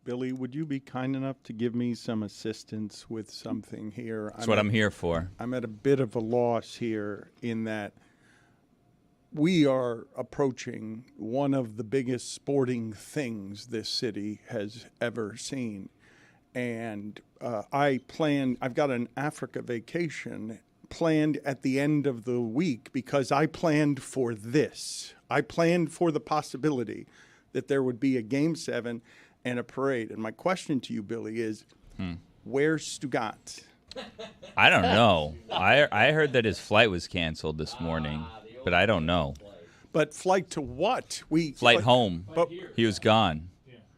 Billy, would you be kind enough to give me some assistance with something here? That's what I'm here for. I'm at a bit of a loss here in that we are approaching one of the biggest sporting things this city has ever seen. And I've got an Africa vacation planned at the end of the week because I planned for this. I planned for the possibility that there would be a Game 7 and a parade. And my question to you, Billy, is where's Stugotz? I don't know. I heard that his flight was canceled this morning, but I don't know. But flight to what? Flight home. But He was gone.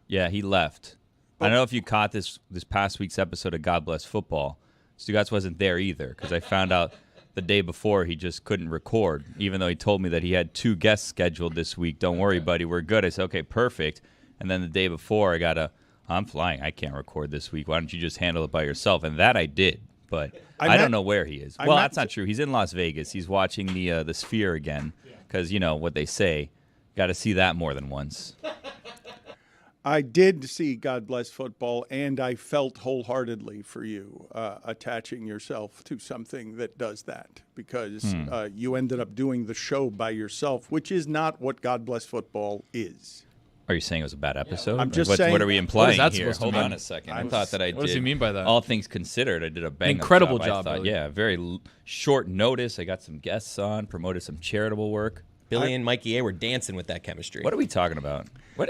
Yeah, he left. I don't know if you caught this past week's episode of God Bless Football. Stugotz wasn't there either because I found out the day before he just couldn't record, even though he told me that he had 2 guests scheduled this week. Don't worry, buddy, we're good. I said, okay, perfect. And then the day before, I'm flying. I can't record this week. Why don't you just handle it by yourself? And that I did, but I don't know where he is. Well, that's not true. He's in Las Vegas. He's watching the Sphere again because, you know, what they say, got to see that more than once. I did see God Bless Football, and I felt wholeheartedly for you attaching yourself to something that does that because you ended up doing the show by yourself, which is not what God Bless Football is. Are you saying it was a bad episode? I'm just saying. What are we implying what is that here? supposed to Hold mean? on a second. I thought that I did. What does he mean by that? All things considered, I did a bang-up Incredible job. job, I thought, Billy. yeah, very short notice. I got some guests on, promoted some charitable work. Billy and Mikey A were dancing with that chemistry. What are we talking about? What?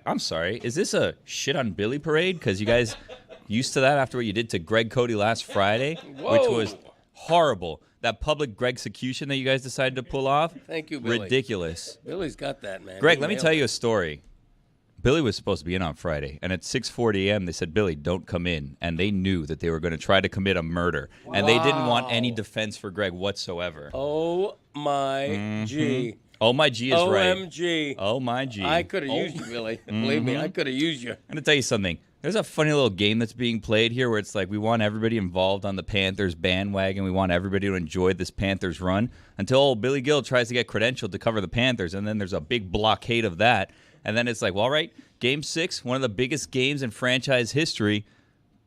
I'm sorry. Is this a shit on Billy parade? Because you guys used to that after what you did to Greg Cody last Friday, which was horrible. That public Greg's-ecution that you guys decided to pull off. Thank you, Billy. Ridiculous. Billy's got that, man. Greg, let me tell you a story. Billy was supposed to be in on Friday, and at 6:40 a.m. they said, Billy, don't come in. And they knew that they were going to try to commit a murder. Wow. And they didn't want any defense for Greg whatsoever. Oh, my G. Oh, my G is right. OMG. Oh, my G. I could have used you, Billy. Believe me, I could have used you. I'm going to tell you something. There's a funny little game that's being played here where it's like we want everybody involved on the Panthers bandwagon. We want everybody to enjoy this Panthers run until old Billy Gill tries to get credentialed to cover the Panthers, and then there's a big blockade of that. And then it's like, well, all right, Game 6, one of the biggest games in franchise history.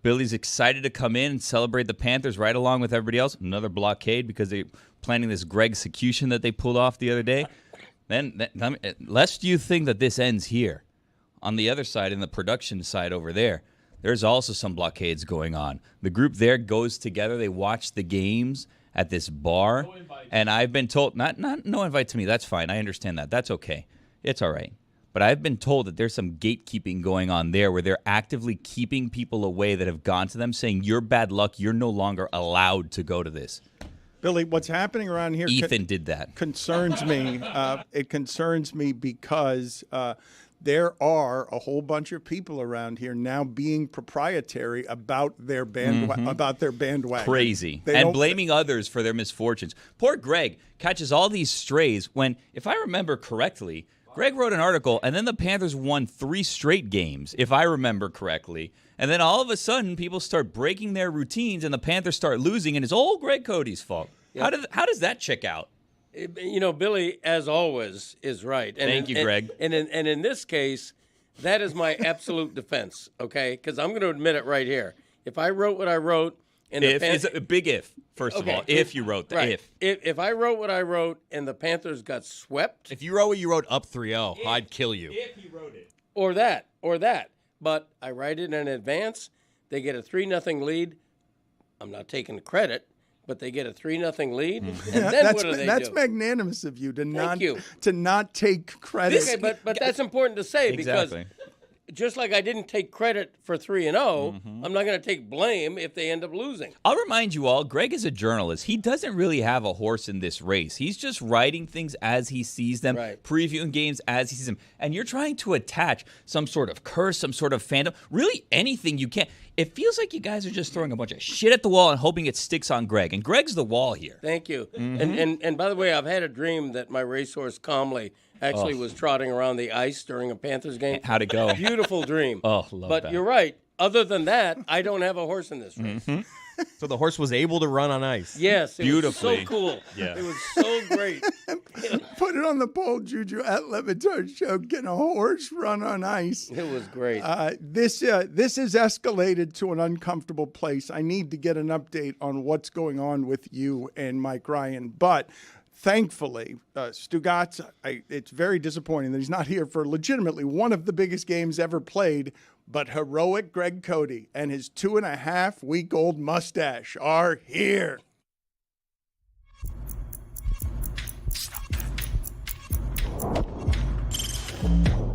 Billy's excited to come in and celebrate the Panthers right along with everybody else. Another blockade because they're planning this Greg's-ecution that they pulled off the other day. Then, lest you think that this ends here. On the other side, in the production side over there, there's also some blockades going on. The group there goes together. They watch the games at this bar. No invite. And I've been told, not no invite to me. That's fine. I understand that. That's okay. It's all right. But I've been told that there's some gatekeeping going on there where they're actively keeping people away that have gone to them saying, you're bad luck. You're no longer allowed to go to this. Billy, what's happening around here Ethan did that. Concerns me. It concerns me because there are a whole bunch of people around here now being proprietary about their bandwagon. Crazy. And blaming others for their misfortunes. Poor Greg catches all these strays when, if I remember correctly, Greg wrote an article, and then the Panthers won 3 straight games, if I remember correctly. And then all of a sudden, people start breaking their routines, and the Panthers start losing, and it's all Greg Cody's fault. Yeah. How does that check out? You know, Billy, as always, is right. And Thank you, Greg. And in this case, that is my absolute defense, okay? Because I'm going to admit it right here. If I wrote what I wrote... It's a big if, first of all. If you wrote the right. If I wrote what I wrote and the Panthers got swept... If you wrote what you wrote up 3-0, I'd kill you. If you wrote it. Or that. But I write it in advance. They get a 3-0 lead. I'm not taking the credit, but they get a 3-0 lead. And then what do they do? That's magnanimous of you to not take credit. Okay, but that's important to say exactly. Because just like I didn't take credit for 3-0, I'm not going to take blame if they end up losing. I'll remind you all, Greg is a journalist. He doesn't really have a horse in this race. He's just writing things as he sees them, previewing games as he sees them. And you're trying to attach some sort of curse, some sort of fandom, really anything you can. It feels like you guys are just throwing a bunch of shit at the wall and hoping it sticks on Greg. And Greg's the wall here. Thank you. And by the way, I've had a dream that my racehorse Calmly actually was trotting around the ice during a Panthers game. How'd it go? Beautiful dream. Love but that. You're right. Other than that, I don't have a horse in this race. So the horse was able to run on ice. Yes, it Beautifully. was so cool. Yeah. It was so great. Put it on the poll, Juju, at Le Batard Show. Can a horse run on ice? It was great. This has escalated to an uncomfortable place. I need to get an update on what's going on with you and Mike Ryan. But thankfully, Stugotz, it's very disappointing that he's not here for legitimately one of the biggest games ever played. But heroic Greg Cody and his 2.5-week-old mustache are here.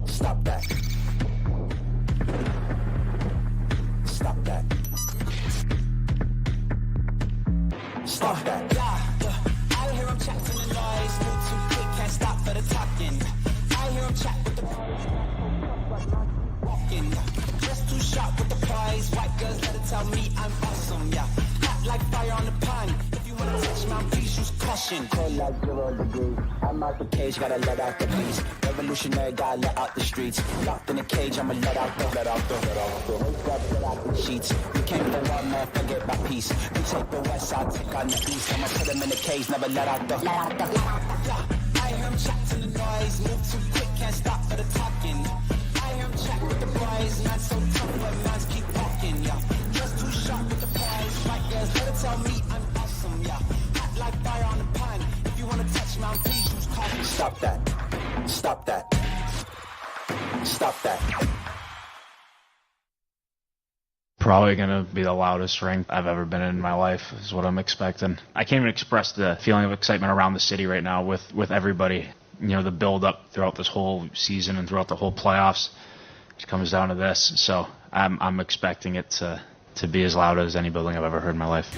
Stop that. Stop that. Stop that. I hear him chatting the noise, move too quick, can't stop for the talking. I hear him chat with the walking. Just too sharp with the prize. White girls let it tell me I'm awesome, yeah. Hot like fire on the pan. If you wanna touch my please use caution. Cold like 0 degrees. I'm out the cage, gotta let out the beast. Revolutionary, gotta let out the streets. Locked in a cage, I'ma let out the sheets. You came for one man, forget my peace. You take the west, I'll take on the east. I'ma put him in the cage, never let out the. I hear him chatting the noise, move too quick, can't stop for the talking. I hear him chat with the boys, not so tough, but minds keep walking, yeah. Just too sharp with the prize. White girls, let it tell me I'm awesome, yeah. Hot like fire on the pan. If you wanna touch my please use caution. Stop that. Stop that. Stop that. Probably going to be the loudest rink I've ever been in my life is what I'm expecting. I can't even express the feeling of excitement around the city right now with everybody. You know, the build up throughout this whole season and throughout the whole playoffs. It comes down to this. So I'm expecting it to be as loud as any building I've ever heard in my life.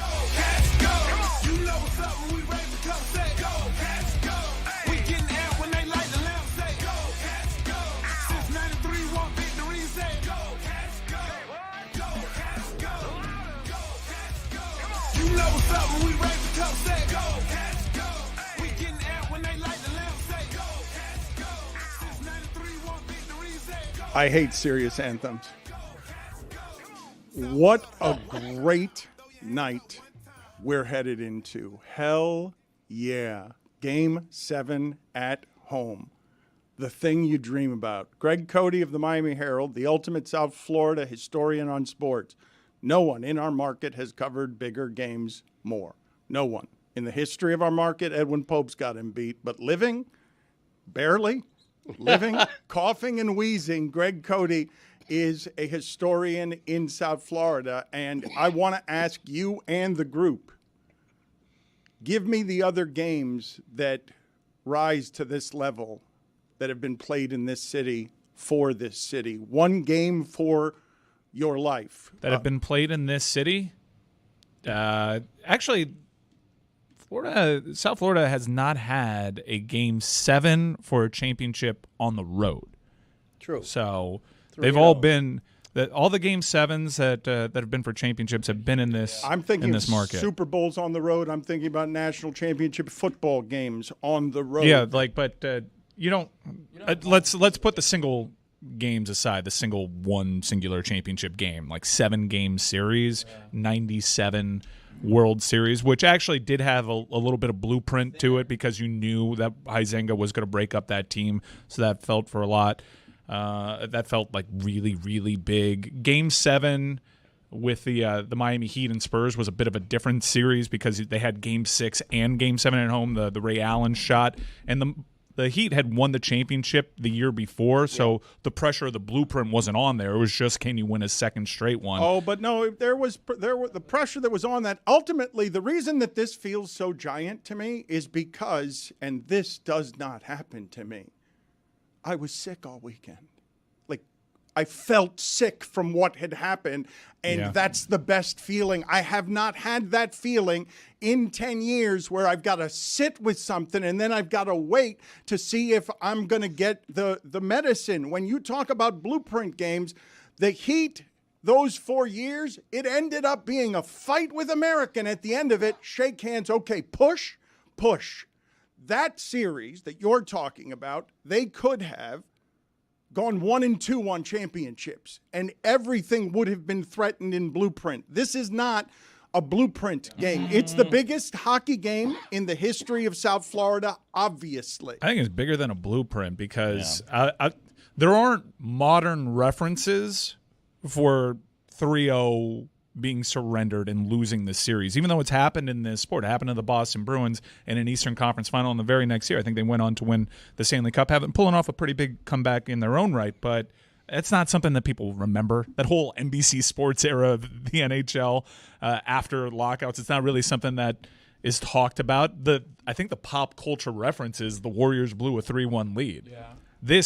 I hate serious anthems. What a great night we're headed into. Hell yeah. Game 7 at home. The thing you dream about. Greg Cody of the Miami Herald, the ultimate South Florida historian on sports. No one in our market has covered bigger games more. No one. In the history of our market, Edwin Pope's got him beat. But living, barely, living, coughing and wheezing, Greg Cody is a historian in South Florida. And I want to ask you and the group, give me the other games that rise to this level that have been played in this city for this city. One game for your life. That have been played in this city? Actually, South Florida has not had a Game 7 for a championship on the road. True. So they've all been all the Game 7s that have been for championships have been in this. I'm thinking in this market. Super Bowls on the road. I'm thinking about national championship football games on the road. Yeah, but you don't. Let's put the single games aside. The singular championship game, like 7-game series, 97 World Series, which actually did have a little bit of blueprint to it because you knew that Huizenga was going to break up that team, so that felt for a lot. That felt like really, really big. Game 7 with the Miami Heat and Spurs was a bit of a different series because they had Game 6 and Game 7 at home, the Ray Allen shot, and the Heat had won the championship the year before, so the pressure of the blueprint wasn't on there. It was just, can you win a second straight one? Oh, but no, there was the pressure that was on that. Ultimately, the reason that this feels so giant to me is because, and this does not happen to me, I was sick all weekend. Like, I felt sick from what had happened, and that's the best feeling. I have not had that feeling in 10 years where I've got to sit with something and then I've got to wait to see if I'm going to get the medicine. When you talk about blueprint games, the Heat, those 4 years, it ended up being a fight with American at the end of it. Shake hands. Okay, push. That series that you're talking about, they could have gone 1-2 on championships, and everything would have been threatened in blueprint. This is not a blueprint game. It's the biggest hockey game in the history of South Florida, obviously. I think it's bigger than a blueprint because there aren't modern references for 3-0 being surrendered and losing the series, even though it's happened in this sport. It happened to the Boston Bruins in an Eastern Conference final in the very next year. I think they went on to win the Stanley Cup, pulling off a pretty big comeback in their own right, but it's not something that people remember. That whole NBC Sports era of the NHL after lockouts, it's not really something that is talked about. I think the pop culture reference is the Warriors blew a 3-1 lead. Yeah.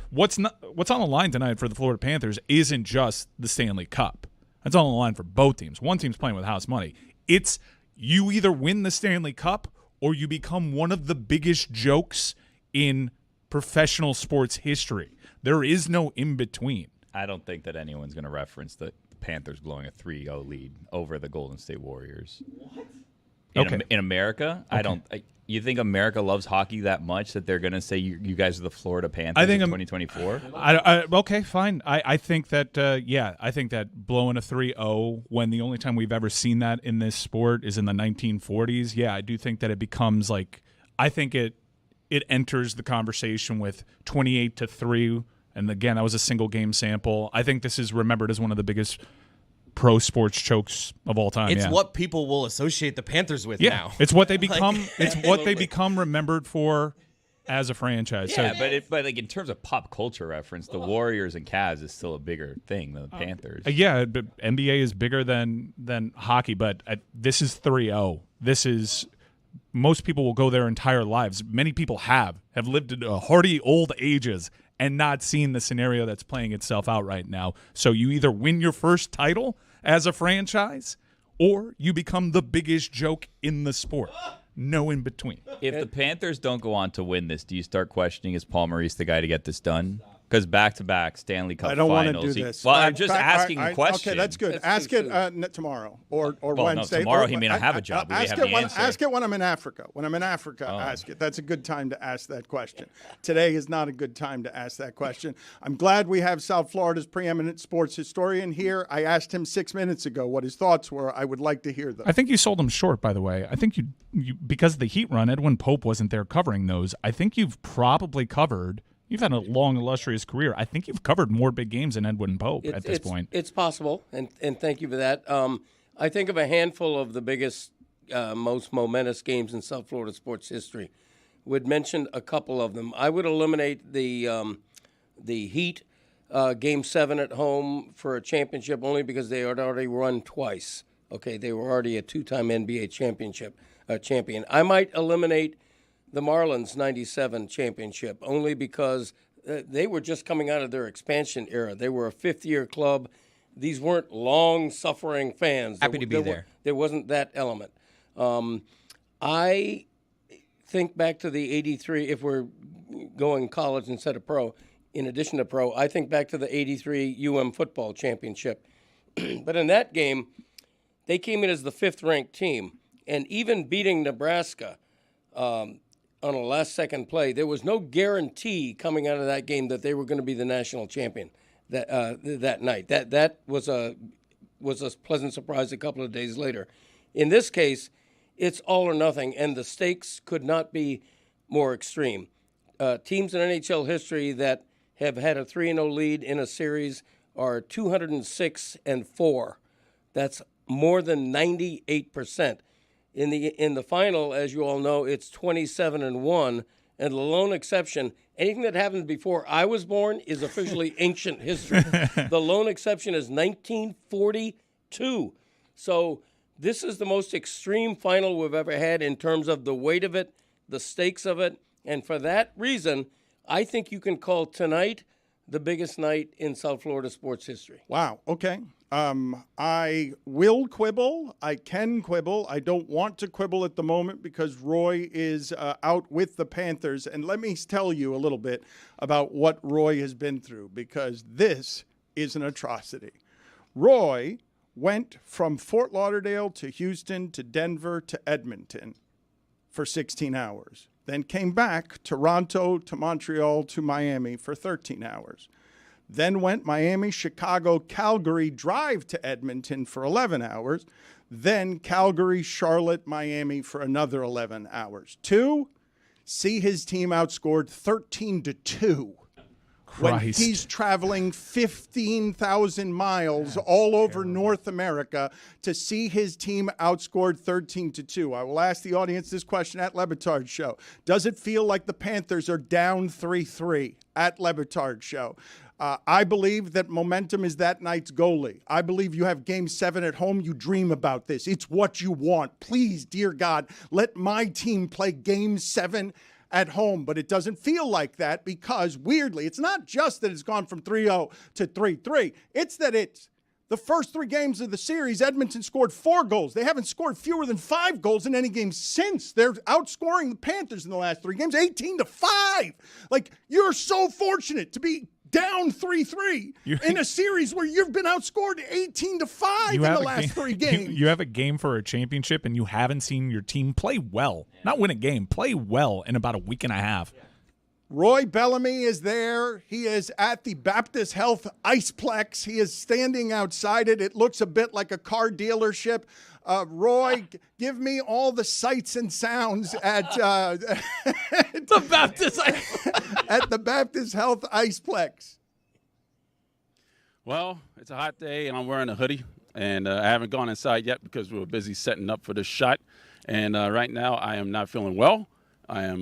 What's on the line tonight for the Florida Panthers isn't just the Stanley Cup. That's on the line for both teams. One team's playing with house money. It's you either win the Stanley Cup or you become one of the biggest jokes in professional sports history. There is no in-between. I don't think that anyone's going to reference the Panthers blowing a 3-0 lead over the Golden State Warriors. What? In America? Okay. You think America loves hockey that much that they're going to say you guys are the Florida Panthers in 2024? Okay, fine. I think that, I think that blowing a 3-0 when the only time we've ever seen that in this sport is in the 1940s, I do think that it becomes like, I think it enters the conversation with 28-3, and again, that was a single game sample. I think this is remembered as one of the biggest pro sports chokes of all time. It's what people will associate the Panthers with now. It's what they become. It's what they become remembered for as a franchise. Yeah, but like in terms of pop culture reference, the Warriors and Cavs is still a bigger thing than the Panthers. But NBA is bigger than hockey, but this is 3-0. This is. Most people will go their entire lives. Many people have lived to hardy old ages and not seen the scenario that's playing itself out right now. So you either win your first title as a franchise or you become the biggest joke in the sport. No in between. If the Panthers don't go on to win this, do you start questioning, is Paul Maurice the guy to get this done? Because back-to-back Stanley Cup finals. I don't want to do this. Well, I'm just asking a question. Okay, that's good. Ask it tomorrow or Wednesday. No, tomorrow he may not have a job. Ask it when I'm in Africa. When I'm in Africa, ask it. That's a good time to ask that question. Today is not a good time to ask that question. I'm glad we have South Florida's preeminent sports historian here. I asked him 6 minutes ago what his thoughts were. I would like to hear them. I think you sold him short, by the way. I think you because of the Heat run, Edwin Pope wasn't there covering those. I think you've probably covered. You've had a long, illustrious career. I think you've covered more big games than Edwin Pope at this point. It's possible, and thank you for that. I think of a handful of the biggest, most momentous games in South Florida sports history. Would mention a couple of them. I would eliminate the Heat Game 7 at home for a championship only because they had already run twice. Okay, they were already a two-time NBA champion. I might eliminate the Marlins 97 championship, only because they were just coming out of their expansion era. They were a fifth-year club. These weren't long-suffering fans. Happy to be there. There wasn't that element. I think back to the 83, if we're going college instead of pro, in addition to pro, I think back to the 83 football championship. But in that game, they came in as the fifth-ranked team, and even beating Nebraska on a last-second play, there was no guarantee coming out of that game that they were going to be the national champion that night. That was a pleasant surprise a couple of days later. In this case, it's all or nothing, and the stakes could not be more extreme. Teams in NHL history that have had a 3-0 lead in a series are 206-4. That's more than 98%. In the final, as you all know, it's 27-1, and the lone exception, anything that happened before I was born is officially ancient history. The lone exception is 1942. So this is the most extreme final we've ever had in terms of the weight of it, the stakes of it, and for that reason, I think you can call tonight the biggest night in South Florida sports history. Wow. Okay. I will quibble. I can quibble. I don't want to quibble at the moment because Roy is out with the Panthers. And let me tell you a little bit about what Roy has been through, because this is an atrocity. Roy went from Fort Lauderdale to Houston to Denver to Edmonton for 16 hours. Then came back to Toronto to Montreal to Miami for 13 hours. then went Miami, Chicago, Calgary, drive to Edmonton for 11 hours, then Calgary, Charlotte, Miami for another 11 hours. 2, see his team outscored 13-2. When Christ. he's traveling 15,000 miles all over North America to see his team outscored 13-2. I will ask the audience this question at Le Batard Show. Does it feel like the Panthers are down 3-3 at Le Batard Show? I believe that momentum is that night's goalie. I believe you have Game 7 at home. You dream about this. It's what you want. Please, dear God, let my team play Game 7 at home, but it doesn't feel like that because, weirdly, it's not just that it's gone from 3-0 to 3-3. It's that it's the first 3 games of the series, Edmonton scored 4 goals. They haven't scored fewer than 5 goals in any game since. They're outscoring the Panthers in the last 3 games, 18-5. Like, you're so fortunate to be down 3-3 in a series where you've been outscored 18-5 in the last 3 games. You have a game for a championship, and you haven't seen your team play well. Not win a game, play well in about a week and a half. Roy Bellamy is there. He is at the Baptist Health Iceplex. He is standing outside it. It looks a bit like a car dealership. Roy, give me all the sights and sounds at The Baptist. at the Baptist Health Iceplex. Well, it's a hot day, and I'm wearing a hoodie, and I haven't gone inside yet because we were busy setting up for this shot. And right now, I am not feeling well. I am,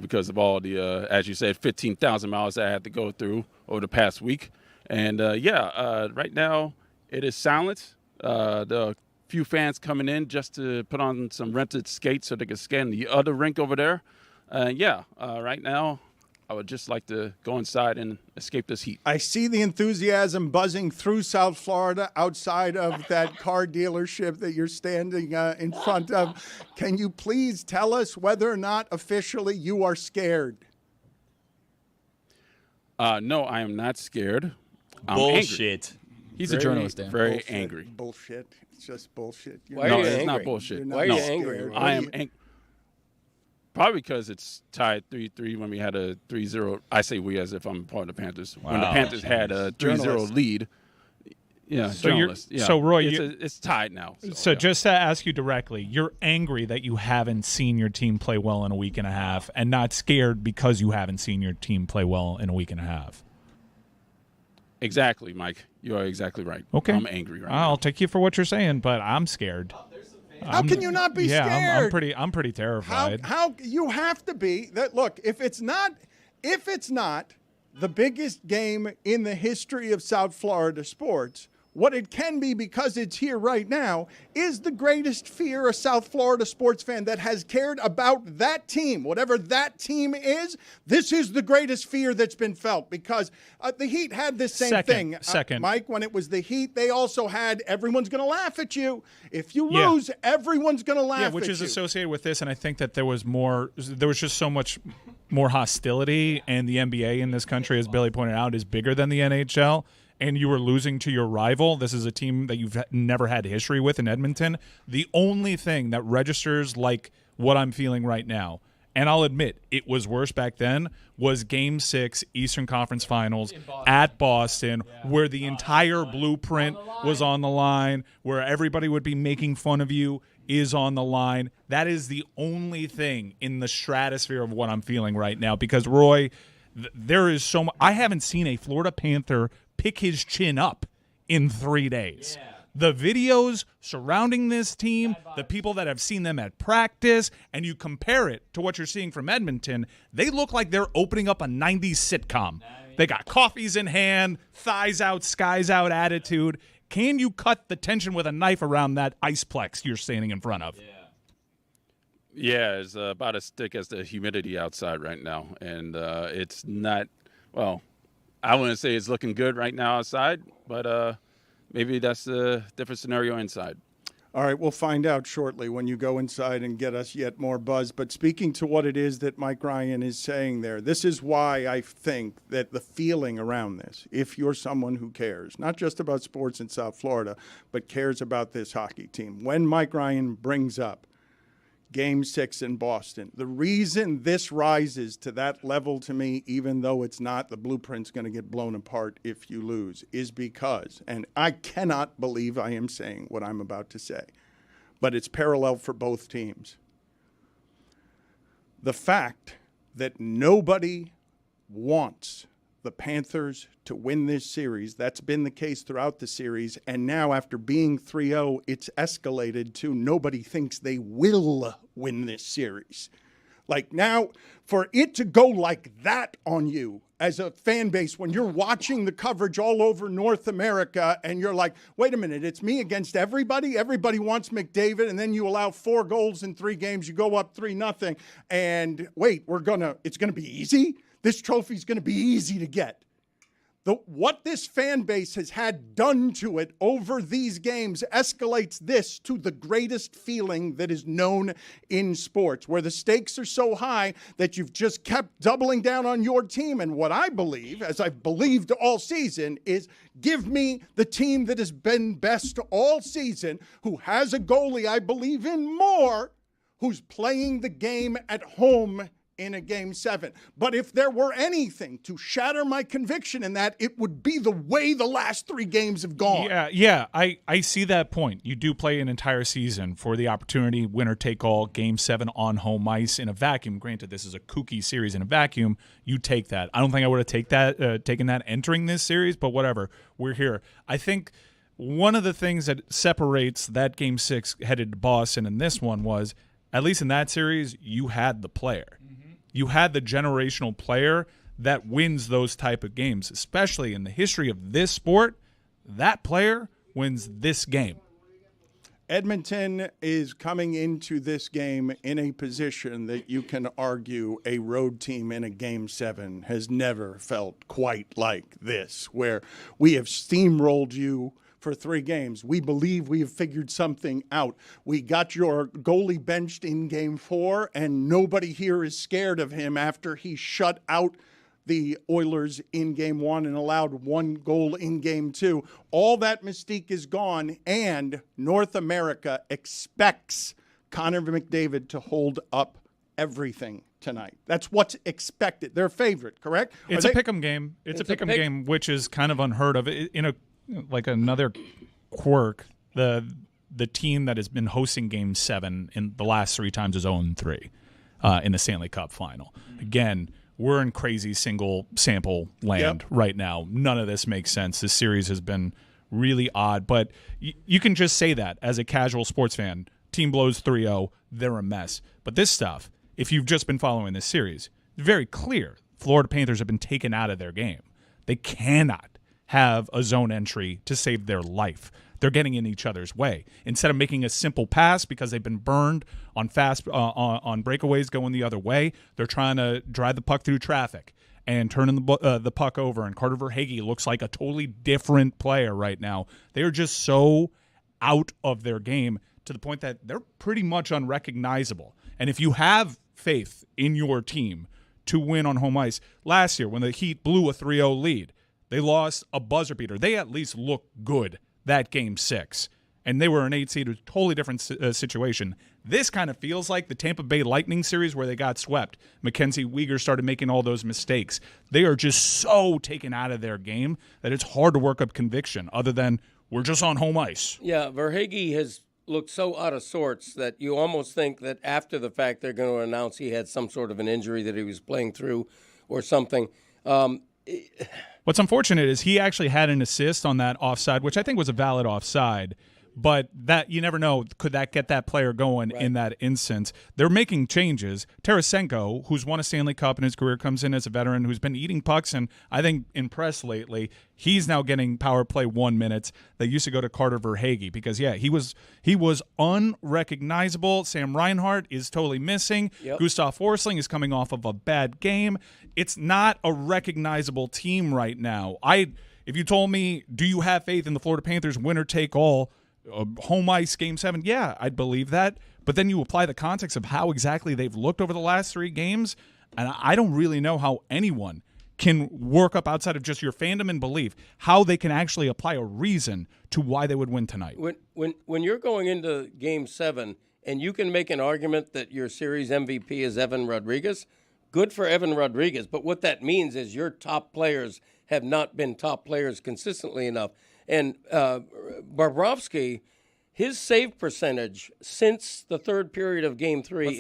because of all the, as you said, 15,000 miles I had to go through over the past week. And, right now, it is silent. The few fans coming in just to put on some rented skates so they can scan the other rink over there. Right now, I would just like to go inside and escape this heat. I see the enthusiasm buzzing through South Florida outside of that car dealership that you're standing in front of. Can you please tell us whether or not officially you are scared? No, I am not scared. I'm Bullshit. Angry. He's a journalist, Dan. Very Bullshit. angry. Bullshit. It's just bullshit. Why No, are you it's angry? not bullshit. You're Why are not you scared. angry? I am angry. Probably because it's tied 3-3 when we had a 3-0. I say we as if I'm part of the Panthers. When the Wow. Panthers had a 3-0 Journalist. lead. Yeah, So you're- journalist. Yeah. so, Roy, it's tied now. So yeah. just to ask you directly, you're angry that you haven't seen your team play well in a week and a half and not scared because you haven't seen your team play well in a week and a half. Exactly, Mike. You are exactly right. Okay. I'm angry right I'll now. take you for what you're saying, but I'm scared. How can you not be yeah, scared? I'm pretty terrified. How you have to be that? Look, if it's not the biggest game in the history of South Florida sports, what it can be because it's here right now is the greatest fear a South Florida sports fan that has cared about that team, whatever that team is. This is the greatest fear that's been felt because the Heat had this same thing. Second. Mike, when it was the Heat, they also had everyone's going to laugh at you. If you Yeah. lose, everyone's going to laugh Yeah, at which is you. associated with this, and I think that there was just so much more hostility, and the NBA in this country, as Billy pointed out, is bigger than the NHL, and you were losing to your rival. This is a team that you've never had history with in Edmonton. The only thing that registers like what I'm feeling right now, and I'll admit it was worse back then, was Game 6 Eastern Conference Finals at Boston, where the entire blueprint was on the line, where everybody would be making fun of you is on the line. That is the only thing in the stratosphere of what I'm feeling right now because, Roy, there is so much. I haven't seen a Florida Panther pick his chin up in 3 days. Yeah. The videos surrounding this team, the people that have seen them at practice, and you compare it to what you're seeing from Edmonton, they look like they're opening up a 90s sitcom. They got coffees in hand, thighs out, skies out attitude. Can you cut the tension with a knife around that iceplex you're standing in front of? Yeah, it's about as thick as the humidity outside right now. And it's not, well, I wouldn't say it's looking good right now outside, but maybe that's a different scenario inside. All right, we'll find out shortly when you go inside and get us yet more buzz. But speaking to what it is that Mike Ryan is saying there, this is why I think that the feeling around this, if you're someone who cares, not just about sports in South Florida, but cares about this hockey team, when Mike Ryan brings up Game 6 in Boston. The reason this rises to that level to me, even though it's not, the blueprint's going to get blown apart if you lose, is because, and I cannot believe I am saying what I'm about to say, but it's parallel for both teams. The fact that nobody wants the Panthers to win this series, that's been the case throughout the series, and now after being 3-0, it's escalated to nobody thinks they will win this series. Like now, for it to go like that on you as a fan base when you're watching the coverage all over North America and you're like, wait a minute, it's me against everybody? Everybody wants McDavid, and then you allow 4 goals in 3 games, you go up 3-0, and wait, it's gonna be easy? This trophy's gonna be easy to get. What this fan base has had done to it over these games escalates this to the greatest feeling that is known in sports, where the stakes are so high that you've just kept doubling down on your team. And what I believe, as I've believed all season, is give me the team that has been best all season, who has a goalie I believe in more, who's playing the game at home in a Game 7. But if there were anything to shatter my conviction in that, it would be the way the last 3 games have gone. Yeah, I see that point. You do play an entire season for the opportunity, winner take all, Game 7 on home ice in a vacuum. Granted, this is a kooky series in a vacuum. You take that. I don't think I would have taken that entering this series, but whatever. We're here. I think one of the things that separates that Game 6 headed to Boston and this one was, at least in that series, you had the player. You had the generational player that wins those type of games, especially in the history of this sport. That player wins this game. Edmonton is coming into this game in a position that you can argue a road team in a Game 7 has never felt quite like this, where we have steamrolled you for 3 games. We believe we have figured something out. We got your goalie benched in Game 4, and nobody here is scared of him after he shut out the Oilers in Game 1 and allowed 1 goal in Game 2. All that mystique is gone, and North America expects Connor McDavid to hold up everything tonight. That's what's expected. They're favorite, correct? It's a pick'em game. It's a pick'em game, which is kind of unheard of. In a like another quirk, the team that has been hosting Game 7 in the last 3 times is 0-3 in the Stanley Cup final. Again, we're in crazy single sample land right now. None of this makes sense. This series has been really odd, but you can just say that as a casual sports fan. Team blows 3-0, they're a mess. But this stuff, if you've just been following this series, it's very clear. Florida Panthers have been taken out of their game. They cannot have a zone entry to save their life. They're getting in each other's way. Instead of making a simple pass because they've been burned on fast on breakaways going the other way, they're trying to drive the puck through traffic and turning the puck over. And Carter Verhaeghe looks like a totally different player right now. They are just so out of their game to the point that they're pretty much unrecognizable. And if you have faith in your team to win on home ice, last year when the Heat blew a 3-0 lead, they lost a buzzer beater. They at least looked good that Game 6, and they were an 8 seed, a totally different situation. This kind of feels like the Tampa Bay Lightning series where they got swept. Mackenzie Weegar started making all those mistakes. They are just so taken out of their game that it's hard to work up conviction other than we're just on home ice. Yeah, Verhaeghe has looked so out of sorts that you almost think that after the fact they're going to announce he had some sort of an injury that he was playing through or something. What's unfortunate is he actually had an assist on that offside, which I think was a valid offside. But that you never know, could that get that player going in that instance? They're making changes. Tarasenko, who's won a Stanley Cup in his career, comes in as a veteran who's been eating pucks and I think impressed lately. He's now getting power play 1 minutes. That used to go to Carter Verhaeghe because, he was unrecognizable. Sam Reinhart is totally missing. Yep. Gustav Forsling is coming off of a bad game. It's not a recognizable team right now. If you told me, do you have faith in the Florida Panthers winner take all home ice Game 7, I'd believe that. But then you apply the context of how exactly they've looked over the last 3 games, and I don't really know how anyone can work up outside of just your fandom and belief how they can actually apply a reason to why they would win tonight. When you're going into Game 7 and you can make an argument that your series MVP is Evan Rodriguez, good for Evan Rodriguez. But what that means is your top players have not been top players consistently enough. And Bobrovsky, his save percentage since the third period of Game 3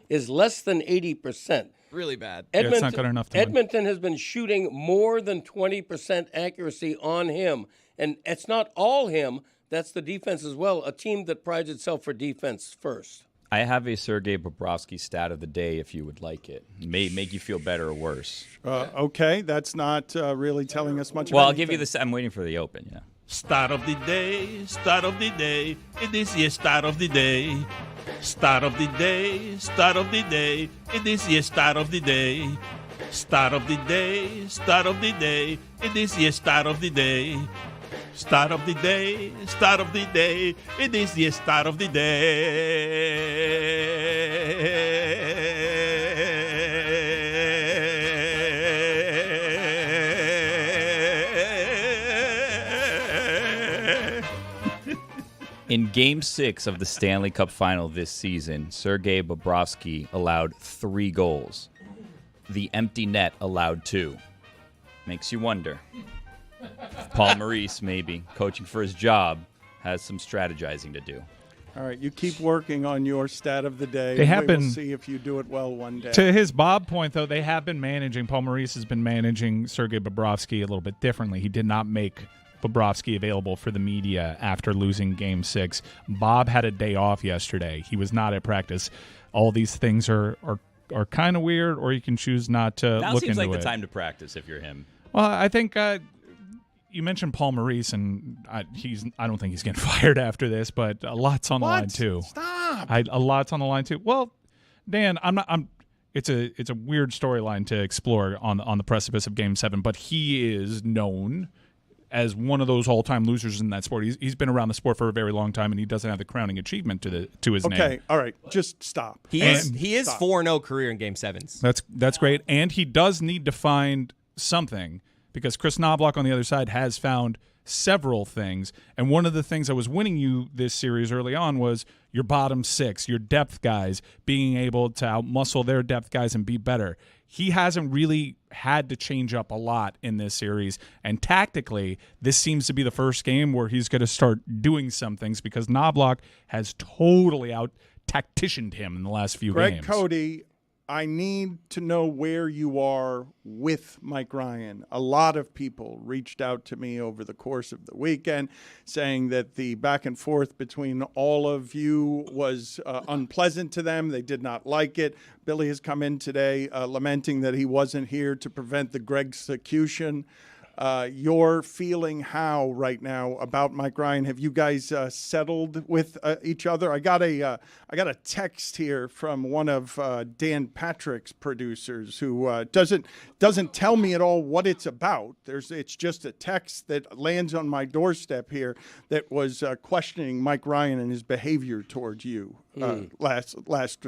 is less than 80%. Really bad. Edmonton, it's not good enough to win. Edmonton has been shooting more than 20% accuracy on him. And it's not all him. That's the defense as well, a team that prides itself for defense first. I have a Sergei Bobrovsky stat of the day if you would like it. It may make you feel better or worse. Okay, that's not really telling us much. Well, about I'll give you anything. this. I'm waiting for the open, yeah. Start of the day, start of the day. It is your start of the day. Start of the day, start of the day. It is your start of the day. Start of the day, start of the day. It is your start of the day. Start of the day, start of the day. It is the start of the day. In Game 6 of the Stanley Cup Final this season, Sergei Bobrovsky allowed 3 goals. The empty net allowed 2. Makes you wonder. Paul Maurice, maybe, coaching for his job, has some strategizing to do. All right, you keep working on your stat of the day. They have We'll been- see if you do it well one day. To his Bob point, though, they have been managing. Paul Maurice has been managing Sergei Bobrovsky a little bit differently. He did not make Bobrovsky available for the media after losing Game 6. Bob had a day off yesterday. He was not at practice. All these things are kind of weird, or you can choose not to Now look seems into like it. the time to practice if you're him. Well, I think you mentioned Paul Maurice, and I don't think he's getting fired after this, but a lot's on the line too. Stop. A lot's on the line too. Well, Dan, it's a weird storyline to explore on the precipice of Game 7, but he is known as one of those all-time losers in that sport. He's been around the sport for a very long time, and he doesn't have the crowning achievement to his name. Okay, all right, just stop. He is 4-0 career in Game 7s. That's great, and he does need to find something, because Chris Knobloch on the other side has found several things, and one of the things that was winning you this series early on was your bottom 6, your depth guys being able to outmuscle their depth guys and be better. He hasn't really had to change up a lot in this series, and tactically, this seems to be the first game where he's going to start doing some things, because Knobloch has totally out-tacticianed him in the last few Greg games. Cody, I need to know where you are with Mike Ryan. A lot of people reached out to me over the course of the weekend saying that the back and forth between all of you was unpleasant to them. They did not like it. Billy has come in today lamenting that he wasn't here to prevent the Greg's-ecution. You're feeling how right now about Mike Ryan? Have you guys settled with each other? I got a text here from one of Dan Patrick's producers who doesn't tell me at all what it's about. It's just a text that lands on my doorstep here that was questioning Mike Ryan and his behavior towards you last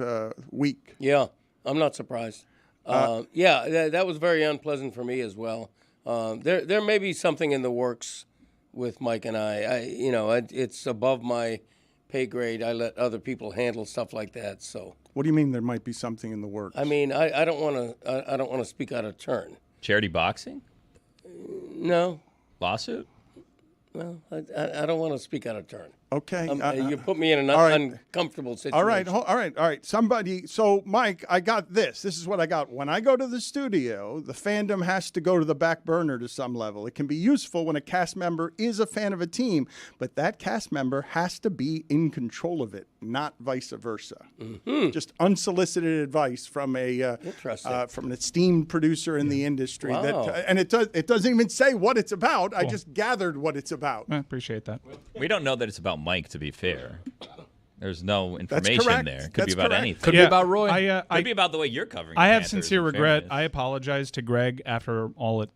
week. Yeah, I'm not surprised. That was very unpleasant for me as well. There may be something in the works with Mike and I. It's above my pay grade. I let other people handle stuff like that. So. What do you mean there might be something in the works? I mean, I don't want to speak out of turn. Charity boxing? No. Lawsuit? Well, I don't want to speak out of turn. Okay. You put me in an uncomfortable situation. All right. Somebody. So, Mike, I got this. This is what I got. When I go to the studio, the fandom has to go to the back burner to some level. It can be useful when a cast member is a fan of a team, but that cast member has to be in control of it, not vice versa. Mm-hmm. Just unsolicited advice from from an esteemed producer in the industry. Wow. And it doesn't even say what it's about. Cool. I just gathered what it's about. I appreciate that. We don't know that it's about Mike, to be fair. There's no information there. It could be about anything. Could be about Roy. Could be about the way you're covering I have Panthers, sincere in regret. fairness. I apologize to Greg after all it.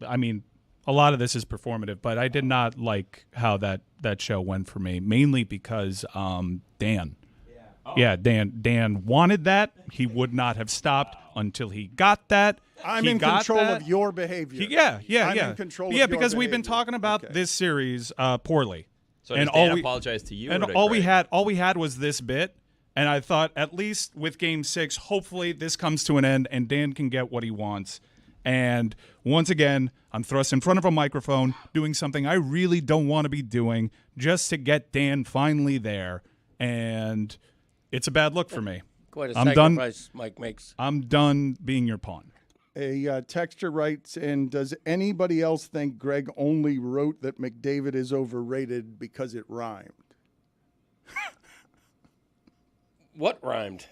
I mean, a lot of this is performative, but I did not like how that show went for me, mainly because Dan. Yeah, Dan wanted that. He would not have stopped until he got that. I'm in control of your behavior. I'm in control of your because we've been behavior. talking about Okay. this series poorly. So does Dan apologize to you? And or to all Greg? we had was this bit, And I thought, at least with Game 6, hopefully this comes to an end and Dan can get what he wants. And once again, I'm thrust in front of a microphone doing something I really don't want to be doing just to get Dan finally there. And it's a bad look for me. Quite a I'm sacrifice Mike makes. I'm done being your pawn. A texter writes, and does anybody else think Greg only wrote that McDavid is overrated because it rhymed? What rhymed?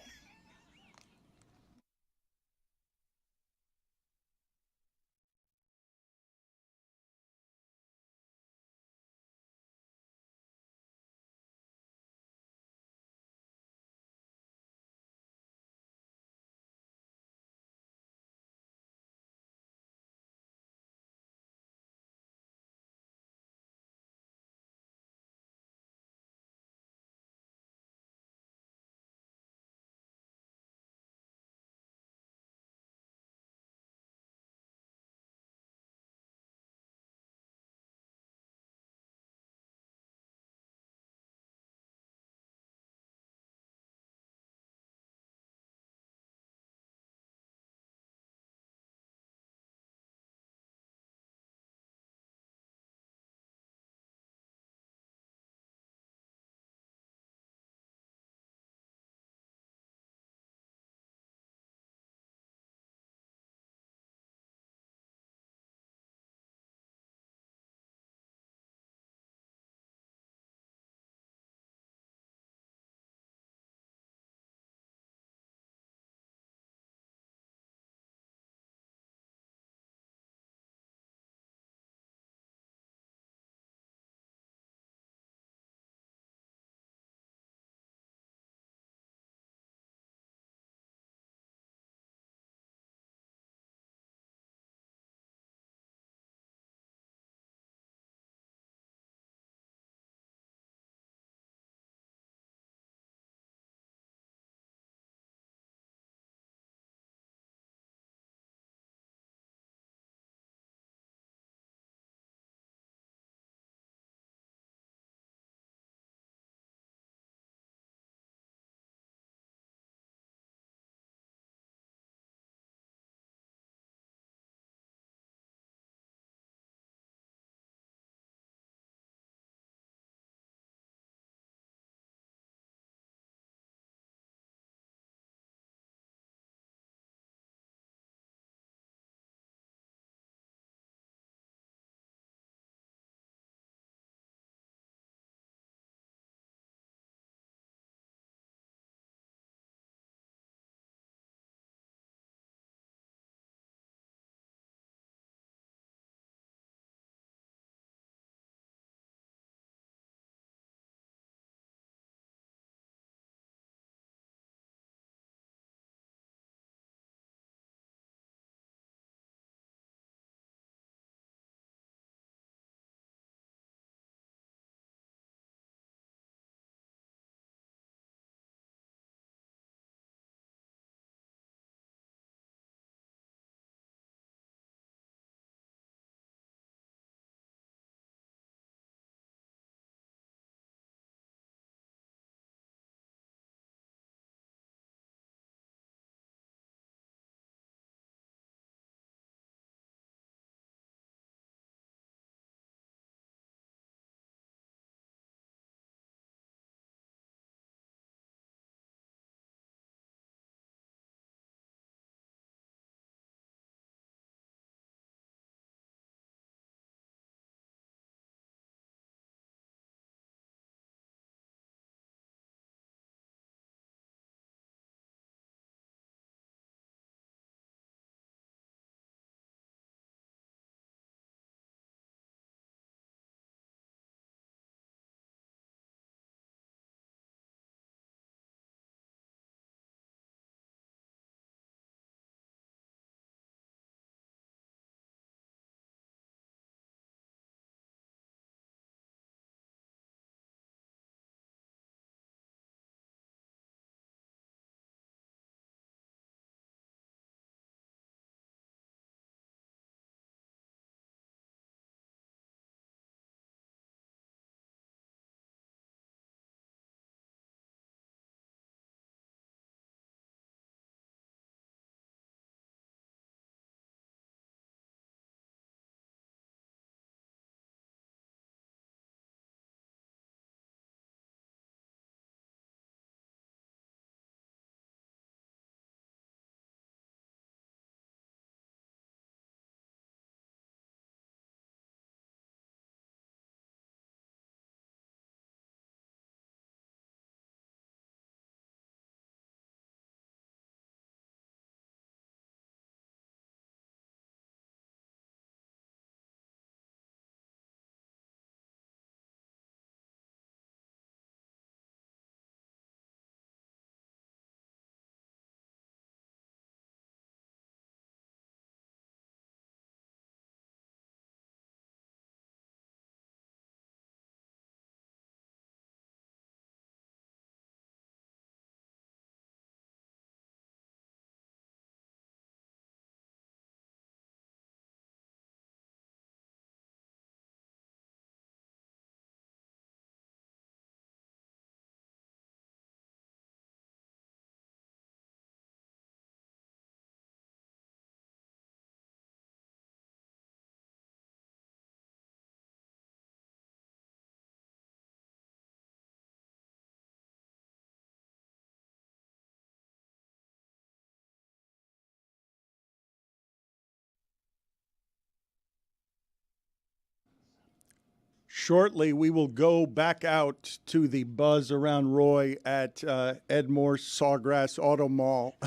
shortly we will go back out to the buzz around Roy at Ed Morse Sawgrass Auto Mall.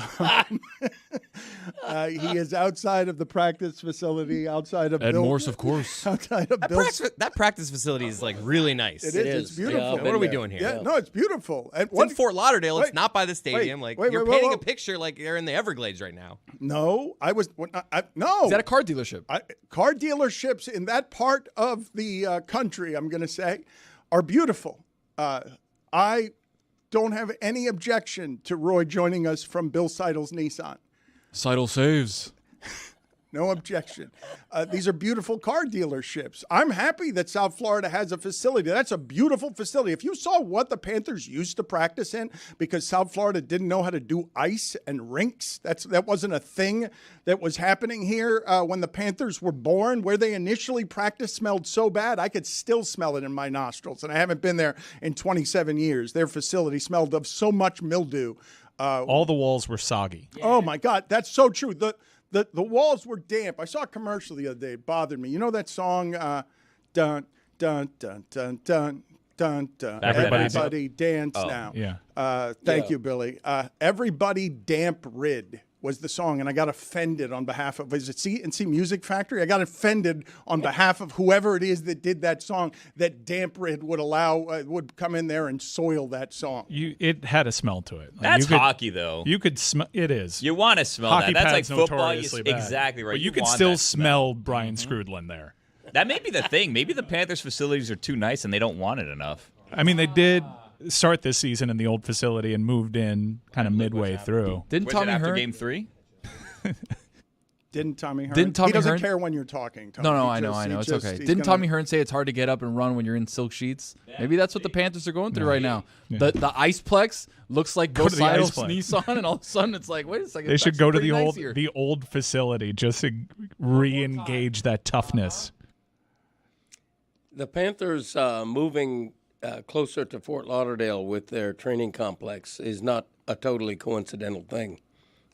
He is outside of the practice facility, outside of Ed Bill, Morse, of course. outside of Bill's. That practice facility is like really nice. It is. It's beautiful. Yeah, What are we doing here? Yeah, no, it's beautiful. And It's in Fort Lauderdale. Wait, It's not by the stadium. wait, You're wait, painting whoa. a picture like they're in the Everglades right now. No, I was no. Is that a car dealership? Car dealerships in that part of the country, I'm going to say, are beautiful. I don't have any objection to Roy joining us from Bill Seidel's Nissan. Seidel saves. No objection. These are beautiful car dealerships. I'm happy that South Florida has a facility. That's a beautiful facility. If you saw what the Panthers used to practice in, because South Florida didn't know how to do ice and rinks, that wasn't a thing that was happening here when the Panthers were born. Where they initially practiced smelled so bad, I could still smell it in my nostrils. And I haven't been there in 27 years. Their facility smelled of so much mildew. All the walls were soggy. Oh, my God. That's so true. The walls were damp. I saw a commercial the other day. It bothered me. You know that song, dun, dun, dun, dun, dun, dun, dun. Everybody dance now. Yeah. Thank you, Billy. Everybody damp rid was the song, and I got offended on behalf of, is it C&C Music Factory? I got offended on behalf of whoever it is that did that song, that damp rid would come in there and soil that song. It had a smell to it. That's hockey, though. You could smell. It is. You want to smell Hockey that. That's like pads football. notoriously bad. Exactly right. But you could want still that smell Brian Scrudlin there. That may be the thing. Maybe the Panthers facilities are too nice and they don't want it enough. I mean, they did start this season in the old facility and moved in kind of midway through. Didn't Tommy after Hearn? Game 3? Didn't Tommy Hearn? Didn't Tommy he doesn't Hearn? care when you're talking, Tommy. No, He I know. just- It's okay. he's Didn't gonna- Tommy Hearn say it's hard to get up and run when you're in silk sheets? Maybe that's what the Panthers are going through right now. The Iceplex looks like Bill to the Seidel's Iceplex. Nissan, and all of a sudden it's like, wait a second. They it's should go to actually the pretty old nice here. the old facility just to re-engage that toughness. The Panthers moving closer to Fort Lauderdale with their training complex is not a totally coincidental thing.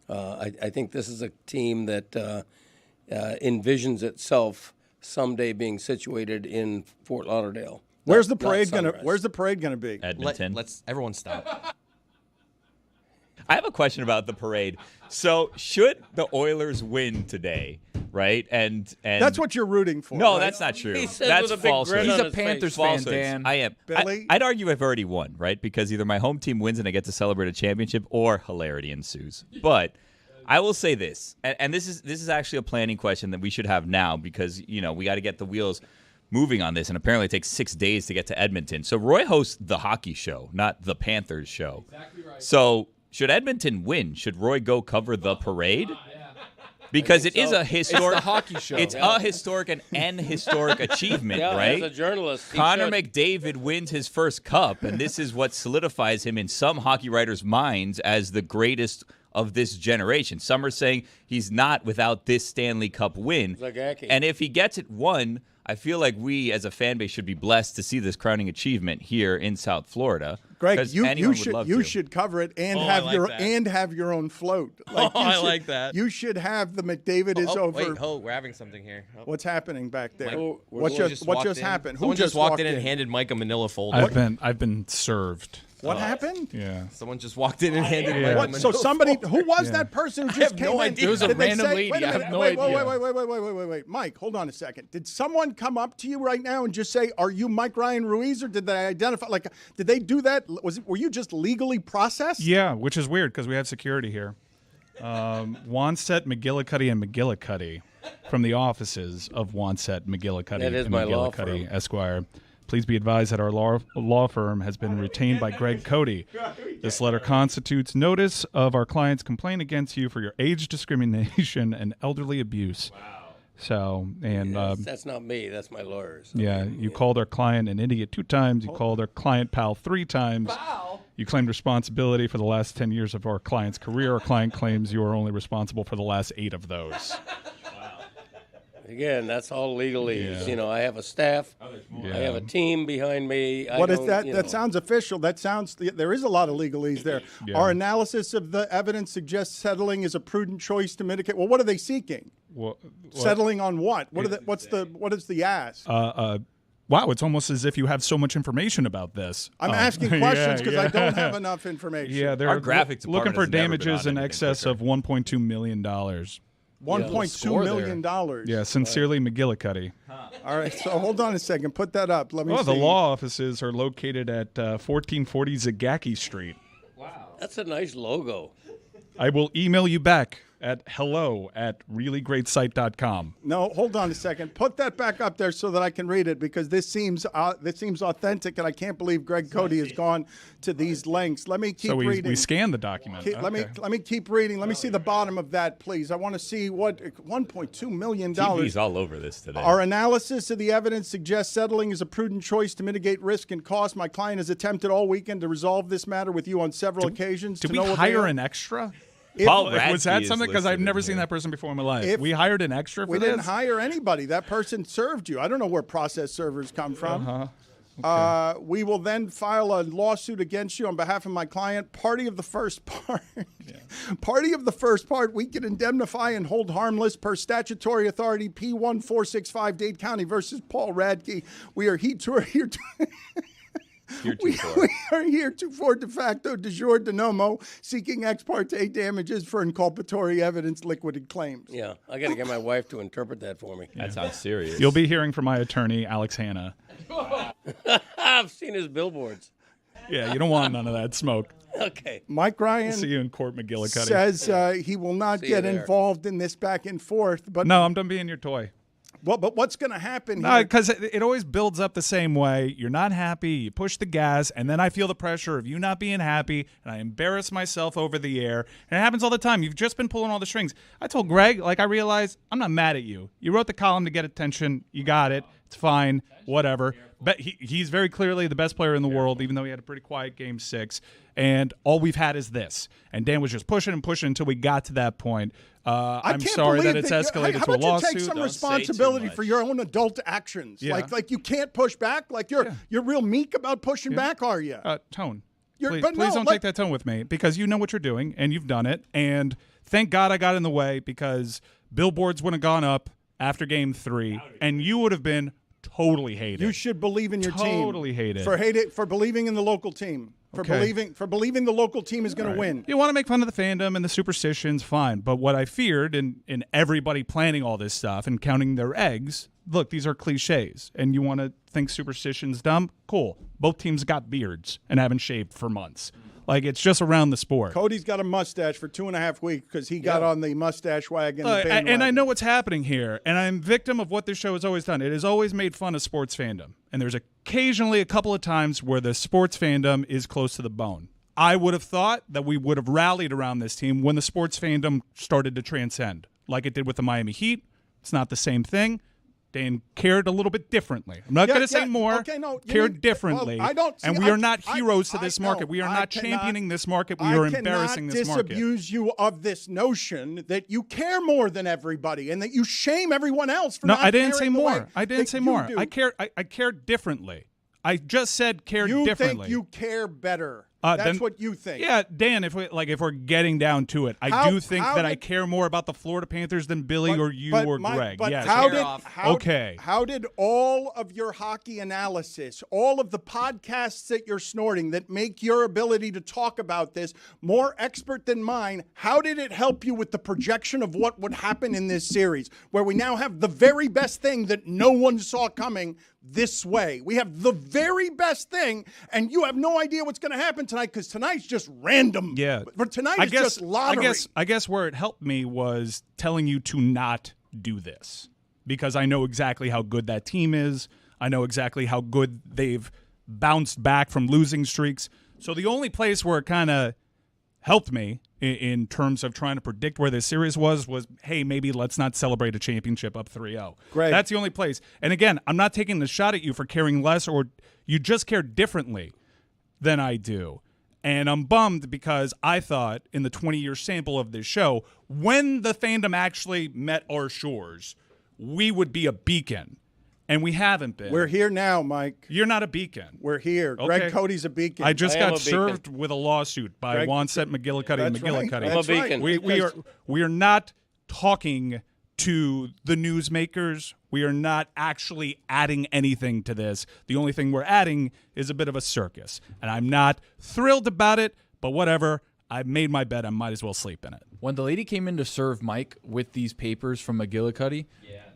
I think this is a team that envisions itself someday being situated in Fort Lauderdale. Where's the Not parade gonna? Sunrise. Where's the parade gonna be? Edmonton. Let's everyone stop. I have a question about the parade. So, should the Oilers win today, right? And That's what you're rooting for. No, right? that's not true. He says That's with a big false. grin He's on a his Panthers face. fan, Falsehoods. Dan. I am. Billy? I'd argue I've already won, right? Because either my home team wins and I get to celebrate a championship, or hilarity ensues. But I will say this, and this is actually a planning question that we should have now, because we got to get the wheels moving on this, and apparently it takes 6 days to get to Edmonton. So Roy hosts the hockey show, not the Panthers show. Exactly right. So should Edmonton win? Should Roy go cover the parade? Because it is a historic It's the hockey show. It's a historic and historic achievement, Yeah, right? as a journalist, he Connor should. McDavid wins his first cup, and this is what solidifies him in some hockey writers' minds as the greatest of this generation. Some are saying he's not without this Stanley Cup win. Zagacki. And if he gets it won, I feel like we as a fan base should be blessed to see this crowning achievement here in South Florida. Greg, 'Cause you anyone would love you to. should cover it and Oh, have I like that. have your own float. Like, Oh, you I should- like that. You should have the McDavid is over. Wait, we're having something here. Oh. What's happening back there? Mike, what just walked in. happened? Someone Who just walked in and handed Mike a manila folder. I've been served. What happened? Yeah. Someone just walked in and handed Mike a What? manila So somebody folder. who was that person who just have came no in? idea. It was a Did they random say- lady. Wait a I have minute. no wait, idea. Wait, Mike, hold on a second. Did someone come up to you right now and just say, "Are you Mike Ryan Ruiz?" Or did they identify? Like, did they do that? Were you just legally processed? Yeah, which is weird because we have security here. Wanset, McGillicuddy, and McGillicuddy from the offices of Wanset, McGillicuddy, That is and my law McGillicuddy, firm. Esquire. Please be advised that our law firm has been retained by Greg Cody. This letter constitutes notice of our client's complaint against you for your age discrimination and elderly abuse. Wow. So, and That's not me. That's my lawyers. yeah, you called our client an idiot 2 times. You called our client pal 3 times. Wow. You claimed responsibility for the last 10 years of our client's career. Our client claims you are only responsible for the last 8 of those. Again, that's all legalese. You know, I have a staff. I have a team behind me. What is don't, that? you That know. sounds official. That sounds. There is a lot of legalese there. Yeah. Our analysis of the evidence suggests settling is a prudent choice to mitigate. Well, what are they seeking? What, Settling on what? What is the ask? Wow, it's almost as if you have so much information about this. I'm asking questions because I don't have enough information. Yeah, they're Our graphics looking department for has never been damages on in anything excess quicker. of $1.2 million. $1.2 million. Yeah, sincerely, McGillicuddy. All right, so hold on a second. Put that up. Let me see. The law offices are located at 1440 Zagacki Street. That's a nice logo. I will email you back at hello@reallyGreatSite.com. No, hold on a second. Put that back up there so that I can read it because this seems authentic, and I can't believe Greg Cody has gone to these lengths. Let me keep So reading. we scanned the document. Let me keep reading. Let me see the bottom of that, please. I want to see what $1.2 million. TV's all over this today. Our analysis of the evidence suggests settling is a prudent choice to mitigate risk and cost. My client has attempted all weekend to resolve this matter with you on several occasions. Did to we no hire avail. an extra? Paul Was Radke that is something? Because I've listed never in seen here. that person before in my life. If- We hired an extra for We this? didn't hire anybody. That person served you. I don't know where process servers come from. We will then file a lawsuit against you on behalf of my client. Party of the first part. Party of the first part, we can indemnify and hold harmless per statutory authority P1465 Dade County versus Paul Radke. We are here to We are here to for de facto de jure de nomo seeking ex parte damages for inculpatory evidence liquidated claims. Yeah, I got to get my wife to interpret that for me. That sounds serious. You'll be hearing from my attorney, Alex Hanna. I've seen his billboards. Yeah, you don't want none of that smoke. Okay. Mike Ryan See you in court, McGillicuddy. says he will not See you get there. involved in this back and forth. But No, I'm done being your toy. but what's going to happen No, here? because it always builds up the same way. You're not happy, you push the gas, and then I feel the pressure of you not being happy, and I embarrass myself over the air. And it happens all the time. You've just been pulling all the strings. I told Greg, I realized I'm not mad at you. You wrote the column to get attention. You got it. It's fine. Whatever. But he's very clearly the best player in the world, even though he had a pretty quiet Game 6. And all we've had is this. And Dan was just pushing and pushing until we got to that point. I'm can't sorry that believe it's you- escalated how to a about lawsuit. you take some Don't say too responsibility much. for your own adult actions? Yeah. Like you can't push back. Like you're real meek about pushing back, are you? Tone. You're- Please, but no, please don't but- take that tone with me because you know what you're doing and you've done it. And thank God I got in the way because billboards would have gone up after Game 3 and you would have been totally hated. You should believe in your team. Totally hated. For believing in the local team. For believing the local team is going to win. You want to make fun of the fandom and the superstitions, fine. But what I feared in everybody planning all this stuff and counting their eggs, look, these are cliches. And you want to think superstition's dumb? Cool. Both teams got beards and haven't shaved for months. It's just around the sport. Cody's got a mustache for 2.5 weeks because he got on the mustache wagon. And I know what's happening here, and I'm victim of what this show has always done. It has always made fun of sports fandom, and there's occasionally a couple of times where the sports fandom is close to the bone. I would have thought that we would have rallied around this team when the sports fandom started to transcend, like it did with the Miami Heat. It's not the same thing. Dan cared a little bit differently. I'm not going to say more. Okay, no, you cared mean- differently. well, I don't see- and we are I- not I- heroes to I- this no, market. We are I not cannot- championing this market. We are embarrassing this market. I cannot disabuse you of this notion that you care more than everybody and that you shame everyone else for No, not I didn't say caring the way more. I didn't that say you more. do. I cared differently. I just said cared You differently. think you care better. Then- That's what you think. Yeah, Dan, if we're getting down to it, I do think that I care more about the Florida Panthers than Billy or you or Greg. But yes. how did all of your hockey analysis, all of the podcasts that you're snorting that make your ability to talk about this more expert than mine, how did it help you with the projection of what would happen in this series, where we now have the very best thing that no one saw coming this way? We have the very best thing, and you have no idea what's going to happen tonight because tonight's just random. Yeah. But tonight is just lottery. I guess where it helped me was telling you to not do this because I know exactly how good that team is. I know exactly how good they've bounced back from losing streaks. So the only place where it kind of helped me in terms of trying to predict where this series was, hey, maybe let's not celebrate a championship up 3-0. Great. That's the only place. And again, I'm not taking the shot at you for caring less or you just care differently than I do. And I'm bummed because I thought in the 20-year sample of this show, when the fandom actually met our shores, we would be a beacon. And we haven't been. We're here now, Mike. You're not a beacon. We're here. Okay. Greg Cody's a beacon. I just I am got a beacon. served with a lawsuit by Greg- Wanset McGillicuddy and That's right. McGillicuddy. I'm a That's right. beacon. We are not talking to the newsmakers. We are not actually adding anything to this. The only thing we're adding is a bit of a circus. And I'm not thrilled about it, but whatever. I've made my bed. I might as well sleep in it. When the lady came in to serve Mike with these papers from McGillicuddy,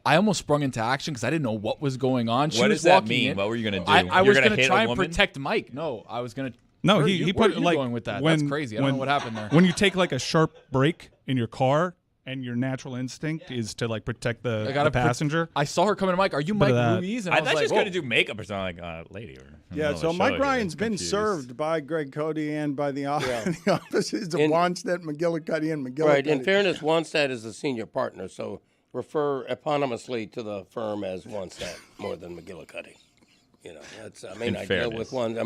I almost sprung into action because I didn't know what was going on. She What was does that walking mean? in. What were you going to do? I You're was gonna going to hit try a and woman? protect Mike. No, I was going to. No, where he you put like going with that. when- That's crazy. I don't know what happened there. When you take like a sharp break in your car and your natural instinct is to like protect the passenger. I saw her coming to Mike. Are you Mike that. Ruiz? And I was thought she like, was going to whoa. do makeup or something like lady. Or Yeah, so Mike Ryan's been served by Greg Cody and by the offices of Wanstead, McGillicuddy, and McGillicuddy. Right. In fairness, Wanstead is the senior partner, so refer eponymously to the firm as Wanstead more than McGillicuddy. You know, that's. I mean, I deal with one.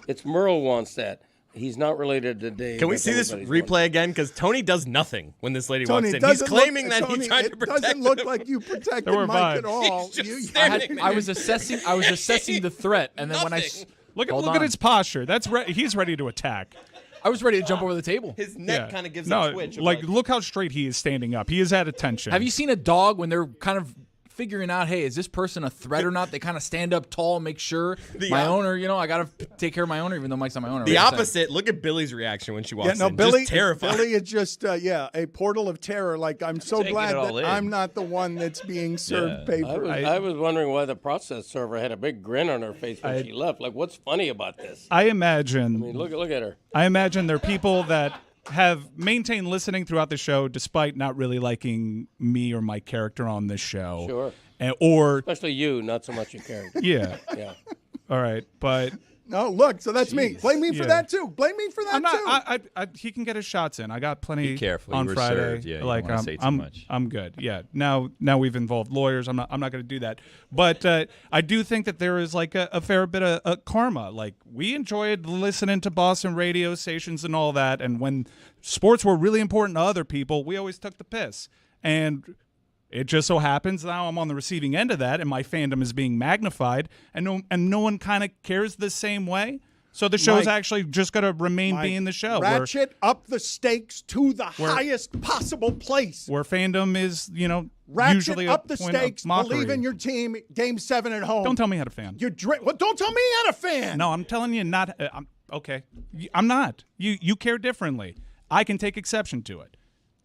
It's Merle Wanstead. He's not related to Dave. Can we see this replay again? Because Tony does nothing when this lady walks in. He's doesn't claiming look- that Tony, he tried to protect It doesn't look him. like you protected There were Mike at vibes. all. He's just You- standing I was assessing. I was assessing the threat, and then when I Nothing. Look Hold at on. his posture. He's ready to attack. I was ready to jump over the table. His neck kind of gives no, a twitch. like look how straight he is standing up. He is at attention. Have you seen a dog when they're kind of figuring out, hey, is this person a threat or not? They kind of stand up tall and make sure my owner, I got to take care of my owner, even though Mike's not my owner. The right? opposite. Look at Billy's reaction when she walks Yeah, no, in. Billy. Just terrified. Billy is just a portal of terror. Like I'm so Taking glad it all that in. I'm not the one that's being served paper. I was wondering why the process server had a big grin on her face when she left. Like, what's funny about this? I imagine. I mean, look at her. I imagine there are people that have maintained listening throughout the show despite not really liking me or my character on this show. Sure. Or Especially you, not so much your character. yeah. Yeah. All right, but No, look. So that's me. Blame me for Yeah. that too. Blame me for that I'm not. too. He can get his shots in. I got plenty. Be careful. on You were Friday. served. Yeah, you don't like wanna say too I'm, much. I'm good. Yeah. Now we've involved lawyers. I'm not going to do that. But I do think that there is like a fair bit of karma. Like we enjoyed listening to Boston radio stations and all that, and when sports were really important to other people, we always took the piss. And it just so happens now I'm on the receiving end of that, and my fandom is being magnified, and no one kind of cares the same way. So the show's Mike, actually just going to remain being the show. Ratchet up the stakes to the highest possible place. Where fandom is, Ratchet usually up a the point of stakes. mockery. Believe in your team. Game 7 at home. Don't tell me how to fan. Well, don't tell me how to fan. No, I'm telling you not. Okay, I'm not. You care differently. I can take exception to it,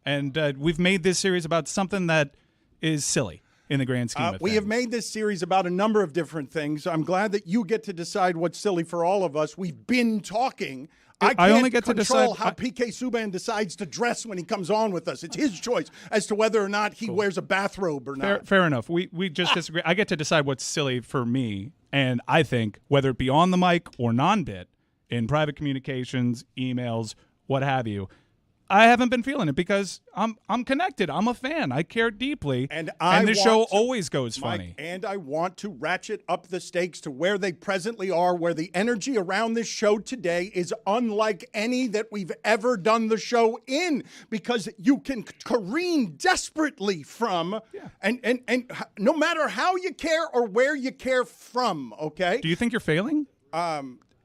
and we've made this series about something that is silly in the grand scheme of things. We have made this series about a number of different things. I'm glad that you get to decide what's silly for all of us. We've been talking. I can't only get to control decide- how PK Subban decides to dress when he comes on with us. It's his choice as to whether or not he wears a bathrobe or not. Fair enough. We just disagree. I get to decide what's silly for me, and I think whether it be on the mic or non-bit, in private communications, emails, what have you, I haven't been feeling it because I'm connected. I'm a fan. I care deeply, And the show always goes Mike, funny. and I want to ratchet up the stakes to where they presently are, where the energy around this show today is unlike any that we've ever done the show in, because you can careen desperately from, and no matter how you care or where you care from, okay? Do you think you're failing?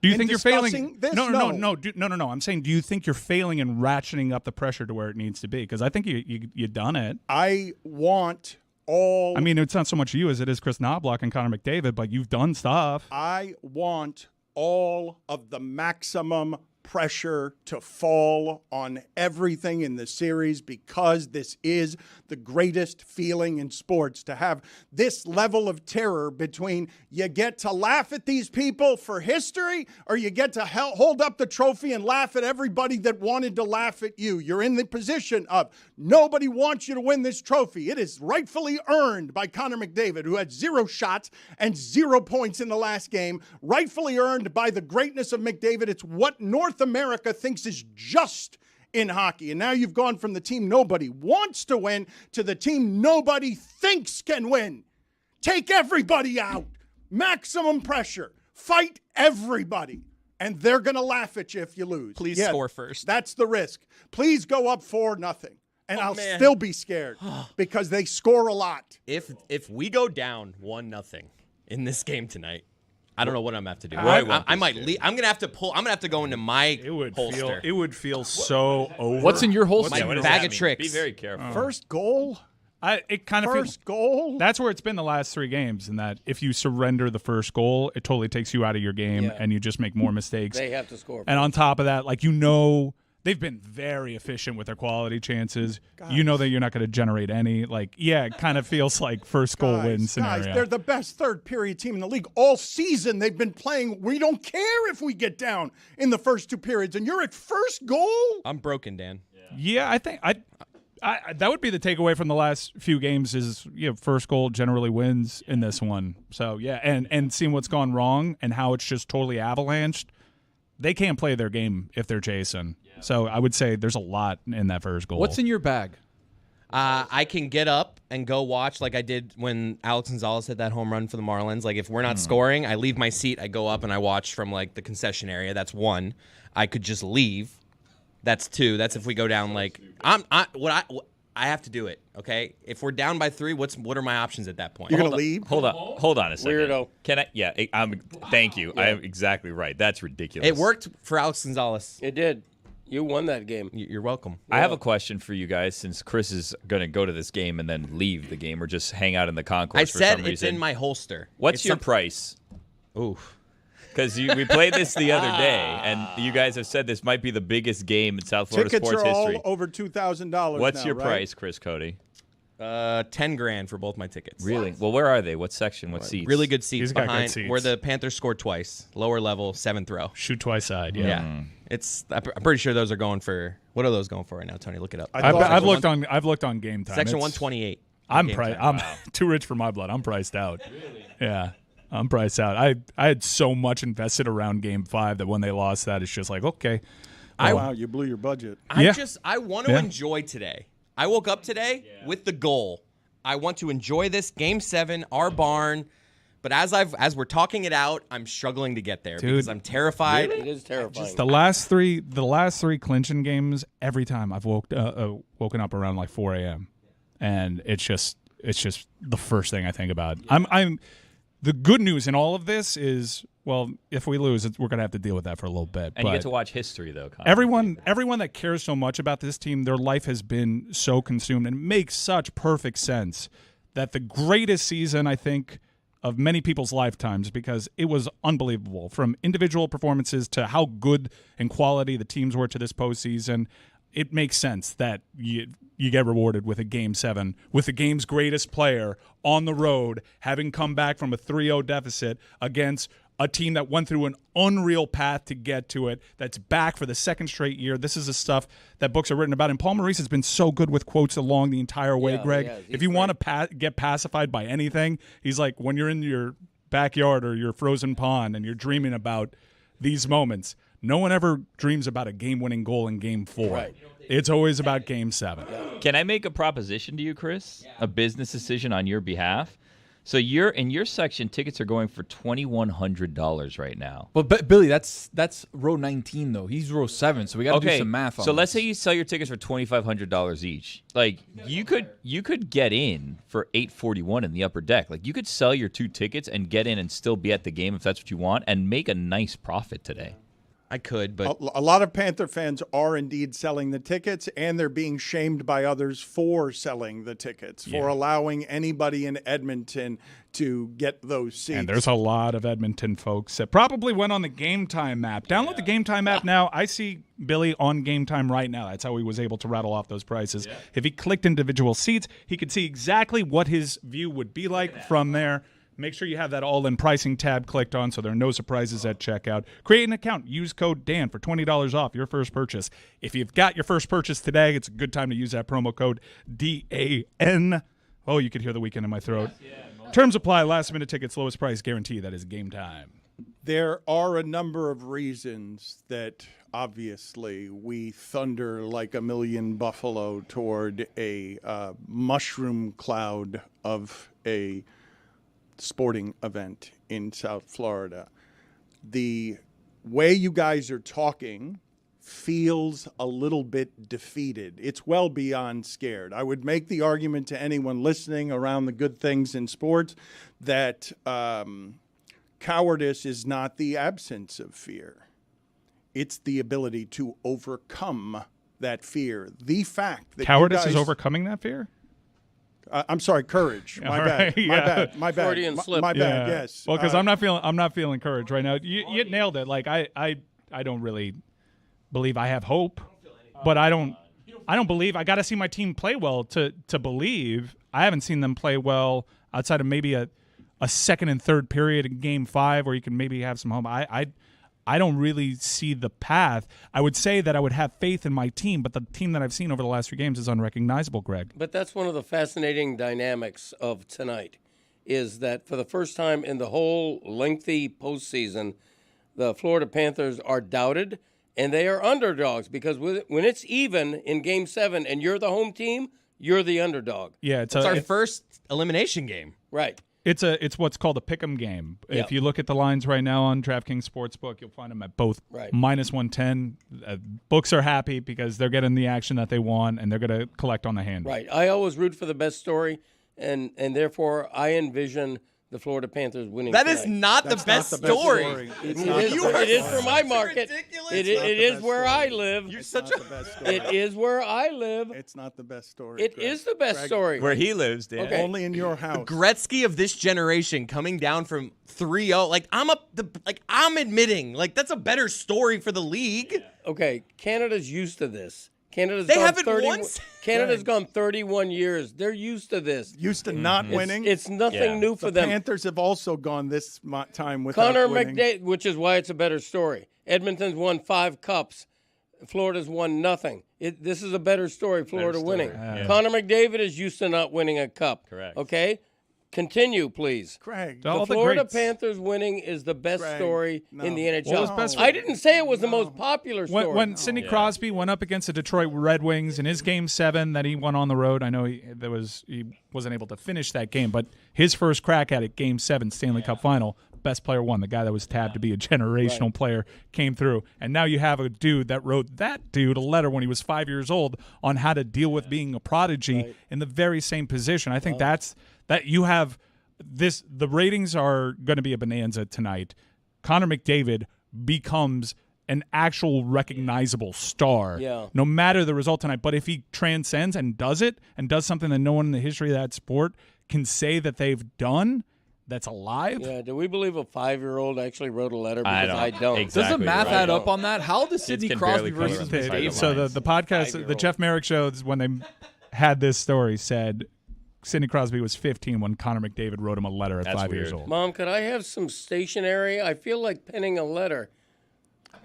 Do you in think you're failing? discussing this? No. No. I'm saying, do you think you're failing in ratcheting up the pressure to where it needs to be? Because I think you done it. I want all. I mean, it's not so much you as it is Chris Knobloch and Connor McDavid, but you've done stuff. I want all of the maximum pressure to fall on everything in the series, because this is the greatest feeling in sports, to have this level of terror between you get to laugh at these people for history, or you get to hold up the trophy and laugh at everybody that wanted to laugh at you. You're in the position of nobody wants you to win this trophy. It is rightfully earned by Connor McDavid, who had 0 shots and 0 points in the last game. Rightfully earned by the greatness of McDavid. It's what North America thinks is just in hockey. And now you've gone from the team nobody wants to win to the team nobody thinks can win. Take everybody out. Maximum pressure. Fight everybody. And they're going to laugh at you if you lose. Please score first. That's the risk. Please go up 4-0. And I'll still be scared because they score a lot. If we go down 1-0 in this game tonight, I don't know what I'm gonna have to do. Roy I might leave. I'm gonna have to go into my holster. It would feel so over. What's in your holster? My What does bag that of mean? tricks. Be very careful. First goal It kind of First goal? That's where it's been the last 3 games, in that if you surrender the first goal, it totally takes you out of your game and you just make more mistakes. They have to score. And on top of that, they've been very efficient with their quality chances. You know that you're not going to generate any. It kind of feels like first goal win scenario. Guys, they're the best third-period team in the league. All season they've been playing. We don't care if we get down in the first 2 periods, and you're at first goal? I'm broken, Dan. Yeah, I think that would be the takeaway from the last few games is first goal generally wins in this one. So, yeah, and seeing what's gone wrong and how it's just totally avalanched, they can't play their game if they're chasing. Yeah. So I would say there's a lot in that first goal. What's in your bag? I can get up and go watch like I did when Alex Gonzalez hit that home run for the Marlins. Like if we're not scoring, I leave my seat, I go up and I watch from like the concession area. That's 1. I could just leave. That's 2. That's if we go down like I have to do it, okay? If we're down by 3, what are my options at that point? You're going to leave? Hold on a second. Weirdo. Can I? Yeah, thank you. I am exactly right. That's ridiculous. It worked for Alex Gonzalez. It did. You won that game. You're welcome. I have a question for you guys, since Chris is going to go to this game and then leave the game or just hang out in the concourse for some reason. I said it's in my holster. What's your price? Ooh. Because we played this the other day, and you guys have said this might be the biggest game in South Florida Tickets sports are history. all over $2,000 What's your right? price, Chris Cody? $10,000 for both my tickets. Really? Well, where are they? What section? What seats? Really good seats He's got behind good seats. where the Panthers scored twice. Lower level, 7th row. Shoot twice side, Yeah. I'm pretty sure those are going for. What are those going for right now, Tony? Look it up. I've looked on Game Time. Section It's- 128. I'm too rich for my blood. I'm priced out. Really? Yeah. I'm priced out. I had so much invested around Game 5 that when they lost that, it's just like, okay. Wow, you blew your budget. I want to enjoy today. I woke up today with the goal. I want to enjoy this Game 7, our barn. But as we're talking it out, I'm struggling to get there because I'm terrified. It is terrifying. The last three clinching games, every time I've woken up around like 4 a.m. and it's just the first thing I think about. The good news in all of this is, well, if we lose, we're going to have to deal with that for a little bit. And you get to watch history, though. Constantly. Everyone that cares so much about this team, their life has been so consumed, and it makes such perfect sense that the greatest season, I think, of many people's lifetimes, because it was unbelievable, from individual performances to how good and quality the teams were to this postseason. It makes sense that you get rewarded with a Game 7, with the game's greatest player on the road, having come back from a 3-0 deficit against a team that went through an unreal path to get to it, that's back for the 2nd straight year. This is the stuff that books are written about. And Paul Maurice has been so good with quotes along the entire way, Greg. If you want to get pacified by anything, he's like, when you're in your backyard or your frozen pond and you're dreaming about these moments, no one ever dreams about a game-winning goal in Game 4. Right. It's always about Game 7. Can I make a proposition to you, Chris? Yeah. A business decision on your behalf? So in your section, tickets are going for $2,100 right now. But Billy, that's row 19 though. He's row 7, so we got to do some math on So this. let's say you sell your tickets for $2,500 each. Like you could get in for $841 in the upper deck. Like you could sell your 2 tickets and get in and still be at the game if that's what you want, and make a nice profit today. I could, but a lot of Panther fans are indeed selling the tickets, and they're being shamed by others for selling the tickets, for allowing anybody in Edmonton to get those seats. And there's a lot of Edmonton folks that probably went on the Game Time app. Download the Game Time app now. I see Billy on Game Time right now. That's how he was able to rattle off those prices. Yeah. If he clicked individual seats, he could see exactly what his view would be like from there. Make sure you have that all-in pricing tab clicked on so there are no surprises at checkout. Create an account. Use code DAN for $20 off your first purchase. If you've got your first purchase today, it's a good time to use that promo code DAN. Oh, you could hear the weekend in my throat. Terms apply. Last-minute tickets, lowest price guarantee. That is Game Time. There are a number of reasons that obviously we thunder like a million buffalo toward a mushroom cloud of a sporting event in South Florida. The way you guys are talking feels a little bit defeated. It's well beyond scared. I would make the argument to anyone listening around the good things in sports that cowardice is not the absence of fear. It's the ability to overcome that fear. The fact that cowardice is overcoming that fear? I'm sorry, courage. My All bad. right, yeah. My bad. Freudian slip. My bad. Yeah. Yes. Well, because I'm not feeling courage right now. You nailed it. Like I don't really believe I have hope, but I don't believe I got to see my team play well to believe. I haven't seen them play well outside of maybe a second and third period in Game 5 where you can maybe have some home. I don't really see the path. I would say that I would have faith in my team, but the team that I've seen over the last 3 games is unrecognizable, Greg. But that's one of the fascinating dynamics of tonight, is that for the first time in the whole lengthy postseason, the Florida Panthers are doubted, and they are underdogs because when it's even in Game 7 and you're the home team, you're the underdog. Yeah, It's our first elimination game. Right. It's what's called a pick'em game. Yeah. If you look at the lines right now on DraftKings Sportsbook, you'll find them at both Right. -110. Books are happy because they're getting the action that they want, and they're going to collect on the handle. Right. I always root for the best story, and therefore I envision the Florida Panthers winning. That is tonight. not the best story. It is for my market. ridiculous. It is where I live. You're such Not the best story. It is where I live. It's not the best story. It Greg. is the best Greg, story. Where he lives, Dan. Okay. Only in your house. Gretzky of this generation coming down from 3-0. Like I'm admitting, like that's a better story for the league. Okay, Canada's used to this. They haven't won. Canada's gone 31 years. They're used to this. Used to not winning. It's nothing Yeah. new for the them. Panthers have also gone this time without Connor winning. McDavid, which is why it's a better story. Edmonton's won 5 cups. Florida's won nothing. This is a better story, Florida winning. Connor McDavid is used to not winning a cup. Correct. Okay? Continue, please. Craig. All The the Florida greats. Panthers winning is the best Craig, story no. in the NHL. What was best for- I didn't say it was the most popular story. When Sidney Crosby went up against the Detroit Red Wings in his Game 7 that he won on the road, I know he wasn't able to finish that game, but his first crack at it, Game 7 Stanley Cup Final, best player won. The guy that was tabbed to be a generational player came through, and now you have a dude that wrote that dude a letter when he was 5 years old on how to deal with being a prodigy in the very same position. I think that you have this. The ratings are going to be a bonanza tonight. Connor McDavid becomes an actual recognizable star, no matter the result tonight. But if he transcends and does it and does something that no one in the history of that sport can say that they've done, that's alive. Yeah, do we believe a 5-year-old actually wrote a letter? I Because don't. I don't. Exactly. Does the math right. add up on that? How does Sidney can Crosby barely cover versus the McDavid? sidelines. So the podcast, the 5-year-old. Jeff Merrick show, when they had this story, said Sidney Crosby was 15 when Connor McDavid wrote him a letter at That's 5 years weird. old. Mom, could I have some stationery? I feel like penning a letter.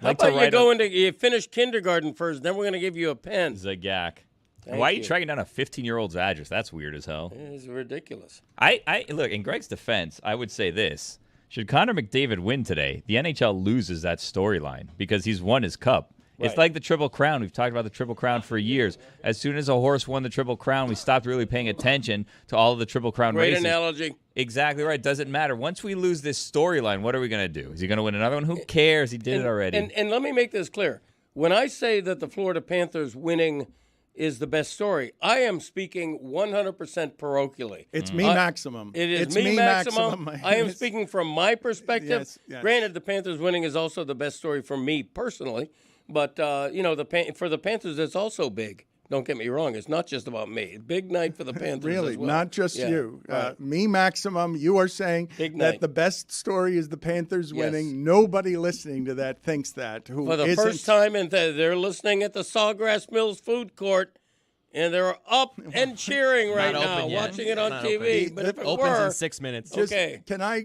How Like to about you write go into you finish kindergarten first, then we're going to give you a pen. Zagak. Thank Why are you you. tracking down a 15-year-old's address? That's weird as hell. It's ridiculous. I look, in Greg's defense, I would say this. Should Connor McDavid win today, the NHL loses that storyline because he's won his cup. It's Right. like the Triple Crown. We've talked about the Triple Crown for years. As soon as a horse won the Triple Crown, we stopped really paying attention to all of the Triple Crown Great races. analogy. Exactly right. Doesn't matter. Once we lose this storyline, what are we going to do? Is he going to win another one? Who cares? He did it already. And let me make this clear. When I say that the Florida Panthers winning is the best story, I am speaking 100% parochially. It's me maximum. It is it's me maximum. I am It's- speaking from my perspective. Yes, yes. Granted, the Panthers winning is also the best story for me personally, but for the Panthers, it's also big. Don't get me wrong; it's not just about me. Big night for the Panthers. Really, as well. not just Yeah, you. right. Me maximum. You are saying Big that night. the best story is the Panthers Yes. winning. Nobody listening to that thinks that. Who For the isn't- first time, and they're listening at the Sawgrass Mills food court, and they're up and cheering right Not now, open yet. watching it on Not TV. open. But if it Opens were, in 6 minutes. Just, okay. Can I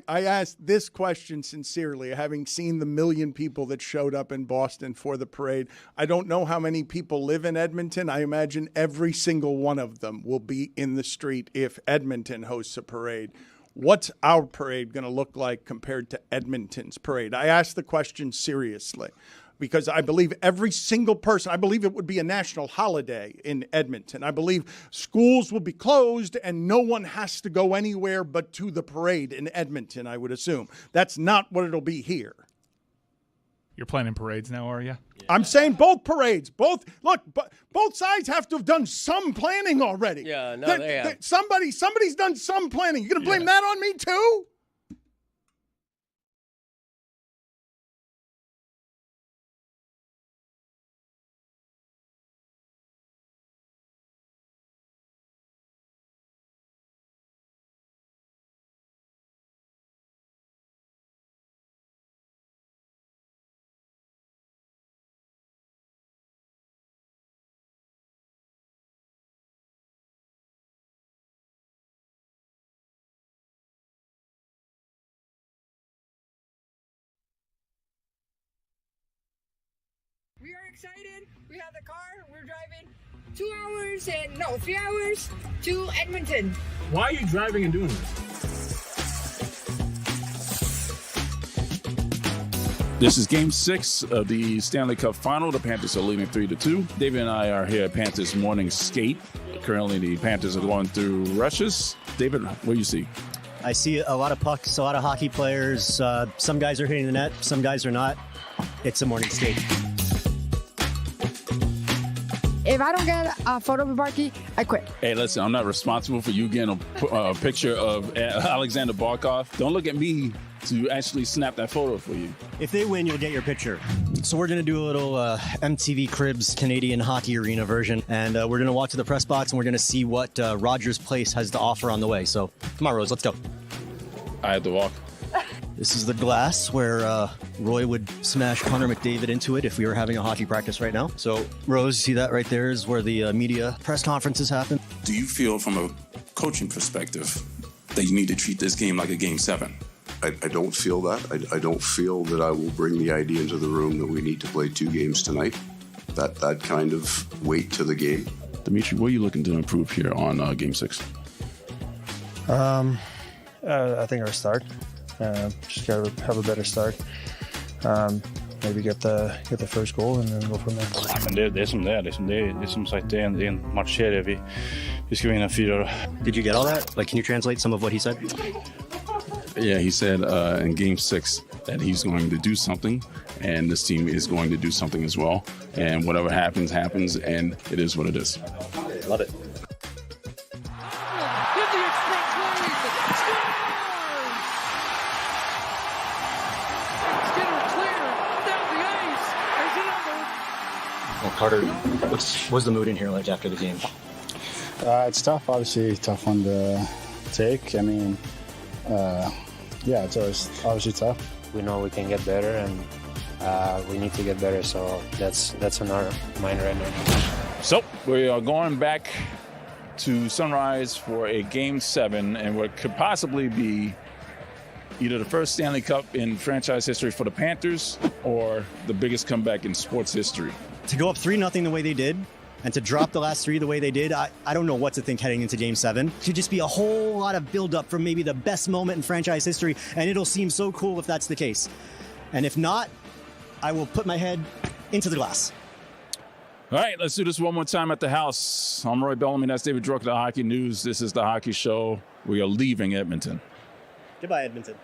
asked this question sincerely, having seen the million people that showed up in Boston for the parade. I don't know how many people live in Edmonton. I imagine every single one of them will be in the street if Edmonton hosts a parade. What's our parade going to look like compared to Edmonton's parade? I asked the question seriously, because I believe every single person, I believe it would be a national holiday in Edmonton. I believe schools will be closed and no one has to go anywhere but to the parade in Edmonton, I would assume. That's not what it'll be here. You're planning parades now, are you? I'm saying both parades. Both sides have to have done some planning already. Yeah, no, they have. Somebody's done some planning. You going to blame that on me too? excited. We have the car. We're driving 3 hours to Edmonton. Why are you driving and doing this? This is Game 6 of the Stanley Cup Final. The Panthers are leading 3-2. David and I are here at Panthers Morning Skate. Currently, the Panthers are going through rushes. David, what do you see? I see a lot of pucks, a lot of hockey players. Some guys are hitting the net, some guys are not. It's a morning skate. If I don't get a photo of Barkey, I quit. Hey, listen, I'm not responsible for you getting a picture of Alexander Barkov. Don't look at me to actually snap that photo for you. If they win, you'll get your picture. So we're going to do a little MTV Cribs Canadian Hockey Arena version, and we're going to walk to the press box, and we're going to see what Rogers Place has to offer on the way. So come on, Rose, let's go. I have to walk. This is the glass where Roy would smash Connor McDavid into it if we were having a hockey practice right now. So, Rose, see that right there is where the media press conferences happen. Do you feel from a coaching perspective that you need to treat this game like a Game 7? I don't feel that. I don't feel that I will bring the idea into the room that we need to play 2 games tonight. That kind of weight to the game. Dimitri, what are you looking to improve here on Game 6? I think our start. Just got to have a better start. Maybe get the first goal and then go from there. Men det är som det är. Det är som sagt det är en matchserie. Vi ska vinna 4. Did you get all that? Like, can you translate some of what he said? Yeah, he said in Game 6 that he's going to do something, and this team is going to do something as well. And whatever happens, happens, and it is what it is. Love it. Well, Carter, what's the mood in here like after the game? It's tough, obviously, tough one to take. I mean, yeah, it's always obviously tough. We know we can get better, and we need to get better. So that's on our mind right now. So we are going back to Sunrise for a Game 7, and what could possibly be either the first Stanley Cup in franchise history for the Panthers or the biggest comeback in sports history. To go up 3-0 the way they did, and to drop the last 3 the way they did, I don't know what to think heading into Game 7. It could just be a whole lot of build-up from maybe the best moment in franchise history, and it'll seem so cool if that's the case. And if not, I will put my head into the glass. All right, let's do this one more time at the house. I'm Roy Bellamy. That's David Druck of the Hockey News. This is The Hockey Show. We are leaving Edmonton. Goodbye, Edmonton.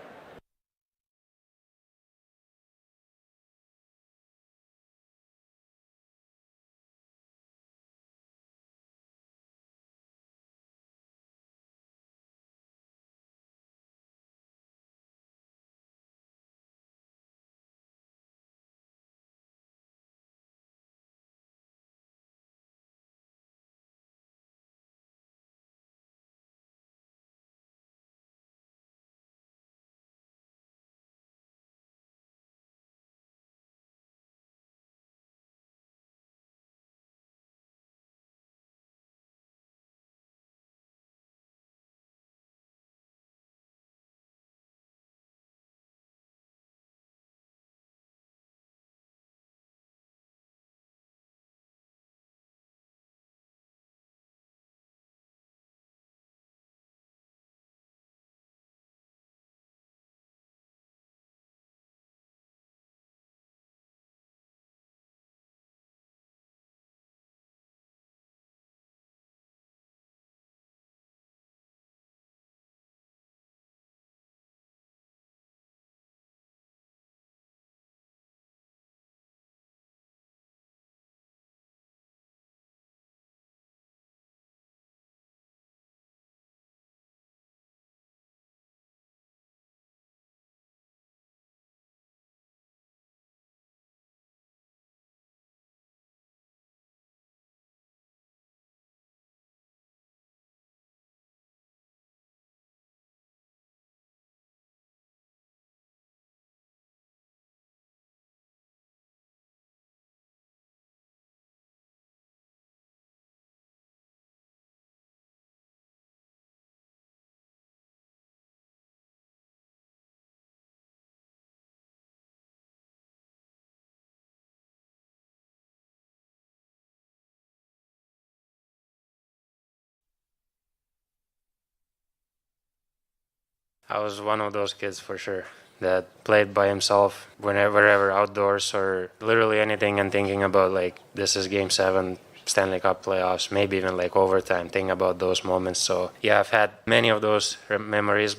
I was one of those kids for sure that played by himself wherever outdoors or literally anything and thinking about like this is game 7 Stanley Cup playoffs, maybe even like overtime, thinking about those moments. So yeah, I've had many of those memories,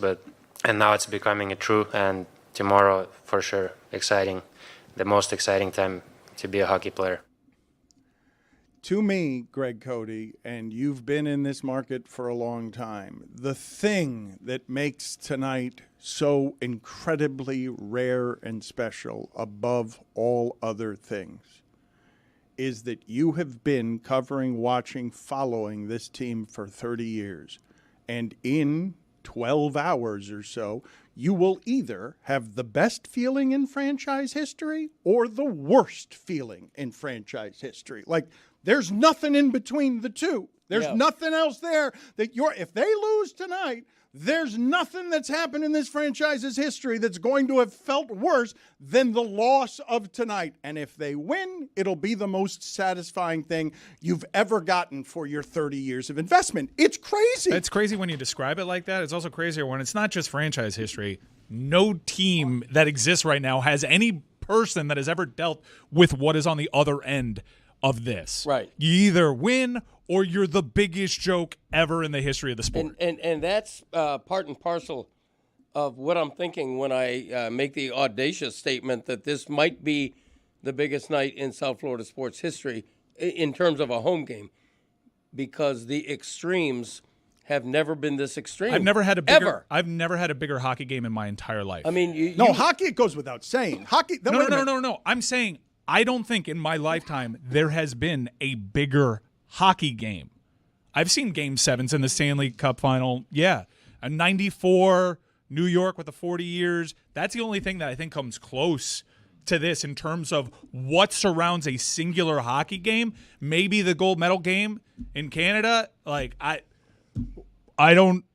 and now it's becoming true, and tomorrow for sure exciting, the most exciting time to be a hockey player. To me, Greg Cody, and you've been in this market for a long time, the thing that makes tonight so incredibly rare and special above all other things is that you have been covering, watching, following this team for 30 years. And in 12 hours or so, you will either have the best feeling in franchise history or the worst feeling in franchise history. Like, there's nothing in between the two. There's nothing else there that if they lose tonight, there's nothing that's happened in this franchise's history that's going to have felt worse than the loss of tonight. And if they win, it'll be the most satisfying thing you've ever gotten for your 30 years of investment. It's crazy. It's crazy when you describe it like that. It's also crazier when it's not just franchise history. No team that exists right now has any person that has ever dealt with what is on the other end of this. Right. You either win or you're the biggest joke ever in the history of the sport. And that's part and parcel of what I'm thinking when I make the audacious statement that this might be the biggest night in South Florida sports history in terms of a home game, because the extremes have never been this extreme. I've never had a bigger hockey game in my entire life. I mean, hockey, it goes without saying. Hockey. No. I'm saying I don't think in my lifetime there has been a bigger hockey game. I've seen Game 7s in the Stanley Cup final. Yeah. A 94, New York with the 40 years. That's the only thing that I think comes close to this in terms of what surrounds a singular hockey game. Maybe the gold medal game in Canada. Like,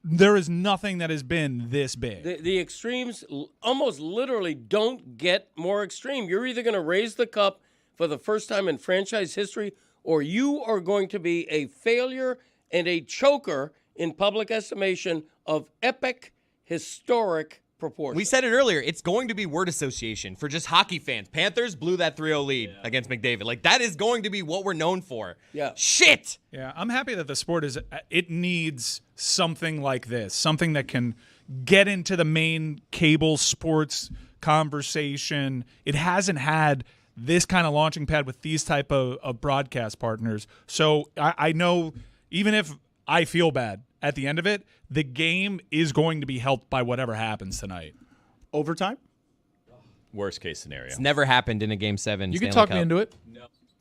there is nothing that has been this big. The extremes almost literally don't get more extreme. You're either going to raise the cup for the first time in franchise history, or you are going to be a failure and a choker in public estimation of epic, historic proportions. We said it earlier. It's going to be word association for just hockey fans. Panthers blew that 3-0 lead against McDavid. Like, that is going to be what we're known for. Yeah. Shit! Yeah, I'm happy that the sport it needs something like this, something that can get into the main cable sports conversation. It hasn't had this kind of launching pad with these type of broadcast partners. So I know even if I feel bad at the end of it, the game is going to be helped by whatever happens tonight. Overtime? Worst case scenario. It's never happened in a Game 7 You Stanley can talk Cup. me into it.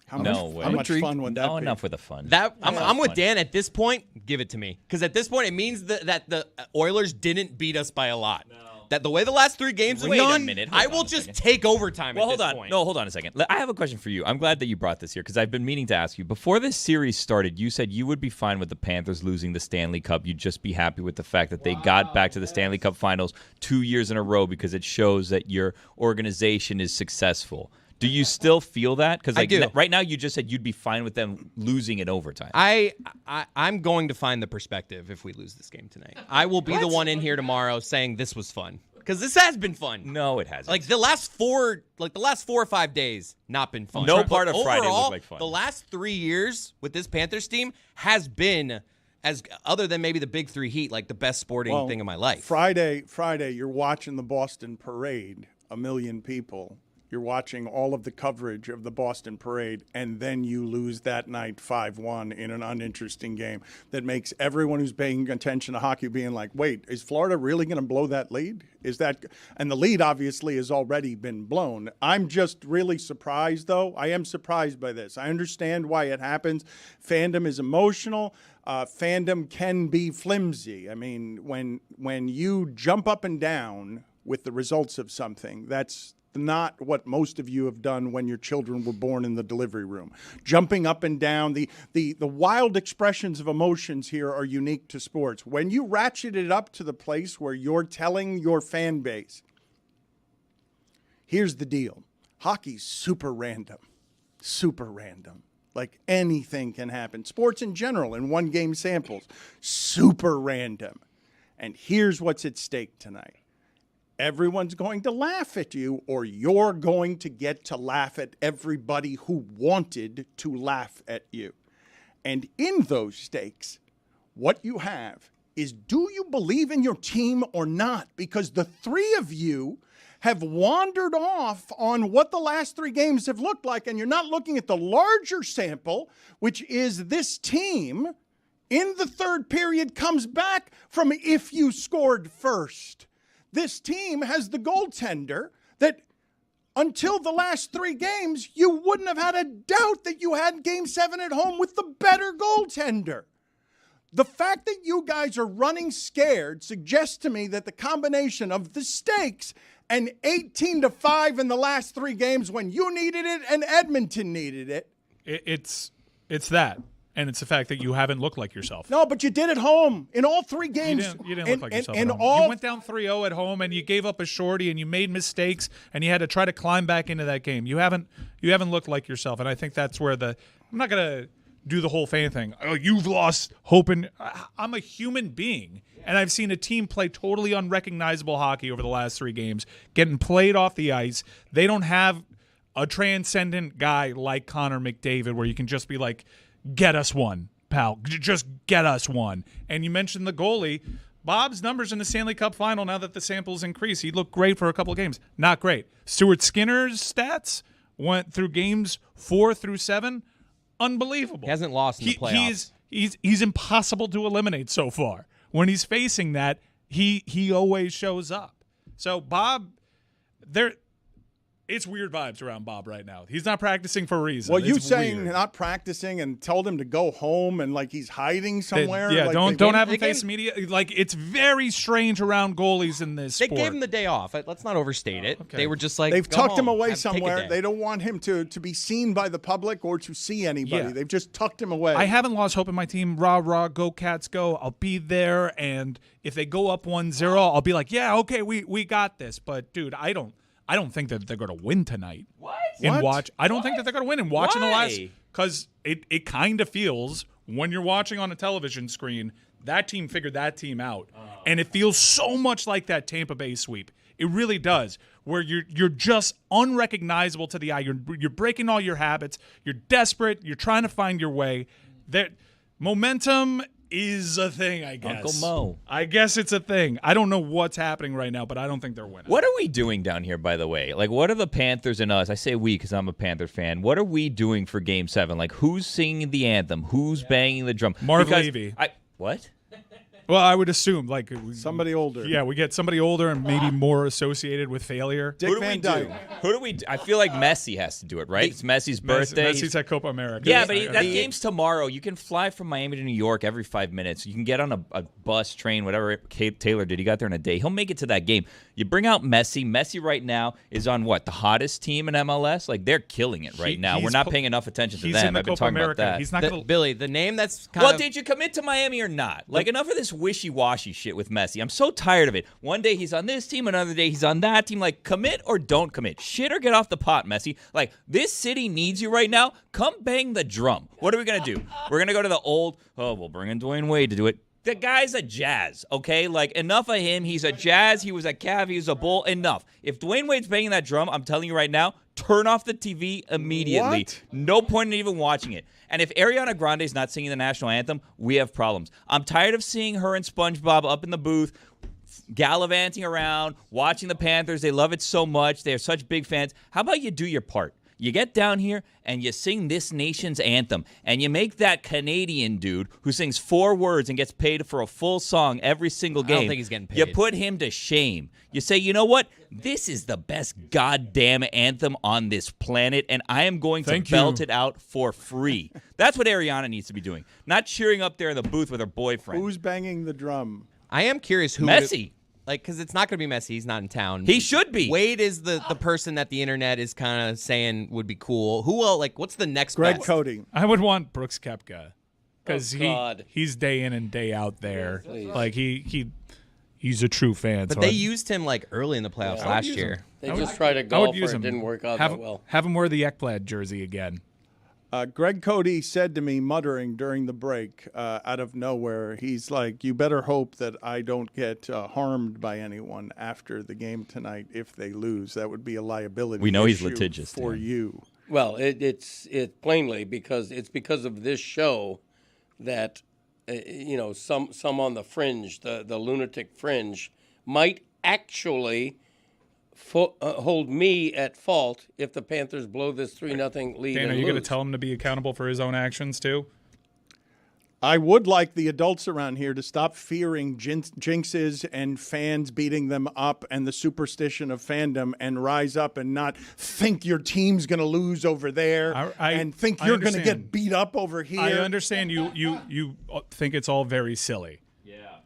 How much fun would that be? Enough with the fun. I'm with Dan at this point. Give it to me, because at this point it means that the Oilers didn't beat us by a lot. No. That the way the last 3 games have gone, I will just take overtime at this point. No, hold on a second. I have a question for you. I'm glad that you brought this here because I've been meaning to ask you. Before this series started, you said you would be fine with the Panthers losing the Stanley Cup. You'd just be happy with the fact that they got back to the Stanley Cup finals 2 years in a row because it shows that your organization is successful. Do you still feel that? Because I do. Right now you just said you'd be fine with them losing in overtime. I'm going to find the perspective if we lose this game tonight. I will be the one in here tomorrow saying this was fun. Because this has been fun. No, it hasn't. Like the last 4 or 5 days, not been fun. No part of overall, Friday looked like fun. The last 3 years with this Panthers team has been, as other than maybe the Big 3 Heat, like the best sporting thing of my life. Friday, you're watching the Boston Parade, 1 million people. You're watching all of the coverage of the Boston Parade, and then you lose that night 5-1 in an uninteresting game that makes everyone who's paying attention to hockey being like, wait, is Florida really going to blow that lead? And the lead obviously has already been blown. I'm just really surprised, though. I am surprised by this. I understand why it happens. Fandom is emotional. Fandom can be flimsy. I mean, when you jump up and down with the results of something, that's not what most of you have done when your children were born in the delivery room. Jumping up and down, the wild expressions of emotions here are unique to sports. When you ratchet it up to the place where you're telling your fan base, here's the deal. Hockey's super random. Like anything can happen. Sports in general, in one game samples, super random. And here's what's at stake tonight. Everyone's going to laugh at you, or you're going to get to laugh at everybody who wanted to laugh at you. And in those stakes, what you have is, do you believe in your team or not? Because the three of you have wandered off on what the last 3 games have looked like, and you're not looking at the larger sample, which is this team in the third period comes back from if you scored first. This team has the goaltender that until the last 3 games, you wouldn't have had a doubt that you had Game 7 at home with the better goaltender. The fact that you guys are running scared suggests to me that the combination of the stakes and 18-5 in the last 3 games when you needed it and Edmonton needed it. It's that. And it's the fact that you haven't looked like yourself. No, but you did at home in all 3 games. You didn't look like yourself at home. You went down 3-0 at home, and you gave up a shorty, and you made mistakes, and you had to try to climb back into that game. You haven't looked like yourself, and I think that's where I'm not going to do the whole fan thing. Oh, you've lost hope in. I'm a human being, and I've seen a team play totally unrecognizable hockey over the last 3 games, getting played off the ice. They don't have a transcendent guy like Connor McDavid where you can just be like, get us one, pal. Just get us one. And you mentioned the goalie. Bob's numbers in the Stanley Cup final, now that the samples increase, he looked great for a couple of games. Not great. Stuart Skinner's stats went through games 4 through 7. Unbelievable. He hasn't lost in the playoffs. He's impossible to eliminate so far. When he's facing that, he always shows up. So Bob, it's weird vibes around Bob right now. He's not practicing for a reason. Well, you it's saying weird. Not practicing and told him to go home and like he's hiding somewhere. Yeah, like don't have him face media. Like, it's very strange around goalies in this sport. They gave him the day off. Let's not overstate it. Okay. They were just like, they've go tucked home, him away take a somewhere. day. They don't want him to be seen by the public or to see anybody. Yeah. They've just tucked him away. I haven't lost hope in my team. Rah, rah, go Cats, go. I'll be there, and if they go up 1-0, I'll be like, yeah, okay, we got this. But, dude, I don't think that they're going to win tonight. What? I don't think that they're going to win. And watching the last, Why? because it kind of feels when you're watching on a television screen, that team figured that team out, and it feels so much like that Tampa Bay sweep. It really does, where you're just unrecognizable to the eye. You're breaking all your habits. You're desperate. You're trying to find your way. That momentum is a thing, I guess. Uncle Mo. I guess it's a thing. I don't know what's happening right now, but I don't think they're winning. What are we doing down here, by the way? Like, what are the Panthers and us? I say we because I'm a Panther fan. What are we doing for Game 7? Like, who's singing the anthem? Who's banging the drum? Marv Levy. What? Well, I would assume like somebody older. Yeah, we get somebody older and maybe more associated with failure. Dick Van Dyke. Who do we do? I feel like Messi has to do it, right? It's Messi's birthday. Messi's at Copa America. Yeah, but that game's tomorrow. You can fly from Miami to New York every 5 minutes. You can get on a bus, train, whatever Taylor did. He got there in a day. He'll make it to that game. You bring out Messi. Messi right now is on what? The hottest team in MLS? Like, they're killing it right now. We're not paying enough attention to them. I've been talking about that. He's not gonna... Billy, the name that's Well, did you commit to Miami or not? Like, enough of this wishy-washy shit with Messi. I'm so tired of it. One day he's on this team, another day he's on that team. Like, commit or don't commit. Shit or get off the pot, Messi. Like, this city needs you right now. Come bang the drum. What are we going to do? We're going to go to the old, we'll bring in Dwayne Wade to do it. The guy's a Jazz, okay? Like, enough of him. He's a Jazz. He was a Cav. He was a Bull. Enough. If Dwayne Wade's banging that drum, I'm telling you right now, turn off the TV immediately. What? No point in even watching it. And if Ariana Grande's not singing the national anthem, we have problems. I'm tired of seeing her and SpongeBob up in the booth, gallivanting around, watching the Panthers. They love it so much. They're such big fans. How about you do your part? You get down here and you sing this nation's anthem, and you make that Canadian dude who sings 4 words and gets paid for a full song every single game. I don't think he's getting paid. You put him to shame. You say, you know what? This is the best goddamn anthem on this planet, and I am going to belt it out for free. That's what Ariana needs to be doing, not cheering up there in the booth with her boyfriend. Who's banging the drum? I am curious who Messi. Like, because it's not going to be Messi. He's not in town. He should be. Wade is the person that the internet is kind of saying would be cool. Who else? Like, what's the next Greg best? Cody. I would want Brooks Koepka because God. he's day in and day out there. Like he's a true fan. But so they used him like early in the playoffs last year. They just tried to I would golf use or it him. didn't work out have, that well. Have him wear the Ekblad jersey again. Greg Cody said to me, muttering during the break, out of nowhere, he's like, you better hope that I don't get harmed by anyone after the game tonight if they lose. That would be a liability We know he's issue litigious for you. Well, it's plainly because of this show that some on the fringe, the lunatic fringe, might actually hold me at fault if the Panthers blow this 3-0 lead. Dan, and are you going to lose. tell him to be accountable for his own actions too? I would like the adults around here to stop fearing jinxes and fans beating them up and the superstition of fandom and rise up and not think your team's going to lose over there and think you're going to get beat up over here. I understand you think it's all very silly.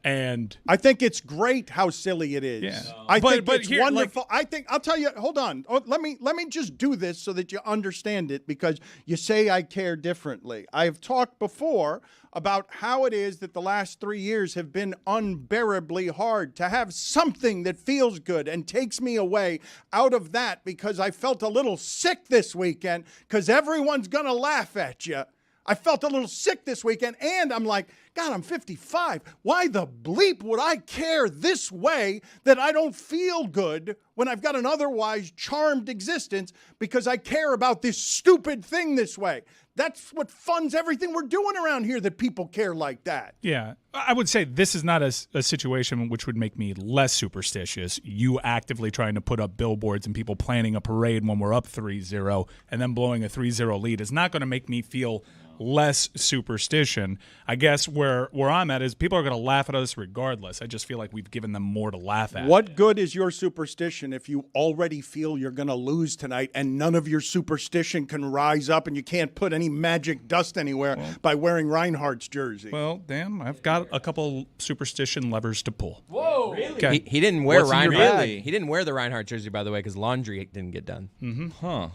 And I think it's great how silly it is. Yeah. I think But it's here, wonderful. I'll tell you, hold on. Let me just do this so that you understand it, because you say I care differently. I have talked before about how it is that the last 3 years have been unbearably hard. To have something that feels good and takes me away out of that, because I felt a little sick this weekend because everyone's going to laugh at you. I felt a little sick this weekend, and I'm like, God, I'm 55. Why the bleep would I care this way that I don't feel good when I've got an otherwise charmed existence because I care about this stupid thing this way? That's what funds everything we're doing around here, that people care like that. Yeah, I would say this is not a situation which would make me less superstitious. You actively trying to put up billboards and people planning a parade when we're up 3-0 and then blowing a 3-0 lead is not going to make me feel less superstition. I guess where I'm at is people are going to laugh at us regardless. I just feel like we've given them more to laugh at. What good is your superstition if you already feel you're going to lose tonight and none of your superstition can rise up and you can't put any magic dust anywhere by wearing Reinhardt's jersey? Well, Dan, I've got a couple superstition levers to pull. Whoa, really? Okay. He didn't wear What's in your Reinhardt. bag? He didn't wear the Reinhardt jersey, by the way, because laundry didn't get done. Mm-hmm. Huh.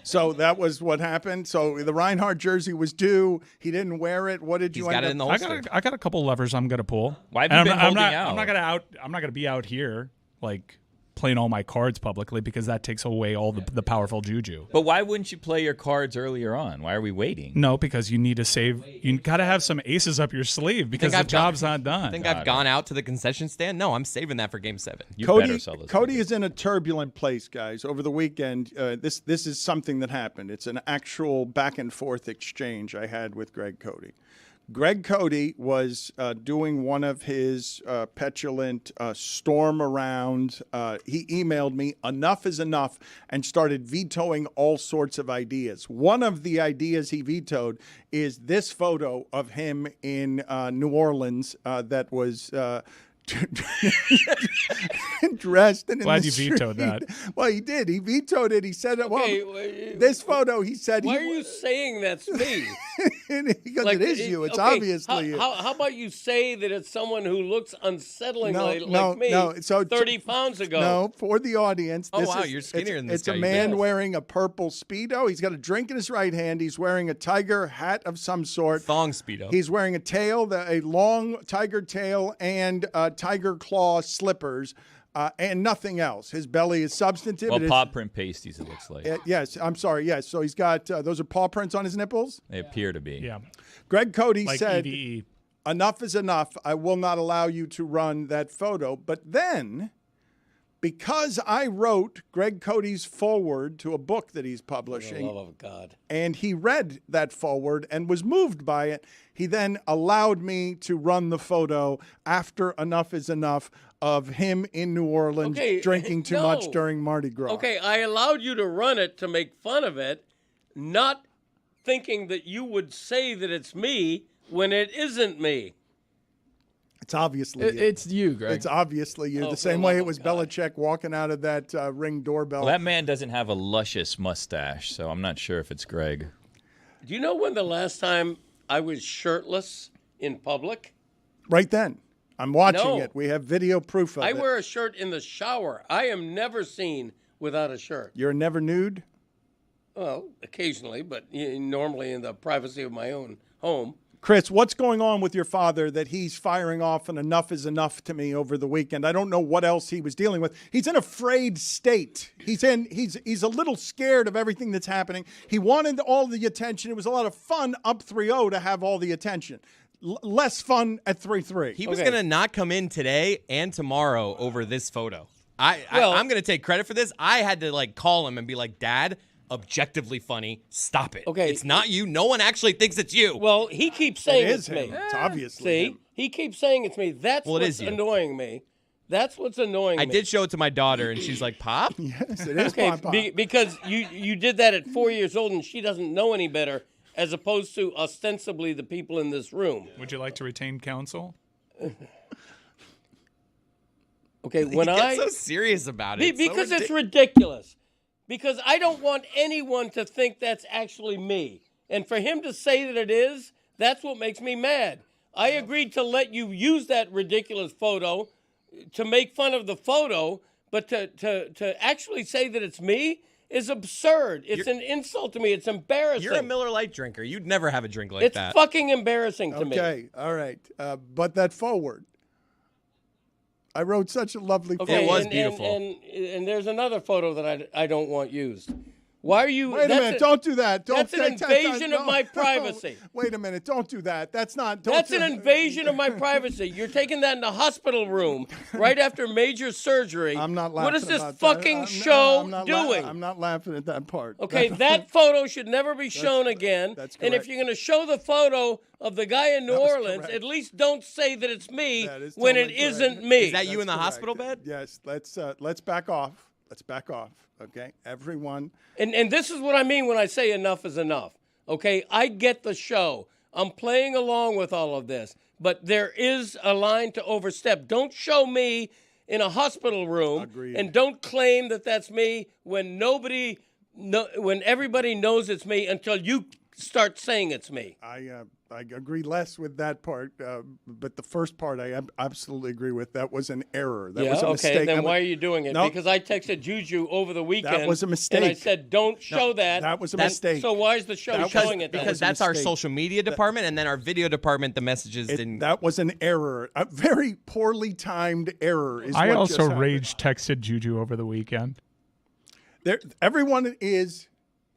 So that was what happened. So the Reinhardt jersey was due. He didn't wear it. What did you end up? in the holster. I got a couple levers I'm going to pull. Why have you been holding out? I'm not going to be out here like playing all my cards publicly because that takes away all the powerful juju. But why wouldn't you play your cards earlier on? Why are we waiting? No, because you need to save. You got to have some aces up your sleeve because the job's not done. Think I've gone out to the concession stand? No, I'm saving that for Game 7. Cody is in a turbulent place, guys. Over the weekend, this is something that happened. It's an actual back and forth exchange I had with Greg Cody. Greg Cody was doing one of his petulant storm around. He emailed me, enough is enough, and started vetoing all sorts of ideas. One of the ideas he vetoed is this photo of him in New Orleans that was dressed and Glad you vetoed that. Well, he did. He vetoed it. He said, this photo, he said. Why are you saying that's me? Because it is you. It's obviously you. How about you say that it's someone who looks unsettlingly like me So 30 pounds ago? No, for the audience. Oh, wow, you're skinnier than this It's guy. a man wearing a purple Speedo. He's got a drink in his right hand. He's wearing a tiger hat of some sort. Thong Speedo. He's wearing a tail, a long tiger tail, and tiger claw slippers, and nothing else. His belly is substantive. Well, paw print pasties, it looks like. Yes, I'm sorry. Yes, so he's got those are paw prints on his nipples. They appear to be. Yeah. Greg Cody Like said, EVE. enough is enough. I will not allow you to run that photo. But then, because I wrote Greg Cody's foreword to a book that he's publishing, For the love of God, and he read that foreword and was moved by it, he then allowed me to run the photo after enough is enough of him in New Orleans drinking too much during Mardi Gras. Okay, I allowed you to run it to make fun of it, not thinking that you would say that it's me when it isn't me. It's obviously you. It's you, Greg. It's obviously you. Oh, The same way it was Belichick walking out of that Ring doorbell. Well, that man doesn't have a luscious mustache, so I'm not sure if it's Greg. Do you know when the last time I was shirtless in public? Right then. I'm watching No. it. We have video proof of I it. wear a shirt in the shower. I am never seen without a shirt. You're never nude? Well, occasionally, but normally in the privacy of my own home. Chris, what's going on with your father that he's firing off an enough is enough to me over the weekend? I don't know what else he was dealing with. He's in a frayed state. He's a little scared of everything that's happening. He wanted all the attention. It was a lot of fun up 3-0 to have all the attention. Less fun at 3-3. He was going to not come in today and tomorrow over this photo. I'm going to take credit for this. I had to call him and be like, Dad, objectively funny. Stop it. Okay. It's not you. No one actually thinks it's you. Well, he keeps saying it's me. It's obviously See? him. He keeps saying it's me. That's what's annoying me. That's what's annoying me. I did show it to my daughter, and she's like, Pop? Yes, it is Okay, Pop. because you did that at 4 years old, and she doesn't know any better, as opposed to ostensibly the people in this room. Would you like to retain counsel? Okay, He gets so serious about it. Because it's ridiculous. Because I don't want anyone to think that's actually me. And for him to say that it is, that's what makes me mad. I agreed to let you use that ridiculous photo to make fun of the photo, but to actually say that it's me is absurd. It's an insult to me. It's embarrassing. You're a Miller Lite drinker. You'd never have a drink like that. It's fucking embarrassing to me. Okay, all right. But that forward. I wrote such a lovely photo. It was beautiful. And there's another photo that I don't want used. Why are you... Wait a minute. Don't do that. That's an invasion of my privacy. Wait a minute. Don't do that. That's not... That's an invasion of my privacy. You're taking that in the hospital room right after major surgery. I'm not laughing What is this about fucking that. show I'm not doing? I'm not laughing at that part. Okay, that photo should never be shown again. That's and if correct. you're going to show the photo of the guy in New That was Orleans, correct. at least don't say that it's me That is when it totally isn't correct. me. Is that you in the That's hospital correct. bed? Yes. Let's back off. Let's back off. Okay, everyone. And this is what I mean when I say enough is enough. Okay, I get the show. I'm playing along with all of this, but there is a line to overstep. Don't show me in a hospital room, Agreed. and don't claim that that's me when when everybody knows it's me until you start saying it's me. I agree less with that part, but the first part I absolutely agree with. That was an error. That was a mistake. Then why are you doing it? No. Because I texted Juju over the weekend. That was a mistake. And I said, don't show that. That was a mistake. So why is the show showing it then? Because that's our social media department, and then our video department, the messages didn't... That was an error. A very poorly timed error. I also rage texted Juju over the weekend. Everyone is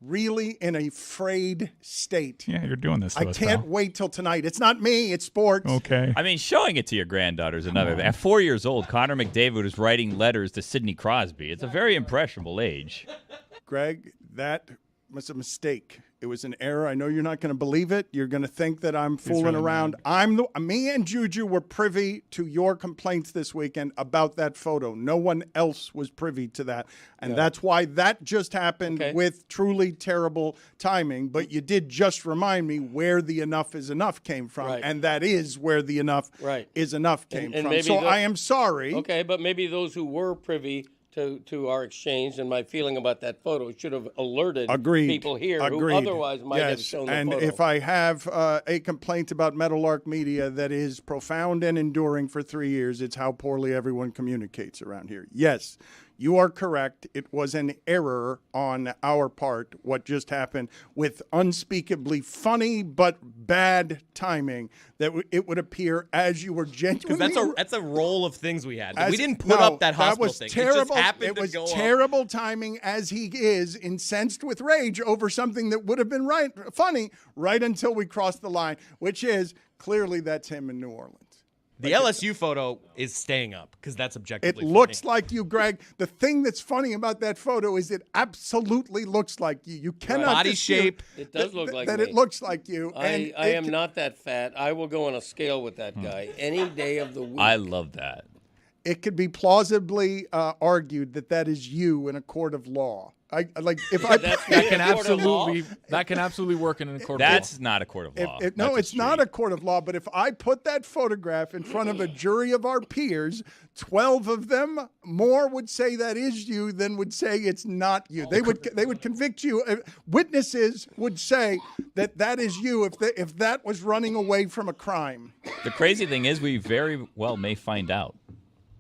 really in a frayed state. Yeah, you're doing this to I us, can't pal. wait till tonight. It's not me. It's sports. Okay. I mean, showing it to your granddaughter is another thing. At 4 years old, Connor McDavid was writing letters to Sidney Crosby. It's a very impressionable age. Greg, that was a mistake. It was an error. I know you're not going to believe it. You're going to think that I'm fooling around. Me and Juju were privy to your complaints this weekend about that photo. No one else was privy to that. And that's why that just happened with truly terrible timing. But you did just remind me where the enough is enough came from. Right. And that is where the enough is enough came And from. maybe So I am sorry. Okay, but maybe those who were privy to our exchange and my feeling about that photo should have alerted people here who otherwise might have shown the and photo. if I have a complaint about Meadowlark Media that is profound and enduring for 3 years, it's how poorly everyone communicates around here. Yes, you are correct. It was an error on our part, what just happened, with unspeakably funny but bad timing, that it would appear as you were genuinely... Because that's a roll of things we had. We didn't put up that hospital was thing. Terrible. It just happened to was go terrible timing, as he is incensed with rage over something that would have been funny right until we crossed the line, which is clearly that's him in New Orleans. The LSU photo is staying up because that's objectively funny. Looks like you, Greg. The thing that's funny about that photo is it absolutely looks like you. You cannot body dispute shape. It does look like that. me. It looks like you. I am not that fat. I will go on a scale with that guy any day of the week. I love that. It could be plausibly argued that is you in a court of law. That can absolutely work in a court of law. That's not a court of law. No, it's not a court of law. But if I put that photograph in front of a jury of our peers, 12 of them more would say that is you than would say it's not you. They would convict you. Witnesses would say that is you if that was running away from a crime. The crazy thing is we very well may find out,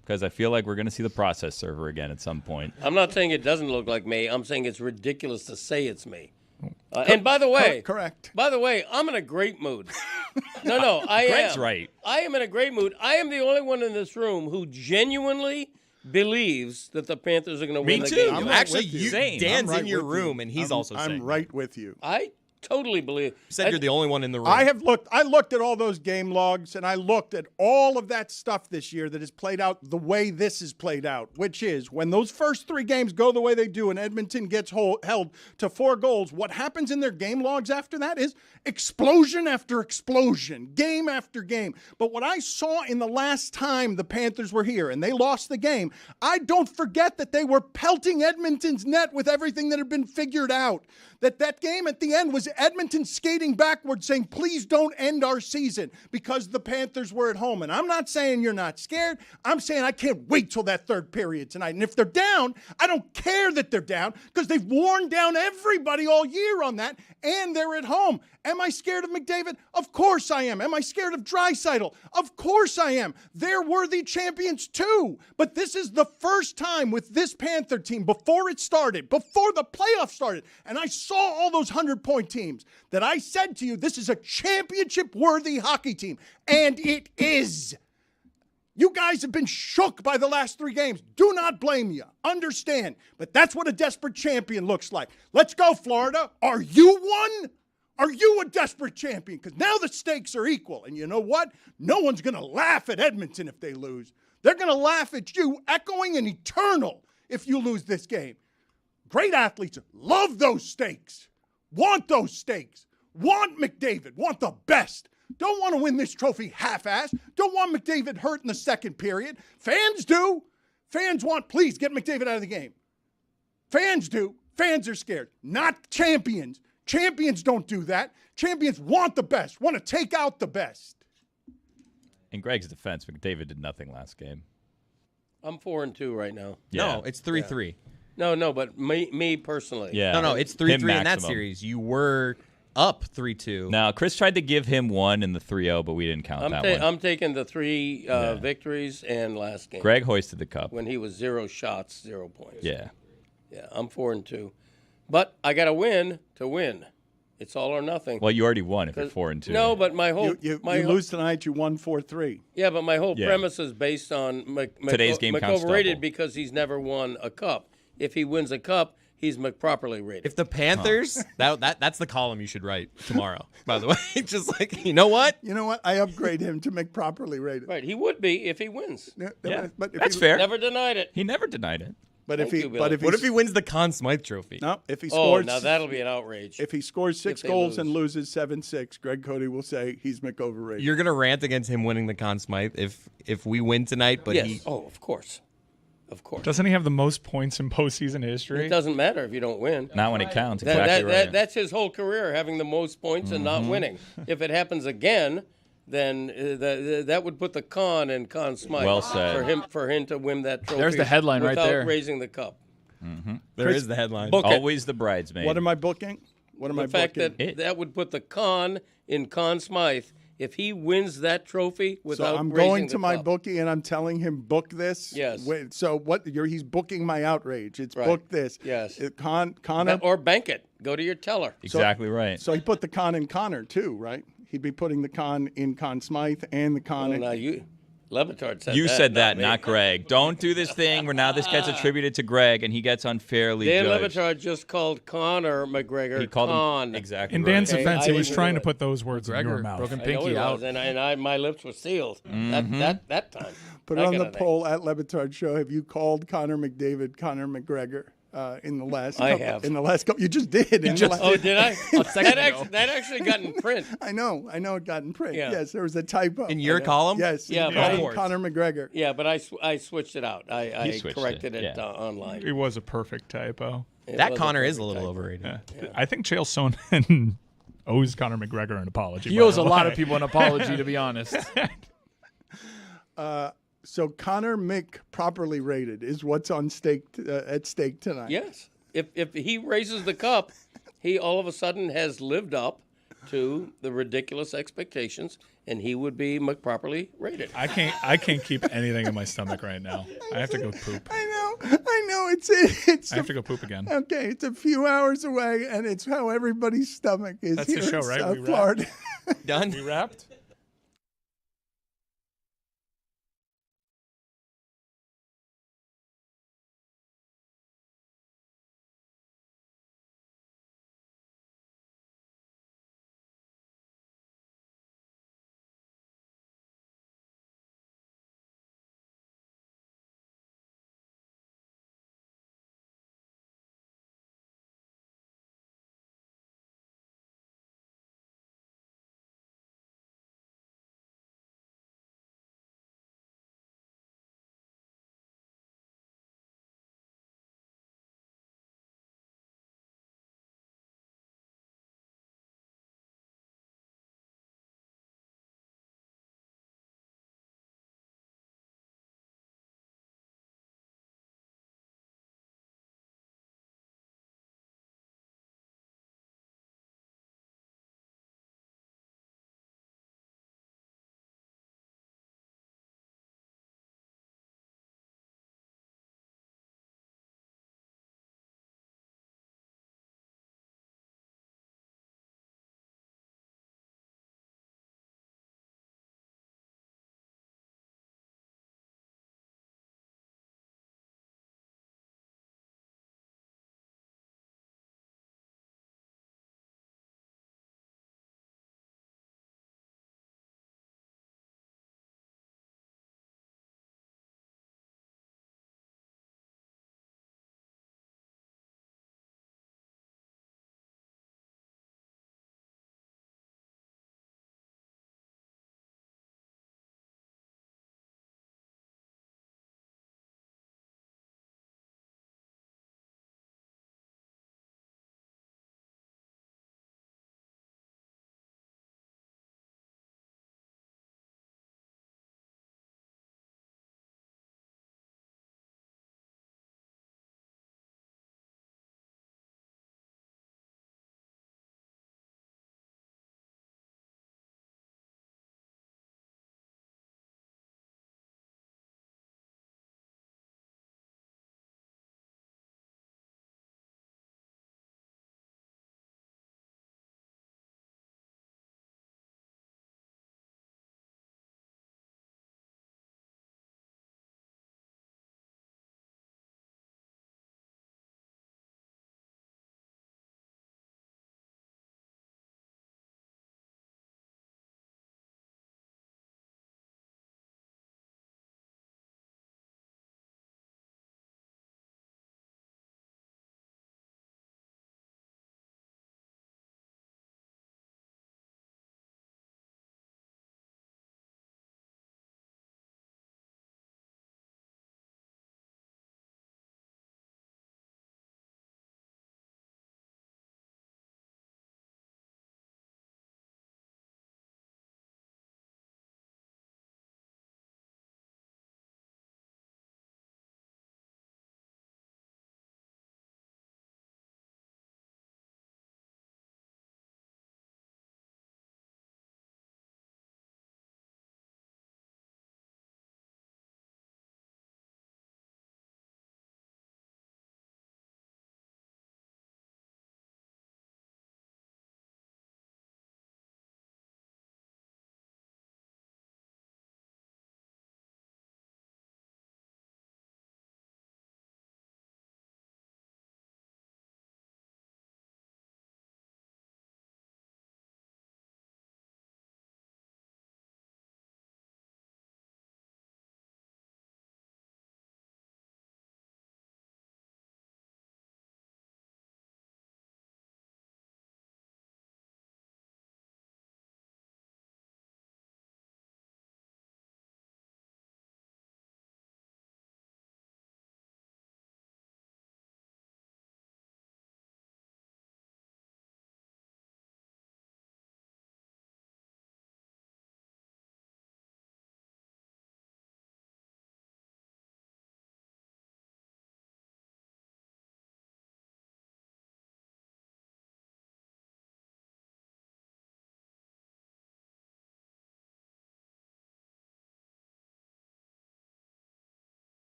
because I feel like we're going to see the process server again at some point. I'm not saying it doesn't look like me. I'm saying it's ridiculous to say it's me. And by the way, correct. By the way, I'm in a great mood. No, I am. Greg's right. I am in a great mood. I am the only one in this room who genuinely believes that the Panthers are going to win the game. I'm actually, Dan's in your room, and he's also saying I'm right with you. I totally believe. You said you're the only one in the room. I looked at all those game logs, and I looked at all of that stuff this year that has played out the way this is played out, which is when those first 3 games go the way they do and Edmonton gets held to 4 goals, what happens in their game logs after that is explosion after explosion, game after game. But what I saw in the last time the Panthers were here and they lost the game, I don't forget that they were pelting Edmonton's net with everything that had been figured out. That game at the end was Edmonton skating backwards saying, please don't end our season because the Panthers were at home. And I'm not saying you're not scared. I'm saying I can't wait till that third period tonight. And if they're down, I don't care that they're down because they've worn down everybody all year on that and they're at home. Am I scared of McDavid? Of course I am. Am I scared of Draisaitl? Of course I am. They're worthy champions too. But this is the first time with this Panther team before it started, before the playoffs started, and I saw all those 100-point teams that I said to you, this is a championship-worthy hockey team. And it is. You guys have been shook by the last 3 games. Do not blame you. Understand. But that's what a desperate champion looks like. Let's go, Florida. Are you one? Are you a desperate champion? Because now the stakes are equal. And you know what? No one's going to laugh at Edmonton if they lose. They're going to laugh at you, echoing and eternal, if you lose this game. Great athletes love those stakes, want those stakes, want McDavid, want the best. Don't want to win this trophy half-assed. Don't want McDavid hurt in the second period. Fans do. Fans want, please, get McDavid out of the game. Fans do. Fans are scared. Not champions. Champions don't do that. Champions want the best, want to take out the best. In Greg's defense, McDavid did nothing last game. I'm 4-2 right now. Yeah. No, it's 3-3. No, but me personally. Yeah. No, it's 3-3 in that maximum. series. You were up 3-2. Now, Chris tried to give him 1 in the 3-0, but we didn't count that one. I'm taking the 3 victories and last game. Greg hoisted the cup. When he was 0 shots, 0 points. Yeah. Yeah, I'm 4-2. But I got to win to win. It's all or nothing. Well, you already won if you're 4-2. No, but my whole you lose tonight, you won 4-3. Yeah, but my whole premise is based on Today's game counts overrated double. because he's never won a cup. If he wins a cup, he's McProperly rated. If the Panthers, that's the column you should write tomorrow, by the way. Just like, you know what? You know what? I upgrade him to McProperly rated. Right, he would be if he wins. Yeah, but if that's he, fair. Never denied it. He never denied it. But Thank you, Bill. What if he wins the Conn Smythe Trophy? No, if he Oh, scores, now that'll be an outrage. if he scores 6 they goals lose. and loses 7-6, Greg Cody will say he's McOverrated. You're gonna rant against him winning the Conn Smythe if we win tonight, but yes. he Oh, of course. Of course. Doesn't he have the most points in postseason history? It doesn't matter if you don't win. Not when it counts. Exactly right. That's his whole career, having the most points and not winning. If it happens again, then that would put the Conn in Conn Smythe. Well said. For him to win that trophy. There's the headline right without there. raising the cup. there is the headline. Book it. Always the bridesmaid. What am I booking? What am I The fact booking? that would put the Conn in Conn Smythe if he wins that trophy without So I'm raising going the to my cup. bookie and I'm telling him book this. Yes. Wait, so what? He's booking my outrage. It's Right. book this. Yes. Connor. Or bank it. Go to your teller. Exactly right. So he put the con in Connor too, right? He'd be putting the con in Conn Smythe and the con in. Now Le Batard said You that. said that, me. not Greg. Don't do this thing where now this gets attributed to Greg and he gets unfairly Dan Le judged. Batard just called Conor McGregor He called Con. him exactly. In right. Dan's defense, he I was didn't trying do to it. put those words in your mouth. broken I know pinky he out. was, and my lips were sealed that time. Put it That on kind the of thing. poll at Le Batard Show. Have you called Connor McDavid Connor McGregor in the last? I couple, have. In the last couple, you just did. Oh, did I? That actually got in print. I know it got in print. Yeah. Yes, there was a typo In your column? Yes. Yeah, you but called him Connor McGregor. Yeah, but I switched it out. I switched corrected it, it yeah. online. It was a perfect typo. That Connor is a little overrated. Yeah. I think Chael Sonnen owes Conor McGregor an apology. He by owes the a lot way. of people an apology, to be honest. So Connor Mick properly rated is what's on stake at stake tonight. Yes. If he raises the cup, he all of a sudden has lived up to the ridiculous expectations, and he would be McProperly rated. I can't keep anything in my stomach right now. I have to go poop. I know it's. I have to go poop again. Okay, it's a few hours away, and it's how everybody's stomach is. That's here the show, in right? South We wrapped? Florida. Done. We wrapped.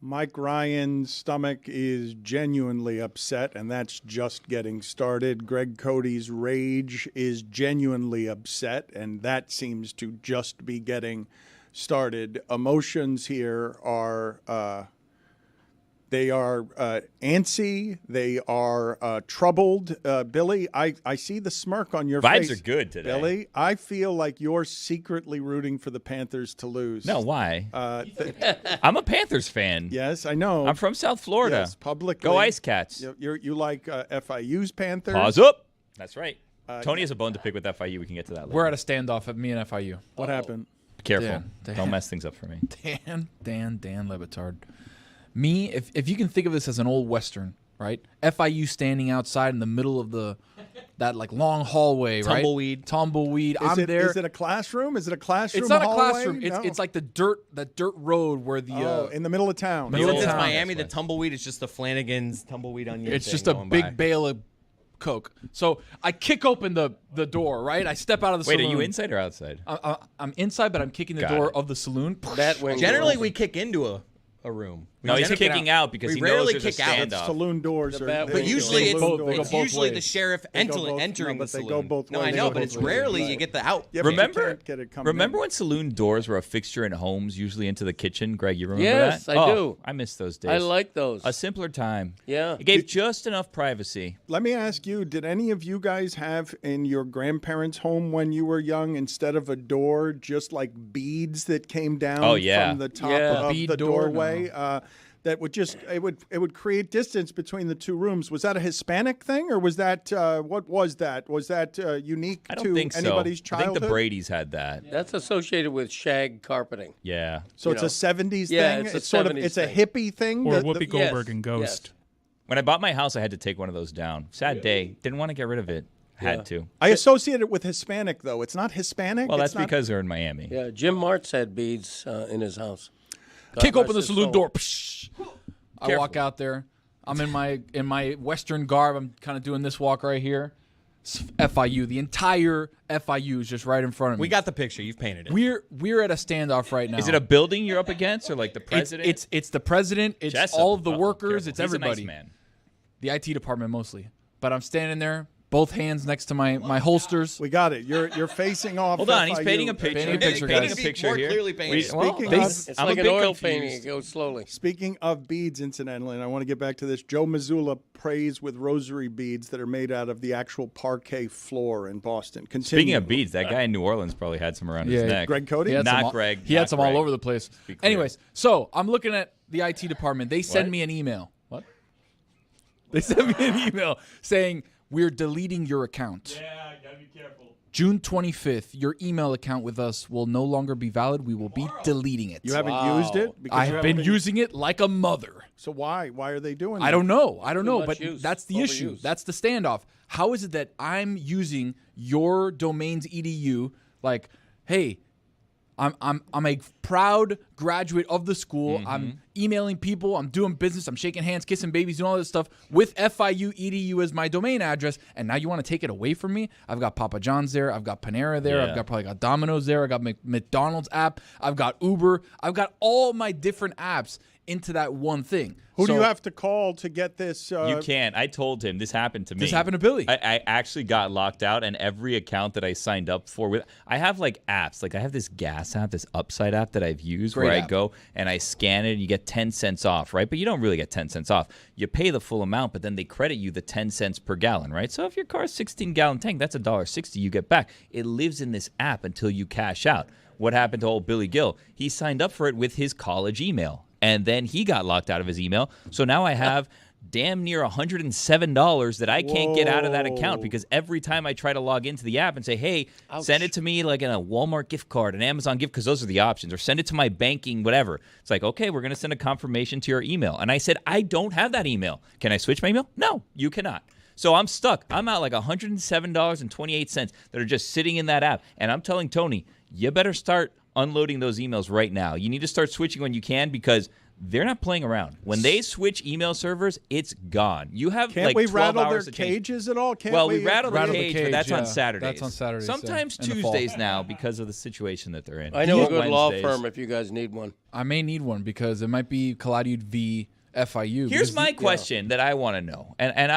Mike Ryan's stomach is genuinely upset, and that's just getting started. Greg Cody's rage is genuinely upset, and that seems to just be getting started. Emotions here are they are antsy. They are troubled. Billy, I see the smirk on your face. Vibes are good today. Billy, I feel like you're secretly rooting for the Panthers to lose. No, why? I'm a Panthers fan. Yes, I know. I'm from South Florida. Yes, publicly. Go Ice Cats. You like FIU's Panthers? Pause up. That's right. Tony has a bone to pick with FIU. We can get to that later. We're at a standoff at me and FIU. What happened? Be careful. Dan. Don't mess things up for me. Dan Le Batard. Me, if you can think of this as an old Western, right? FIU standing outside in the middle of that like long hallway, right? Tumbleweed. I'm there. Is it a classroom? Is it a classroom? It's not hallway? a classroom. No. It's like the dirt road where the in the middle of town. Since it's Miami, the tumbleweed is just the Flanagan's tumbleweed onion. It's thing just a going big by. bale of Coke. So I kick open the door, right? I step out of the Wait, saloon. are you inside or outside? I'm inside, but I'm kicking the Got door it. of the saloon. That way. Generally, we kick into a room. No, he's kicking out because we he knows rarely there's a kick out. standoff. Saloon doors The are. bat they- But They usually go it's, both- it's they go usually both the ways. sheriff They go entering both- the no, but they saloon. go both No, ways. I They know, go but both it's ways. rarely Right. you get the out. Yeah, but you Remember can't get it coming Remember in. when saloon doors were a fixture in homes, usually into the kitchen? Greg, you remember Yes, that? I do. I miss those days. I like those. A simpler time. Yeah. It gave just enough privacy. Let me ask you, did any of you guys have in your grandparents' home when you were young, instead of a door, just like beads that came down Oh, yeah. from the top Yeah. of Bead the door? doorway? That would just it would create distance between the two rooms. Was that a Hispanic thing, or was that what was that? Was that unique I don't to think so. anybody's I childhood? think the Brady's had that. That's associated with shag carpeting. Yeah. So you it's know. a '70s Yeah, thing. it's a sort of 70s it's a thing. hippie thing. Or that Whoopi Goldberg and Ghost. Yes. When I bought my house, I had to take one of those down. Sad day. Didn't want to get rid of it. Had to. I associate it with Hispanic, though. It's not Hispanic. Well, It's that's not- because they're in Miami. Yeah, Jim Martz had beads in his house. God Kick rest open the his saloon soul. door. Psh. I walk out there. I'm in my Western garb. I'm kind of doing this walk right here. It's FIU. The entire FIU is just right in front of me. We got the picture. You've painted it. We're at a standoff right now. Is it a building you're up against, or like the president? It's the president. It's Jessup. all of the Uh-oh, workers. careful. It's He's everybody. A nice man. The IT department mostly. But I'm standing there, both hands next to my holsters. We got it. You're facing off. Hold on, he's FIU. painting a picture. Painting a picture, Painting guys. a picture More here. clearly painted. Speaking well, of- It's I'm like a an bit oil confused. painting. It goes slowly. Speaking of beads, incidentally, and I want to get back to this, Joe Mazzulla prays with rosary beads that are made out of the actual parquet floor in Boston. Continue. Speaking of beads, that guy in New Orleans probably had some around his neck. Greg Cody? He had some Not all- Greg. He had not some Greg. all over the place. Be clear. Anyways, so I'm looking at the IT department. They send What? me an email. What? They sent me an email saying, we're deleting your account. Yeah, gotta be careful. June 25th, your email account with us will no longer be valid. We will be deleting it. You haven't used it? Because you I've haven't been using it like a mother. So why? Why are they doing that? I don't know. I don't know, much but use, that's the issue. overuse. That's the standoff. How is it that I'm using your domain's edu? Like, hey, I'm a proud graduate of the school. I'm emailing people. I'm doing business. I'm shaking hands, kissing babies, doing all this stuff with FIU edu as my domain address. And now you want to take it away from me? I've got Papa John's there. I've got Panera there. Yeah. I've probably got Domino's there. I got McDonald's app. I've got Uber. I've got all my different apps into that one thing. Who do So- you have to call to get this? You can't. I told him this happened to me. This happened to Billy. I actually got locked out, and every account that I signed up for I have like apps. Like I have this gas app, this Upside app that I've used Great where I app. go and I scan it and you get 10 cents off, right? But you don't really get 10 cents off. You pay the full amount, but then they credit you the 10 cents per gallon, right? So if your car's 16-gallon tank, that's $1.60 you get back. It lives in this app until you cash out. What happened to old Billy Gill? He signed up for it with his college email, and then he got locked out of his email. So now I have damn near $107 that I can't get out of that account Whoa. because every time I try to log into the app and say, hey, send it to me like in a Walmart gift card, an Amazon gift, because those are the options, or send it to my banking, whatever. It's like, okay, we're going to send a confirmation to your email. And I said, I don't have that email. Can I switch my email? No, you cannot. So I'm stuck. I'm out like $107.28 that are just sitting in that app. And I'm telling Tony, you better start unloading those emails right now. You need to start switching when you can, because They're not playing around. When they switch email servers, it's gone. You have Can't like we 12 rattle hours their to change. cages at all? Can't we rattle the cage, but that's on yeah. Saturdays. That's on Saturdays. Sometimes in the fall. Tuesdays now because of the situation that they're in. I know a good law Wednesdays. firm if you guys need one. I may need one because it might be Calliope v. FIU. Here's my question that I want to know, and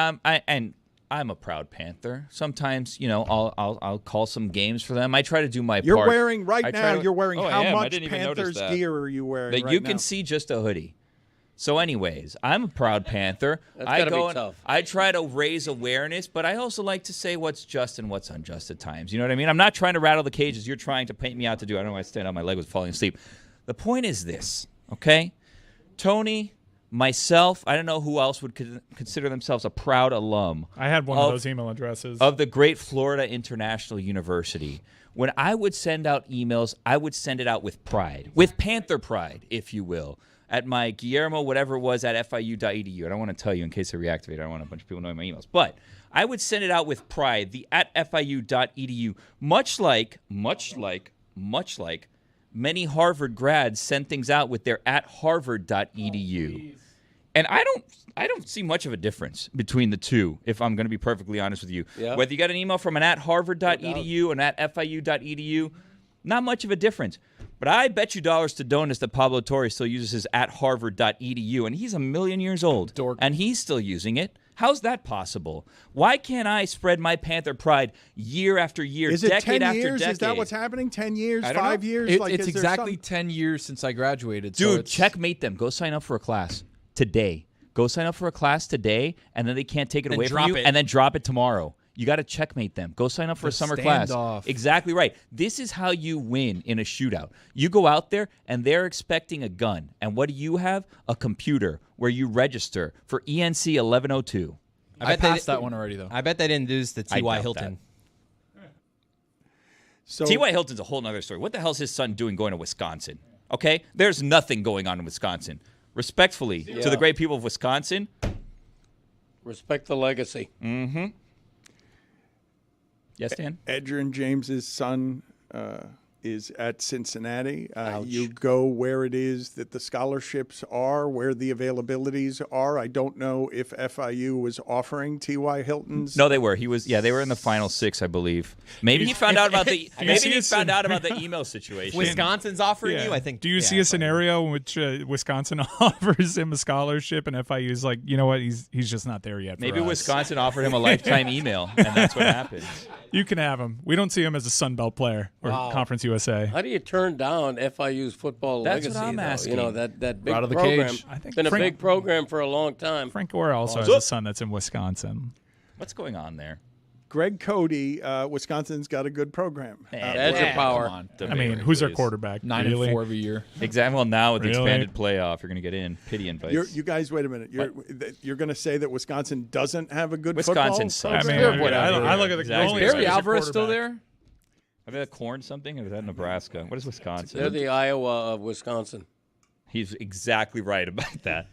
I'm a proud Panther. Sometimes, I'll call some games for them. I try to do my part. You're wearing right I now. try to- You're wearing Oh, I how am. I much didn't even notice Panthers that. gear are you wearing? That right you now? can see just a hoodie. So, anyways, I'm a proud Panther. That's I gotta be go and tough. I try to raise awareness, but I also like to say what's just and what's unjust at times. You know what I mean? I'm not trying to rattle the cages. You're trying to paint me out to do. I don't know why I stand on my leg with falling asleep. The point is this, okay? Tony, myself, I don't know who else would consider themselves a proud alum. I had one of those email addresses. Of the great Florida International University. When I would send out emails, I would send it out with pride, with Panther pride, if you will, at my Guillermo, whatever it was, at FIU.edu. I don't want to tell you in case I reactivate. I don't want a bunch of people knowing my emails. But I would send it out with pride, the at FIU.edu, much like many Harvard grads send things out with their at Harvard.edu. And I don't see much of a difference between the two, if I'm going to be perfectly honest with you. Yeah. Whether you got an email from an at Harvard.edu and at FIU.edu, not much of a difference. But I bet you dollars to donuts that Pablo Torre still uses his at Harvard.edu, and he's 1,000,000 years old. Dork. And he's still using it. How's that possible? Why can't I spread my Panther pride year after year, Is it decade 10 after years? decade? Is that what's happening? 10 years? I don't 5 know. years? It's is there exactly some- 10 years since I graduated. Dude, so it's, checkmate them. Go sign up for a class today. Go sign up for a class today, and then they can't take it Then away from drop you, it. and then drop it tomorrow. You got to checkmate them. Go sign up for The a summer class. standoff. Exactly right. This is how you win in a shootout. You go out there, and they're expecting a gun. And what do you have? A computer where you register for ENC 1102. I passed that one already, though. I bet they didn't do this to I T.Y. doubt Hilton. So T.Y. Hilton's a whole nother story. What the hell's his son doing going to Wisconsin? Okay? There's nothing going on in Wisconsin. Respectfully to the great people of Wisconsin. Respect the legacy. Mm-hmm. Yes, Dan? Edgerrin James's son is at Cincinnati. You go where it is that the scholarships are, where the availabilities are. I don't know if FIU was offering T.Y. Hilton's. No, they were. He was. Yeah, they were in the final 6, I believe. Maybe he found out about the. Maybe he found out about the email situation. Wisconsin's offering you, I think. Do you see a scenario in which Wisconsin offers him a scholarship and FIU's like, you know what, he's just not there yet. Maybe for us. Wisconsin offered him a lifetime email, and that's what happened. You can have him. We don't see him as a Sun Belt player or Conference USA. How do you turn down FIU's football That's legacy? what I'm though? asking. You know that big Out of the program. cage. I think Been a Frank- big program for a long time. Frank Gore also has a son that's in Wisconsin. What's going on there? Greg Cody, Wisconsin's got a good program. Badger power. Come on. I mean, who's our Please. quarterback? 9 Really? and 4 every year. Exactly. Well, now with the Really? expanded playoff, you're going to get in. Pity invites. You guys, wait a minute. You're going to say that Wisconsin doesn't have a good Wisconsin football sucks. I program? mean, I look at the Exactly. only Is Barry as a Alvarez still quarterback. there? Are they corn something, or is that Nebraska? What is Wisconsin? They're the Iowa of Wisconsin. He's exactly right about that.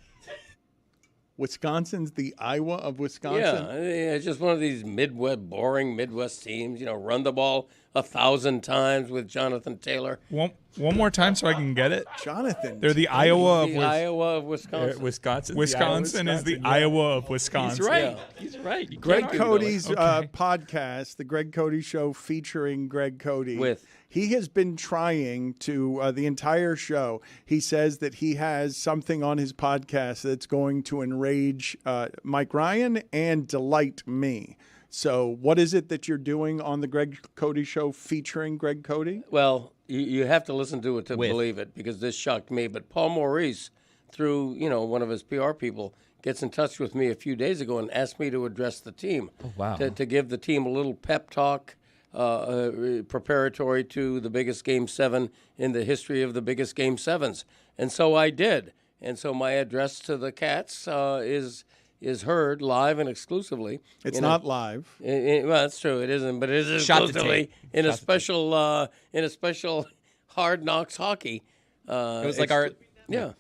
Wisconsin's the Iowa of Wisconsin. Yeah, it's just one of these boring Midwest teams. You know, run the ball 1,000 times with Jonathan Taylor. One more time so I can get it. Jonathan. They're the Iowa of The Iowa of Wisconsin. Wisconsin is the Iowa of Wisconsin. He's right. Yeah. He's right. You Greg can't argue Cody's with podcast, The Greg Cody Show, featuring Greg Cody. He has been trying to, the entire show, he says that he has something on his podcast that's going to enrage Mike Ryan and delight me. So what is it that you're doing on The Greg Cody Show featuring Greg Cody? Well, you have to listen to it to believe it, because this shocked me. But Paul Maurice, through one of his PR people, gets in touch with me a few days ago and asked me to address the team. Oh, wow. To give the team a little pep talk preparatory to the biggest Game 7 in the history of the biggest Game 7s. And so I did. And so my address to the Cats is heard live and exclusively. It's not live. Well, that's true. It isn't, but it is Shot to exclusively tape. in a special Hard Knocks hockey. It was like our yeah.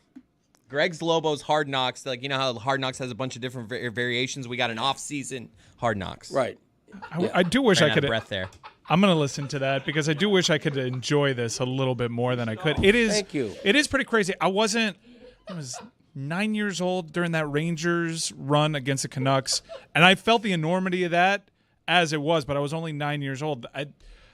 Greg's Lobos Hard Knocks. Like, you know how Hard Knocks has a bunch of different variations. We got an off-season Hard Knocks. Right. I do wish Ran I out of could. breath there. I'm going to listen to that because I do wish I could enjoy this a little bit more than I could. It is. Thank you. It is pretty crazy. I wasn't I was 9 years old during that Rangers run against the Canucks, and I felt the enormity of that as it was, but I was only 9 years old.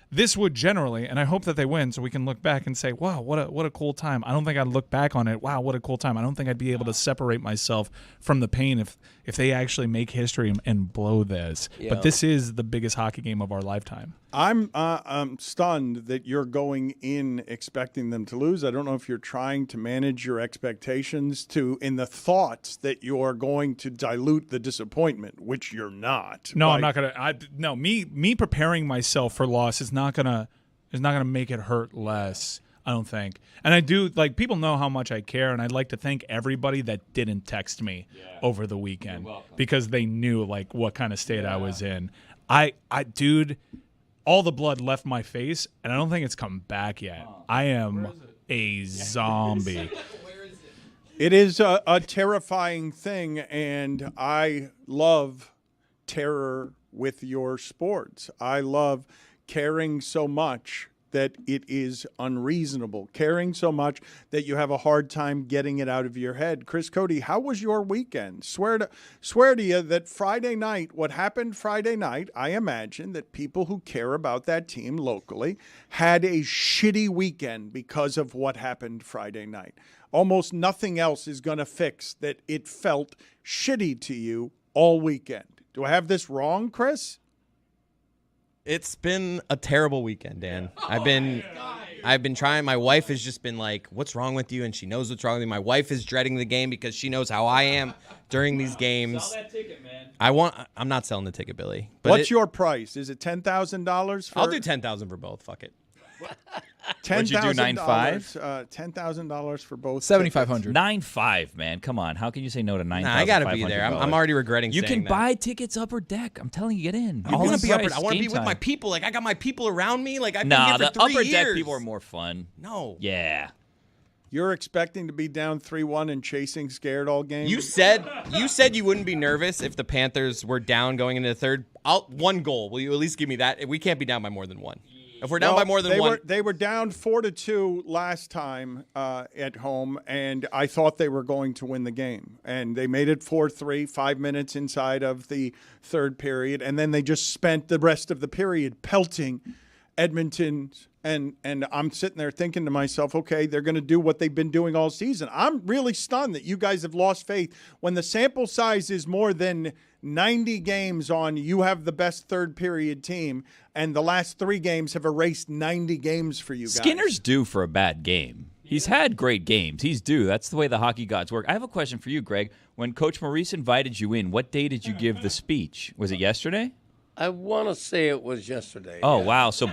This would generally, and I hope that they win so we can look back and say, wow, what a cool time. I don't think I'd look back on it, wow, what a cool time. I don't think I'd be able to separate myself from the pain if they actually make history and blow this. Yeah. But this is the biggest hockey game of our lifetime. I'm stunned that you're going in expecting them to lose. I don't know if you're trying to manage your expectations in the thoughts that you're going to dilute the disappointment, which you're not. No, I'm not gonna. No, me preparing myself for loss is not gonna make it hurt less. I don't think. And I do, like, people know how much I care, and I'd like to thank everybody that didn't text me over the weekend because they knew, like, what kind of state I was in. Dude, all the blood left my face, and I don't think it's come back yet. I am a zombie. It is a terrifying thing, and I love terror with your sports. I love caring so much that it is unreasonable, caring so much that you have a hard time getting it out of your head. Chris Cody, how was your weekend? Swear to you that Friday night, what happened Friday night, I imagine that people who care about that team locally had a shitty weekend because of what happened Friday night. Almost nothing else is going to fix that it felt shitty to you all weekend. Do I have this wrong, Chris? It's been a terrible weekend, Dan. I've been trying. My wife has just been like, "What's wrong with you?" And she knows what's wrong with me. My wife is dreading the game because she knows how I am during these games. Sell that ticket, man. I'm not selling the ticket, Billy. But What's your price? Is it $10,000? I'll do $10,000 for both. Fuck it. Would you do 9.5? $10,000 for both. $7,500. 9.5, man. Come on. How can you say no to 9,500? I gotta be there. I'm already regretting. You saying can buy tickets upper deck. I'm telling you, get in. I want to be upper. I want to be with my people. Like I got my people around me. Like I've been here for 3 years. the upper deck people are more fun. No. Yeah. You're expecting to be down 3-1 and chasing scared all game? You said you wouldn't be nervous if the Panthers were down going into the third. One goal. Will you at least give me that? We can't be down by more than one. If we're down by more than one. They were down 4-2 last time at home, and I thought they were going to win the game. And they made it 4-3, 5 minutes inside of the third period, and then they just spent the rest of the period pelting Edmonton. And I'm sitting there thinking to myself, okay, they're going to do what they've been doing all season. I'm really stunned that you guys have lost faith when the sample size is more than 90 games on you have the best third period team, and the last 3 games have erased 90 games for you guys. Skinner's due for a bad game. He's had great games. He's due. That's the way the hockey gods work. I have a question for you, Greg. When Coach Maurice invited you in, what day did you give the speech? Was it yesterday? I want to say it was yesterday. Oh, wow. So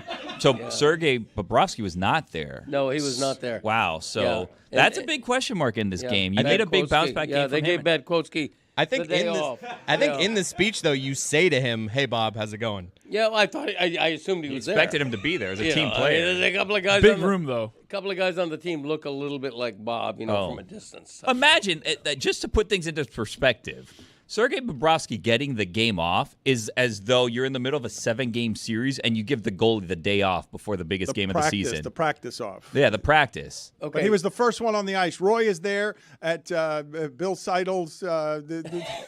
Sergei Bobrovsky was not there. No, he was not there. Wow. So that's a big question mark in this game. You made a big bounce back game. Yeah, they gave Badkowski. I think in the speech though, you say to him, "Hey Bob, how's it going?" Yeah, well, I assumed he was there. Expected him to be there as a team player. There's a couple of guys. Big room though. A couple of guys on the team look a little bit like Bob, from a distance. So. Imagine just to put things into perspective. Sergei Bobrovsky getting the game off is as though you're in the middle of a 7-game series and you give the goalie the day off before the biggest game of the season. The practice off. Yeah, the practice. Okay. But he was the first one on the ice. Roy is there at Bill Seidel's Nissan.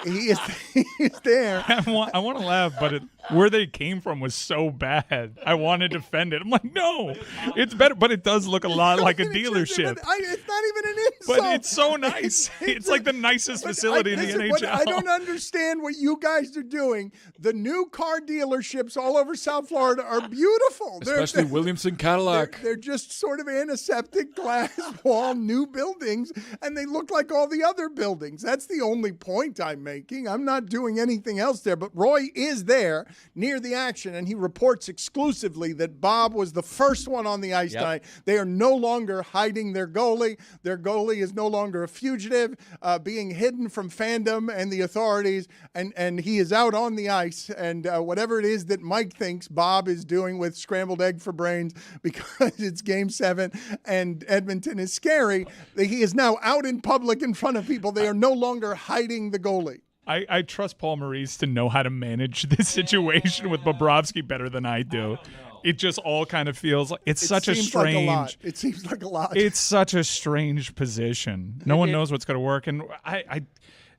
He is there. I want to laugh, but where they came from was so bad. I want to defend it. I'm like, no, it's better, but it does look a lot like a dealership. It's not even an insult. But it's so nice. It's like the nicest facility in the NHL. I don't understand what you guys are doing. The new car dealerships all over South Florida are beautiful. Especially Williamson Cadillac. They're just sort of antiseptic glass wall new buildings, and they look like all the other buildings. That's the only point I'm making. I'm not doing anything else there. But Roy is there near the action, and he reports exclusively that Bob was the first one on the ice tonight. They are no longer hiding their goalie. Their goalie is no longer a fugitive, being hidden from Fandom and the authorities, and he is out on the ice. And whatever it is that Mike thinks Bob is doing with scrambled egg for brains because it's Game 7 and Edmonton is scary, he is now out in public in front of people. They are no longer hiding the goalie. I trust Paul Maurice to know how to manage this situation with Bobrovsky better than I do. It just all kind of feels like it's It such a seems strange. like a lot. It seems like a lot. It's such a strange position. No one knows what's going to work. And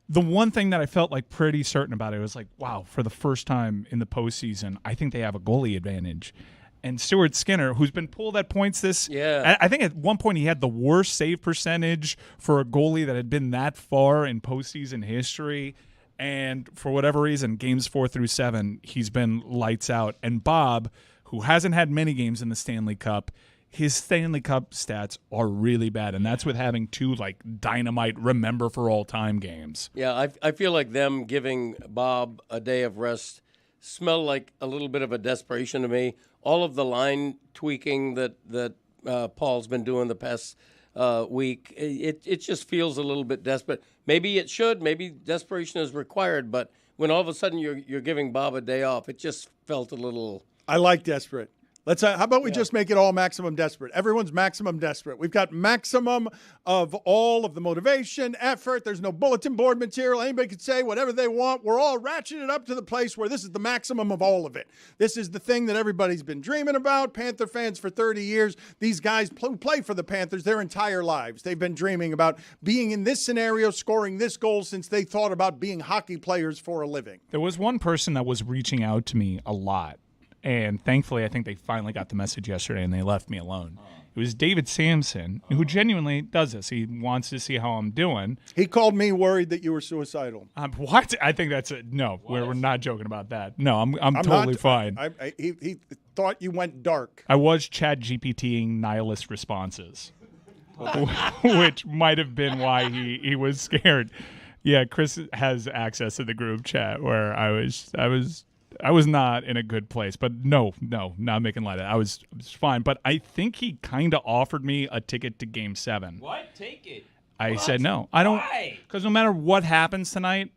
the one thing that I felt like pretty certain about it was like, wow, for the first time in the postseason, I think they have a goalie advantage. And Stuart Skinner, who's been pulled at points I think at one point he had the worst save percentage for a goalie that had been that far in postseason history. And for whatever reason, games 4 through 7, he's been lights out. And Bob, who hasn't had many games in the Stanley Cup, his Stanley Cup stats are really bad. And that's with having 2 like dynamite remember for all time games. Yeah, I feel like them giving Bob a day of rest smelled like a little bit of a desperation to me. All of the line tweaking that Paul's been doing the past week, it just feels a little bit desperate. Maybe it should. Maybe desperation is required. But when all of a sudden you're giving Bob a day off, it just felt a little. I like desperate. Let's. How about we just make it all maximum desperate? Everyone's maximum desperate. We've got maximum of all of the motivation, effort. There's no bulletin board material. Anybody can say whatever they want. We're all ratcheted up to the place where this is the maximum of all of it. This is the thing that everybody's been dreaming about. Panther fans for 30 years. These guys play for the Panthers their entire lives. They've been dreaming about being in this scenario, scoring this goal since they thought about being hockey players for a living. There was one person that was reaching out to me a lot. And thankfully, I think they finally got the message yesterday and they left me alone. It was David Sampson, who genuinely does this. He wants to see how I'm doing. He called me worried that you were suicidal. What? I think that's it. No, we're not joking about that. No, I'm totally fine. He thought you went dark. I was Chat GPTing nihilist responses, which might have been why he was scared. Yeah, Chris has access to the group chat where I was not in a good place, but no, not making light of it. I was fine, but I think he kind of offered me a ticket to Game 7. What? Take it. I said no. I don't, because no matter what happens tonight,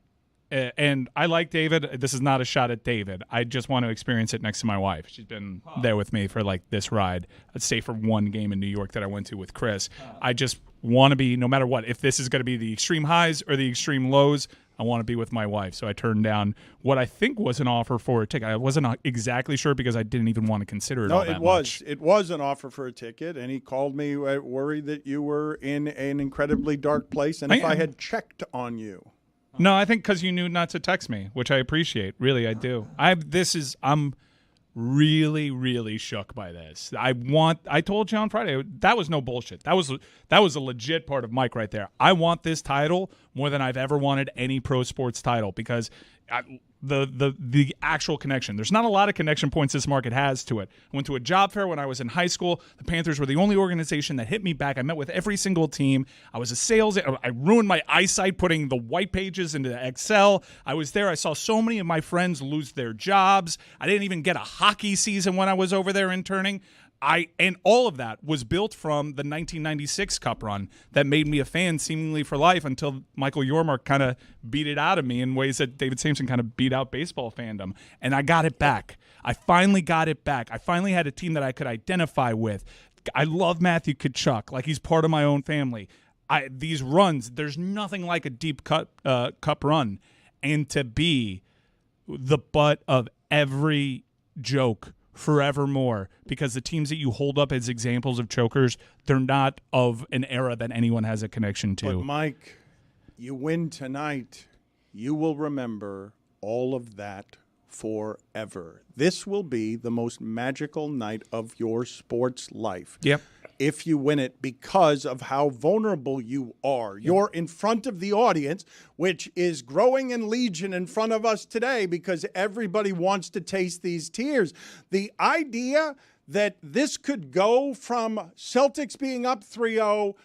and I like David. This is not a shot at David. I just want to experience it next to my wife. She's been there with me for like this ride. I'd say for one game in New York that I went to with Chris. I just want to be, no matter what, if this is going to be the extreme highs or the extreme lows, I want to be with my wife. So I turned down what I think was an offer for a ticket. I wasn't exactly sure because I didn't even want to consider it all that much. It was an offer for a ticket, and he called me worried that you were in an incredibly dark place and if I had checked on you. No, I think because you knew not to text me, which I appreciate. Really, I do. I'm really, really shook by this. I told you on Friday, that was no bullshit. That was a legit part of Mike right there. I want this title more than I've ever wanted any pro sports title because the actual connection. There's not a lot of connection points this market has to it. I went to a job fair when I was in high school. The Panthers were the only organization that hit me back. I met with every single team. I was I ruined my eyesight putting the white pages into Excel. I was there. I saw so many of my friends lose their jobs. I didn't even get a hockey season when I was over there interning. And all of that was built from the 1996 Cup run that made me a fan seemingly for life until Michael Yormark kind of beat it out of me in ways that David Sampson kind of beat out baseball fandom. And I got it back. I finally got it back. I finally had a team that I could identify with. I love Matthew Tkachuk. Like, he's part of my own family. These runs, there's nothing like a deep cup run. And to be the butt of every joke forevermore, because the teams that you hold up as examples of chokers, they're not of an era that anyone has a connection to. But Mike, you win tonight, you will remember all of that forever. This will be the most magical night of your sports life. Yep. If you win it, because of how vulnerable you are. You're in front of the audience, which is growing in legion in front of us today because everybody wants to taste these tears. The idea that this could go from Celtics being up 3-0,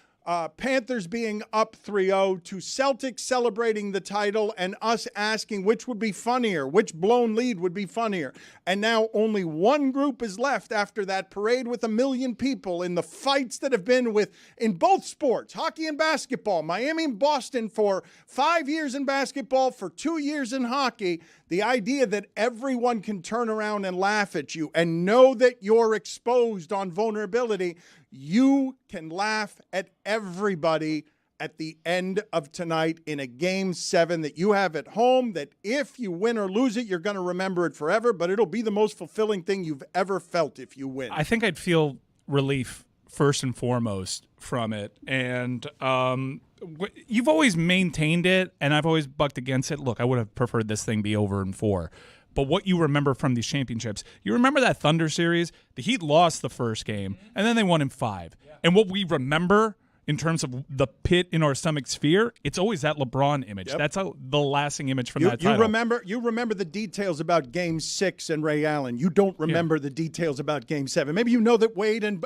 Panthers being up 3-0, to Celtics celebrating the title and us asking which would be funnier, which blown lead would be funnier. And now only one group is left after that parade with 1 million people in the fights that have been in both sports, hockey and basketball, Miami and Boston for 5 years in basketball, for 2 years in hockey. The idea that everyone can turn around and laugh at you and know that you're exposed on vulnerability. You can laugh at everybody at the end of tonight in a Game 7 that you have at home, that if you win or lose it, you're going to remember it forever, but it'll be the most fulfilling thing you've ever felt if you win? I think I'd feel relief first and foremost from it. And you've always maintained it, and I've always bucked against it. Look, I would have preferred this thing be over in 4. But what you remember from these championships, you remember that Thunder series? The Heat lost the first game, and then they won in 5. Yeah. And what we remember in terms of the pit in our stomach sphere, it's always that LeBron image. Yep. That's the lasting image from that title. You remember the details about Game 6 and Ray Allen. You don't remember the details about Game 7. Maybe you know that Wade and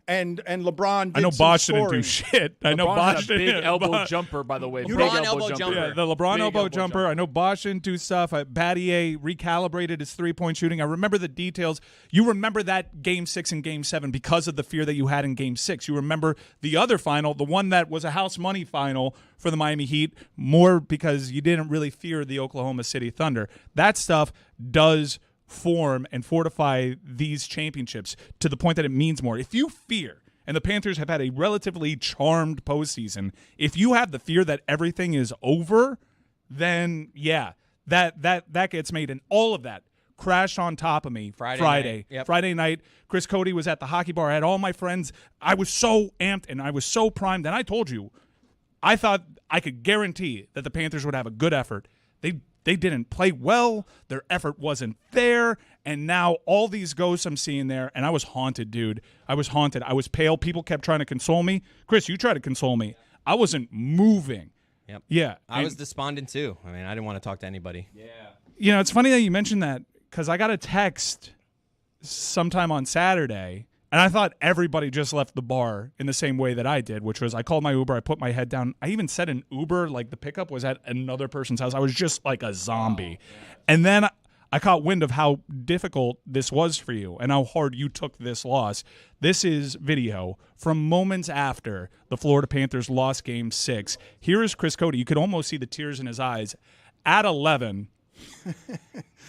LeBron did I know Bosh scoring. didn't do shit. I know Bosh had a big didn't. elbow jumper, by the way. LeBron elbow jumper. Yeah, the LeBron Big elbow jumper. I know Bosh didn't do stuff. Battier recalibrated his three-point shooting. I remember the details. You remember that Game 6 and Game 7 because of the fear that you had in Game 6. You remember the other final, the one that was a house money final for the Miami Heat, more because you didn't really fear the Oklahoma City Thunder. That stuff does form and fortify these championships to the point that it means more. If you fear, and the Panthers have had a relatively charmed postseason, if you have the fear that everything is over, then yeah, that gets made, and all of that crashed on top of me Friday. Yep. Friday night, Chris Cody was at the hockey bar. I had all my friends. I was so amped and I was so primed. And I told you, I thought I could guarantee that the Panthers would have a good effort. They didn't play well. Their effort wasn't there. And now all these ghosts I'm seeing there, and I was haunted, dude. I was haunted. I was pale. People kept trying to console me. Chris, you tried to console me. I wasn't moving. Yep. Yeah. I was despondent too. I mean, I didn't want to talk to anybody. Yeah. You know, it's funny that you mentioned that, because I got a text sometime on Saturday, and I thought everybody just left the bar in the same way that I did, which was I called my Uber, I put my head down. I even said an Uber, like the pickup was at another person's house. I was just like a zombie. And then I caught wind of how difficult this was for you and how hard you took this loss. This is video from moments after the Florida Panthers lost Game 6. Here is Chris Cody. You could almost see the tears in his eyes at 11.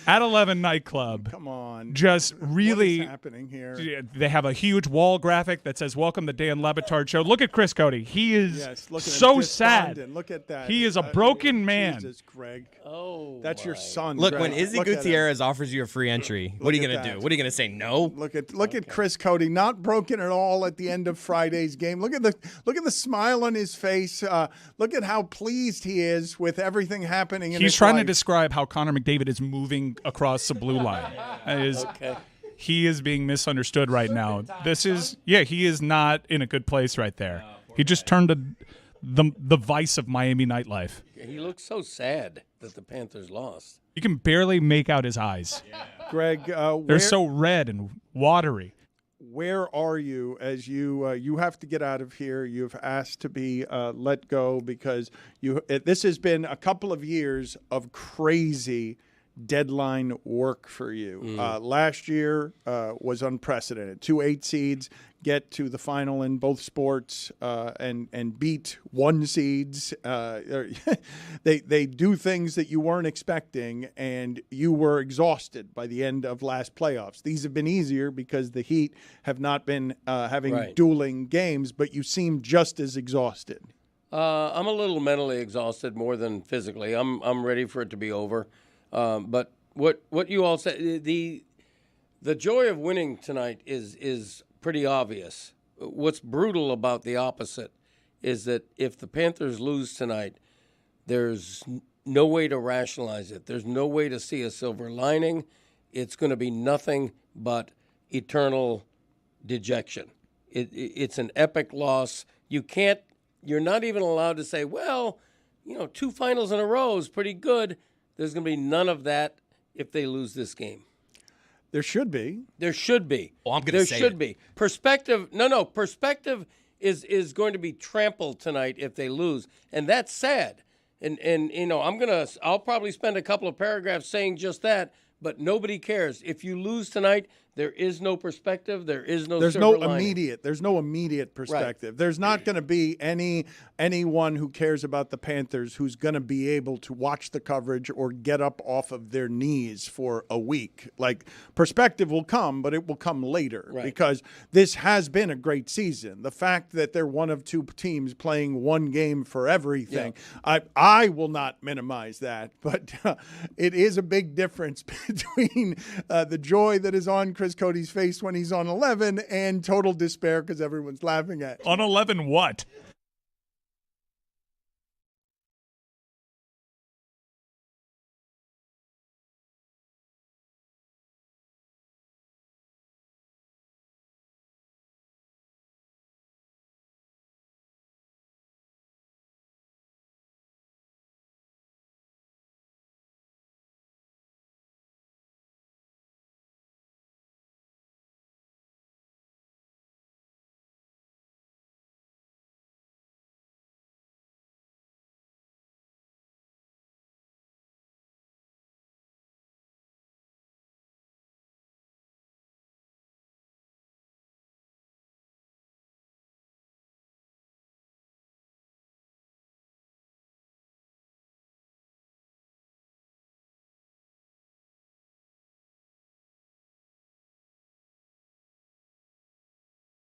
At 11 nightclub. Come on. Just really. What is happening here? They have a huge wall graphic that says, "Welcome to Dan Le Batard Show." Look at Chris Cody. He is so sad. Look at that. He is a broken man. Jesus, Greg. Oh, that's your son. Look, Greg. when Izzy Gutierrez offers you a free entry, what are you going to do? What are you going to say? No? Look at Chris Cody, not broken at all at the end of Friday's game. Look at the smile on his face. Look at how pleased he is with everything happening in his life. He's trying to describe how Connor McDavid is moving across the blue line. He is being misunderstood right now. He is not in a good place right there. He just turned to the vice of Miami nightlife. He looks so sad that the Panthers lost. You can barely make out his eyes. Greg, they're so red and watery. Where are you as you have to get out of here? You've asked to be let go because this has been a couple of years of crazy deadline work for you. Last year was unprecedented. 2 8 seeds get to the final in both sports and beat 1 seeds. They do things that you weren't expecting, and you were exhausted by the end of last playoffs. These have been easier because the Heat have not been having dueling games, but you seem just as exhausted. I'm a little mentally exhausted more than physically. I'm ready for it to be over. But what you all said, the joy of winning tonight is pretty obvious. What's brutal about the opposite is that if the Panthers lose tonight, there's no way to rationalize it. There's no way to see a silver lining. It's going to be nothing but eternal dejection. It's an epic loss. You're not even allowed to say, well, 2 finals in a row is pretty good. There's going to be none of that if they lose this game. There should be. There should be. Oh, I'm going to say there should be. Perspective. No. Perspective is going to be trampled tonight if they lose, and that's sad. And I'll probably spend a couple of paragraphs saying just that, but nobody cares. If you lose tonight, There is no perspective. There is no. There's silver no lining. immediate. There's no immediate perspective. There's not going to be anyone who cares about the Panthers who's going to be able to watch the coverage or get up off of their knees for a week. Like, perspective will come, but it will come later because this has been a great season. The fact that they're one of two teams playing one game for everything, I will not minimize that, but it is a big difference between the joy that is on Chris Cody's face when he's on 11 and total despair because everyone's laughing at. On 11 what?